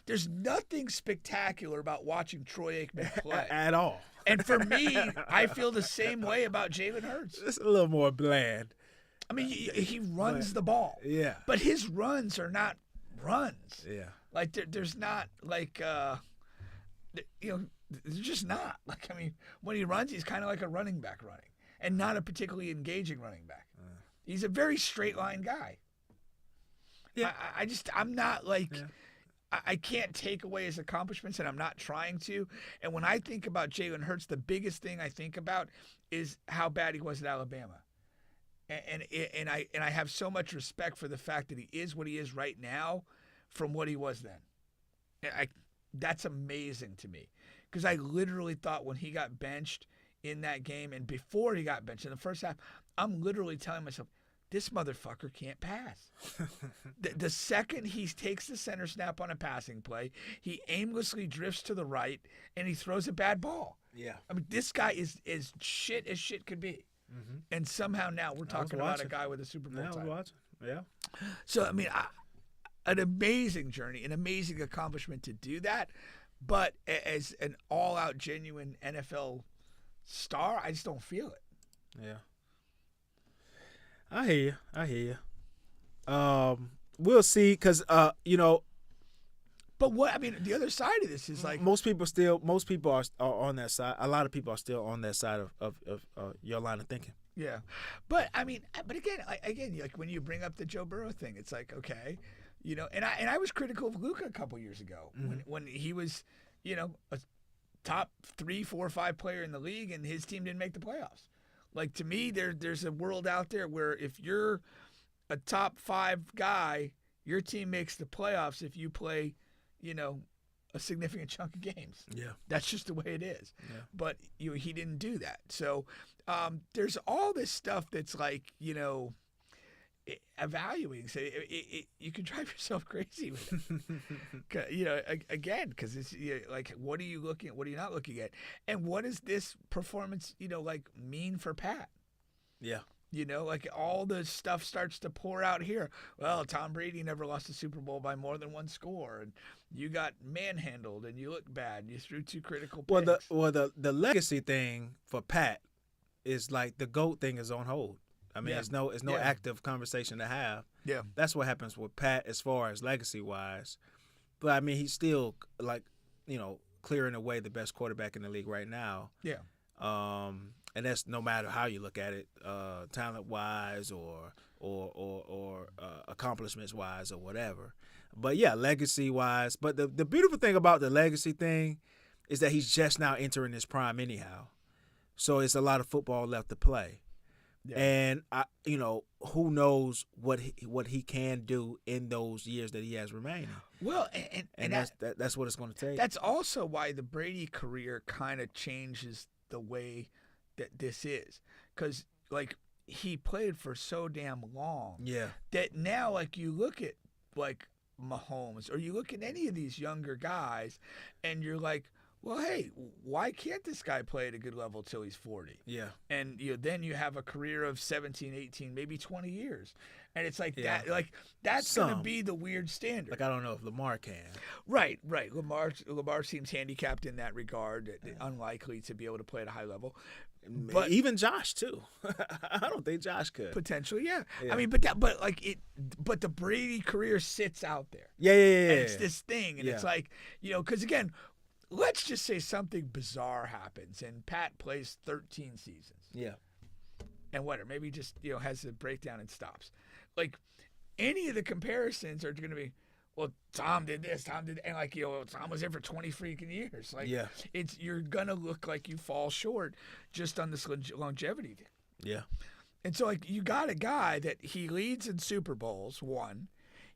There's nothing spectacular about watching Troy Aikman play at all. And for me, I feel the same way about Jalen Hurts. It's a little more bland. I mean, he runs the ball. Yeah. But his runs are not runs. Yeah. There's not they're just not. I mean, when he runs, he's kind of like a running back running, and not a particularly engaging running back. He's a very straight line guy. Yeah. I'm not I can't take away his accomplishments, and I'm not trying to. And when I think about Jalen Hurts, the biggest thing I think about is how bad he was at Alabama. And I have so much respect for the fact that he is what he is right now from what he was then. That's amazing to me, because I literally thought when he got benched in that game, and before he got benched in the first half, I'm literally telling myself, this motherfucker can't pass. The second he takes the center snap on a passing play, he aimlessly drifts to the right, and he throws a bad ball. Yeah. I mean, this guy is as shit could be. And somehow now we're talking about a guy with a Super Bowl title. Yeah. So, I mean, an amazing journey, an amazing accomplishment to do that. But as an all-out, genuine NFL star, I just don't feel it. Yeah. I hear you. We'll see, because, But the other side of this is like most people are on that side. A lot of people are still on that side of your line of thinking. Yeah, but again, like when you bring up the Joe Burrow thing, it's like, okay, and I was critical of Luka a couple years ago when he was, a top 3, 4, 5 player in the league and his team didn't make the playoffs. Like, to me, there's a world out there where if you're a top 5 guy, your team makes the playoffs if you play, a significant chunk of games. Yeah, that's just the way it is. Yeah. But he didn't do that. So there's all this stuff that's like evaluating. So you can drive yourself crazy with it. Again, because it's like, what are you looking at? What are you not looking at? And what does this performance like mean for Pat? Yeah. Like all the stuff starts to pour out here. Well, Tom Brady never lost a Super Bowl by more than 1 score, and you got manhandled, and you look bad, and you threw 2 critical picks. The legacy thing for Pat is like the GOAT thing is on hold. It's no active conversation to have. Yeah, that's what happens with Pat as far as legacy wise. But he's still like clearing away the best quarterback in the league right now. Yeah. And that's no matter how you look at it, talent-wise or accomplishments-wise or whatever. But, yeah, legacy-wise. But the beautiful thing about the legacy thing is that he's just now entering his prime anyhow. So it's a lot of football left to play. Yeah. And, who knows what he can do in those years that he has remaining. Well, and that's what it's going to take. That's also why the Brady career kind of changes the way that this is, because like he played for so damn long, that now like you look at like Mahomes or you look at any of these younger guys and you're like, well, hey, why can't this guy play at a good level till he's 40? Yeah. And then you have a career of 17, 18, maybe 20 years. And it's like that, like that's going to be the weird standard. Like, I don't know if Lamar can. Right. Lamar seems handicapped in that regard, unlikely to be able to play at a high level. But even Josh too. I don't think Josh could. Potentially, yeah. But the Brady career sits out there. Yeah. And it's this thing, and it's like, because again, let's just say something bizarre happens and Pat plays 13 seasons. Yeah. And whatever, maybe just has a breakdown and stops. Like any of the comparisons are going to be, well, Tom did this, Tom did, and like Tom was there for 20 freaking years. Like, you're gonna look like you fall short just on this longevity thing. Yeah. And so like you got a guy that he leads in Super Bowls, 1.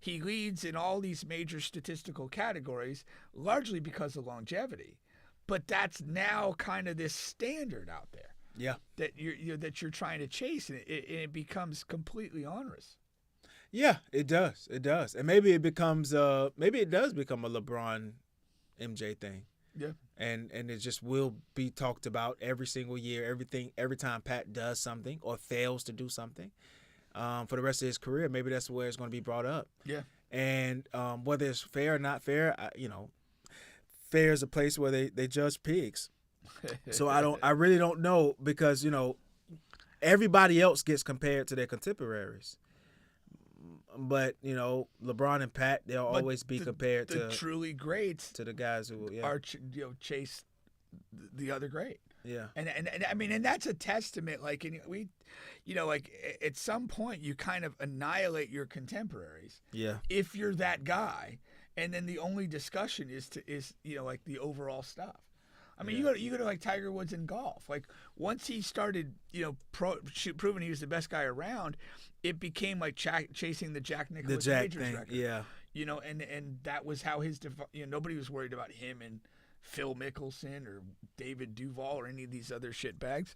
He leads in all these major statistical categories, largely because of longevity. But that's now kind of this standard out there. Yeah. That you're trying to chase, and it becomes completely onerous. Yeah, it does. It does. And maybe it becomes maybe it does become a LeBron MJ thing. Yeah. And it just will be talked about every single year, every time Pat does something or fails to do something. For the rest of his career, maybe that's where it's going to be brought up. Yeah. And whether it's fair or not fair, fair is a place where they judge pigs. So I really don't know, because everybody else gets compared to their contemporaries. But LeBron and Pat, they'll always be compared to the truly greats, to the guys who are chase the other great. Yeah, and that's a testament. Like, like at some point you kind of annihilate your contemporaries. Yeah, if you're that guy, and then the only discussion is like the overall stuff. I mean, you go to like Tiger Woods in golf. Like once he started, proving he was the best guy around, it became like chasing the Jack Nicklaus Majors record. Yeah. And that was how his nobody was worried about him and Phil Mickelson or David Duval or any of these other shitbags.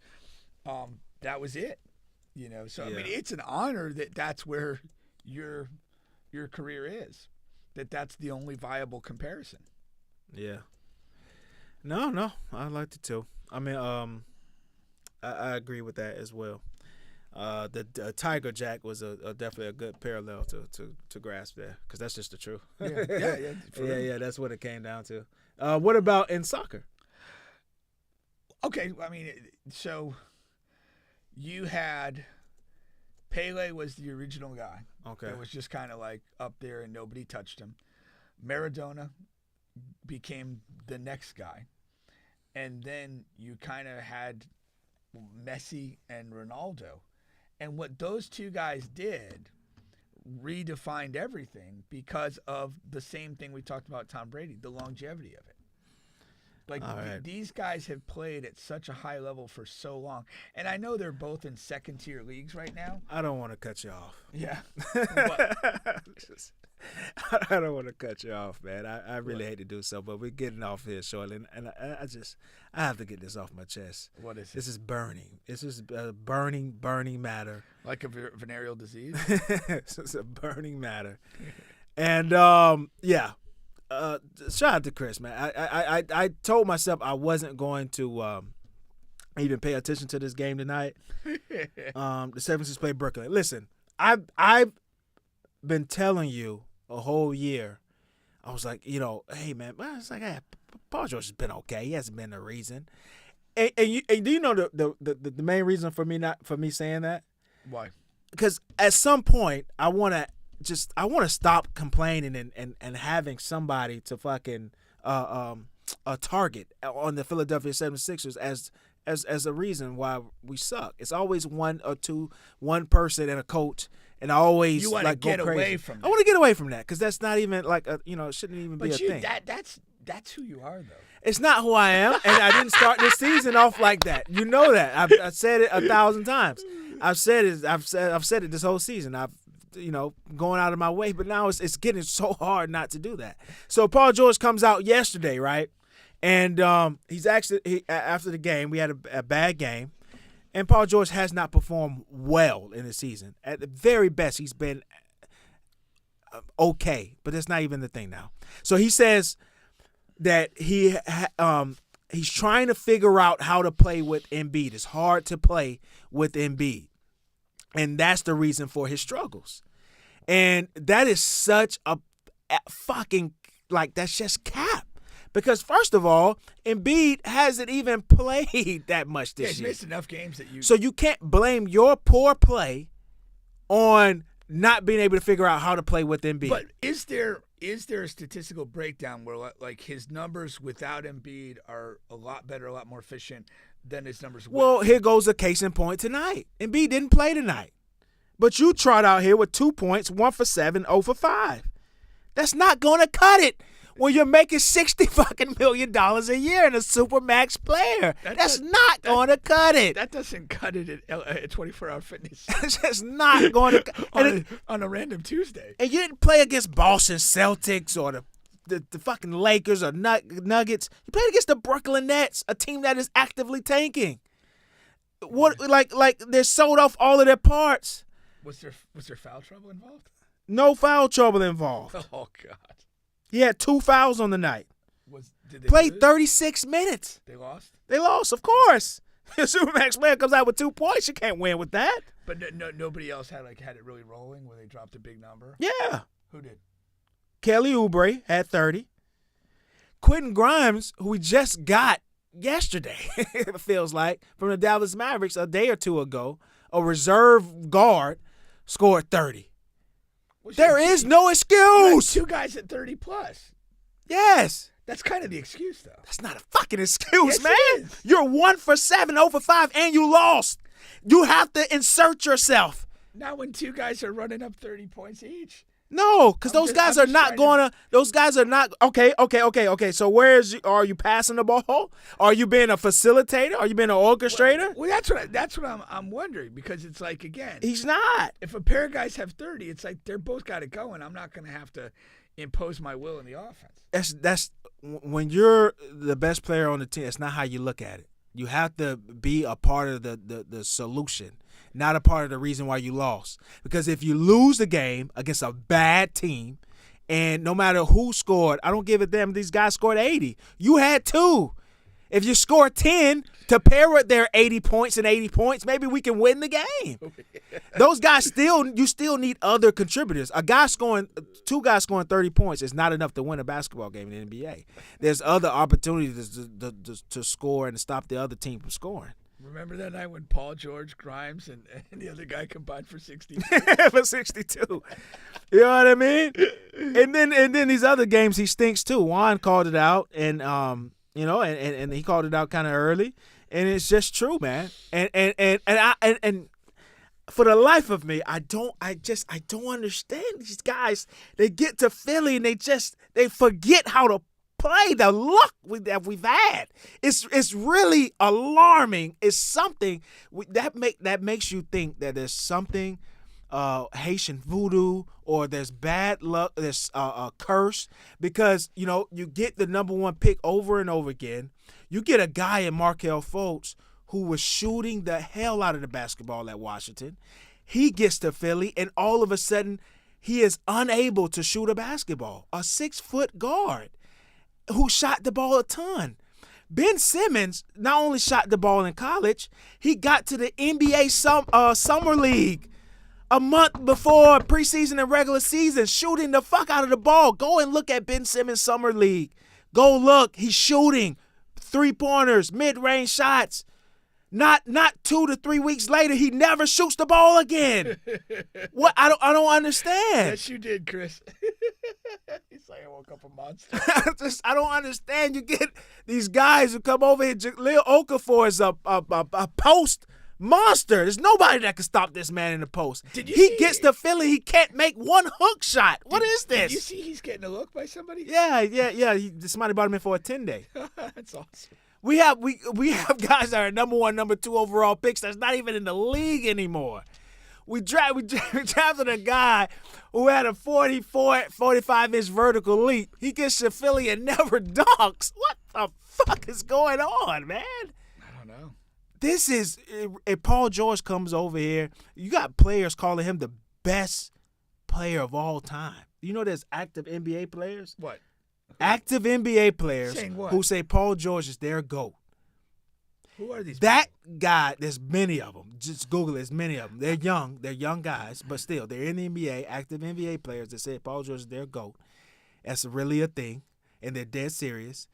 That was it. So I mean, it's an honor that that's where your career is. That's the only viable comparison. Yeah. No, I liked it too. I mean, I agree with that as well. The Tiger Jack was definitely a good parallel to grasp there, because that's just the truth. Yeah. That's what it came down to. What about in soccer? Okay, I mean, so you had Pele was the original guy. Okay, that was just kind of like up there and nobody touched him. Maradona became the next guy. And then you kind of had Messi and Ronaldo. And what those two guys did redefined everything because of the same thing we talked about Tom Brady, the longevity of it. Like, these guys have played at such a high level for so long. And I know they're both in second-tier leagues right now. I don't want to cut you off. Yeah. I don't want to cut you off, man. I really hate to do so, but we're getting off here shortly. And I have to get this off my chest. What is it? This is burning. This is a burning matter. Like a venereal disease? It's a burning matter. And, shout out to Chris, man. I told myself I wasn't going to even pay attention to this game tonight. The 76ers play Brooklyn. Listen, I've been telling you a whole year. I was like, hey, man, it's like, Paul George has been okay. He hasn't been the reason. And do you know the main reason for me saying that? Why? Because at some point I want to stop complaining and having somebody to fucking a target on the Philadelphia 76ers as a reason why we suck. It's always one person and a coach, and I always you want to get go crazy. Away from that. I want to get away from that because that's not even like it shouldn't even be a thing. That's who you are, though. It's not who I am, and I didn't start this season off like that. You know that. I've said it 1,000 times. I've said it this whole season. I've going out of my way, but now it's getting so hard not to do that. So Paul George comes out yesterday, right? And after the game, we had a bad game, and Paul George has not performed well in the season. At the very best, he's been okay, but that's not even the thing now. So he says that he's trying to figure out how to play with Embiid. It's hard to play with Embiid. And that's the reason for his struggles. And that is such a fucking, that's just cap. Because, first of all, Embiid hasn't even played that much this year. He's missed enough games that you... So you can't blame your poor play on not being able to figure out how to play with Embiid. But is there a statistical breakdown where, like, his numbers without Embiid are a lot better, a lot more efficient than his numbers with? Well, here goes a case in point tonight. Embiid didn't play tonight. But you trot out here with 2 points, 1 for 7, 0 for 5. That's not going to cut it when you're making $60 fucking million a year and a supermax player. That's not going to cut it. That doesn't cut it at 24-hour fitness. That's just not going to cut on a random Tuesday. And you didn't play against Boston Celtics or the fucking Lakers or Nuggets. You played against the Brooklyn Nets, a team that is actively tanking. What like they're sold off all of their parts. Was there foul trouble involved? No foul trouble involved. Oh God. He had 2 fouls on the night. Did they Played lose? 36 minutes. They lost? They lost, of course. Your Supermax player comes out with 2 points. You can't win with that. But nobody else had it really rolling where they dropped a big number? Yeah. Who did? Kelly Oubre had 30. Quentin Grimes, who we just got yesterday, it feels like, from the Dallas Mavericks a day or two ago, a reserve guard, scored 30. There is no excuse. 2 guys at 30 plus. Yes. That's kind of the excuse, though. That's not a fucking excuse, Yes, man. it is. You're 1 for 7, 0 for 5, and you lost. You have to insert yourself. Not when 2 guys are running up 30 points each. No, because those guys are not going to. Those guys are not. Okay. So are you passing the ball? Are you being a facilitator? Are you being an orchestrator? Well, that's what I'm wondering, because it's like, again, He's not. if a pair of guys have 30, it's like they're both got it going. I'm not going to have to impose my will in the offense. That's when you're the best player on the team. That's not how you look at it. You have to be a part of the solution, not a part of the reason why you lost. Because if you lose the game against a bad team, and no matter who scored, I don't give a damn. These guys scored 80. You had 2. If you score 10 to pair with their 80 points and 80 points, maybe we can win the game. Those guys you still need other contributors. 2 guys scoring 30 points is not enough to win a basketball game in the NBA. There's other opportunities to score and to stop the other team from scoring. Remember that night when Paul George, Grimes, and the other guy combined for 60? For 62. You know what I mean? And then these other games he stinks too. Juan called it out, and and he called it out kind of early, and it's just true, man. And for the life of me, I don't understand these guys. They get to Philly and they forget how to play. The luck that we've had, it's really alarming. It's something that makes you think that there's something Haitian voodoo, or there's bad luck, there's a curse, because you get the number one pick over and over again. You get a guy in Markelle Fultz who was shooting the hell out of the basketball at Washington. He gets to Philly, and all of a sudden he is unable to shoot a basketball. A 6-foot guard who shot the ball a ton. Ben Simmons not only shot the ball in college, he got to the NBA Summer League a month before preseason and regular season, shooting the fuck out of the ball. Go and look at Ben Simmons Summer League. Go look. He's shooting three-pointers, mid-range shots. Not 2 to 3 weeks later, he never shoots the ball again. What? I don't understand. Yes, you did, Chris. He's like, I woke up a monster. I don't understand. You get these guys who come over here. Lil Okafor is a post monster. There's nobody that can stop this man in the post. He gets to Philly, he can't make one hook shot. What is this? Did you see he's getting a look by somebody? Yeah. Somebody brought him in for a 10-day. That's awesome. We have guys that are number 1, number 2 overall picks that's not even in the league anymore. We drafted a guy who had a 45-inch vertical leap. He gets to Philly and never dunks. What the fuck is going on, man? I don't know. This is if Paul George comes over here, you got players calling him the best player of all time. You know there's active NBA players? What? Active NBA players Saying what? who say Paul George is their GOAT. Who are these That guy, there's many of them. Just Google it, there's many of them. They're young guys, but still, they're in the NBA, active NBA players that say Paul George is their GOAT. That's really a thing, and they're dead serious.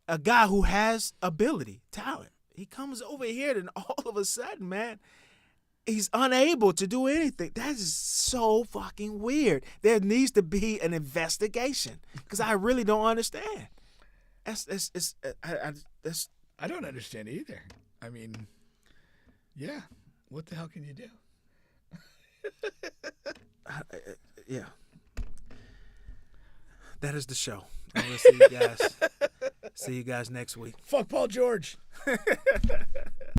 A guy who has ability, talent. He comes over here, and all of a sudden, man, he's unable to do anything. That is so fucking weird. There needs to be an investigation because I really don't understand. I don't understand either. I mean, yeah. What the hell can you do? Yeah. That is the show. I'm gonna see you guys. See you guys next week. Fuck Paul George.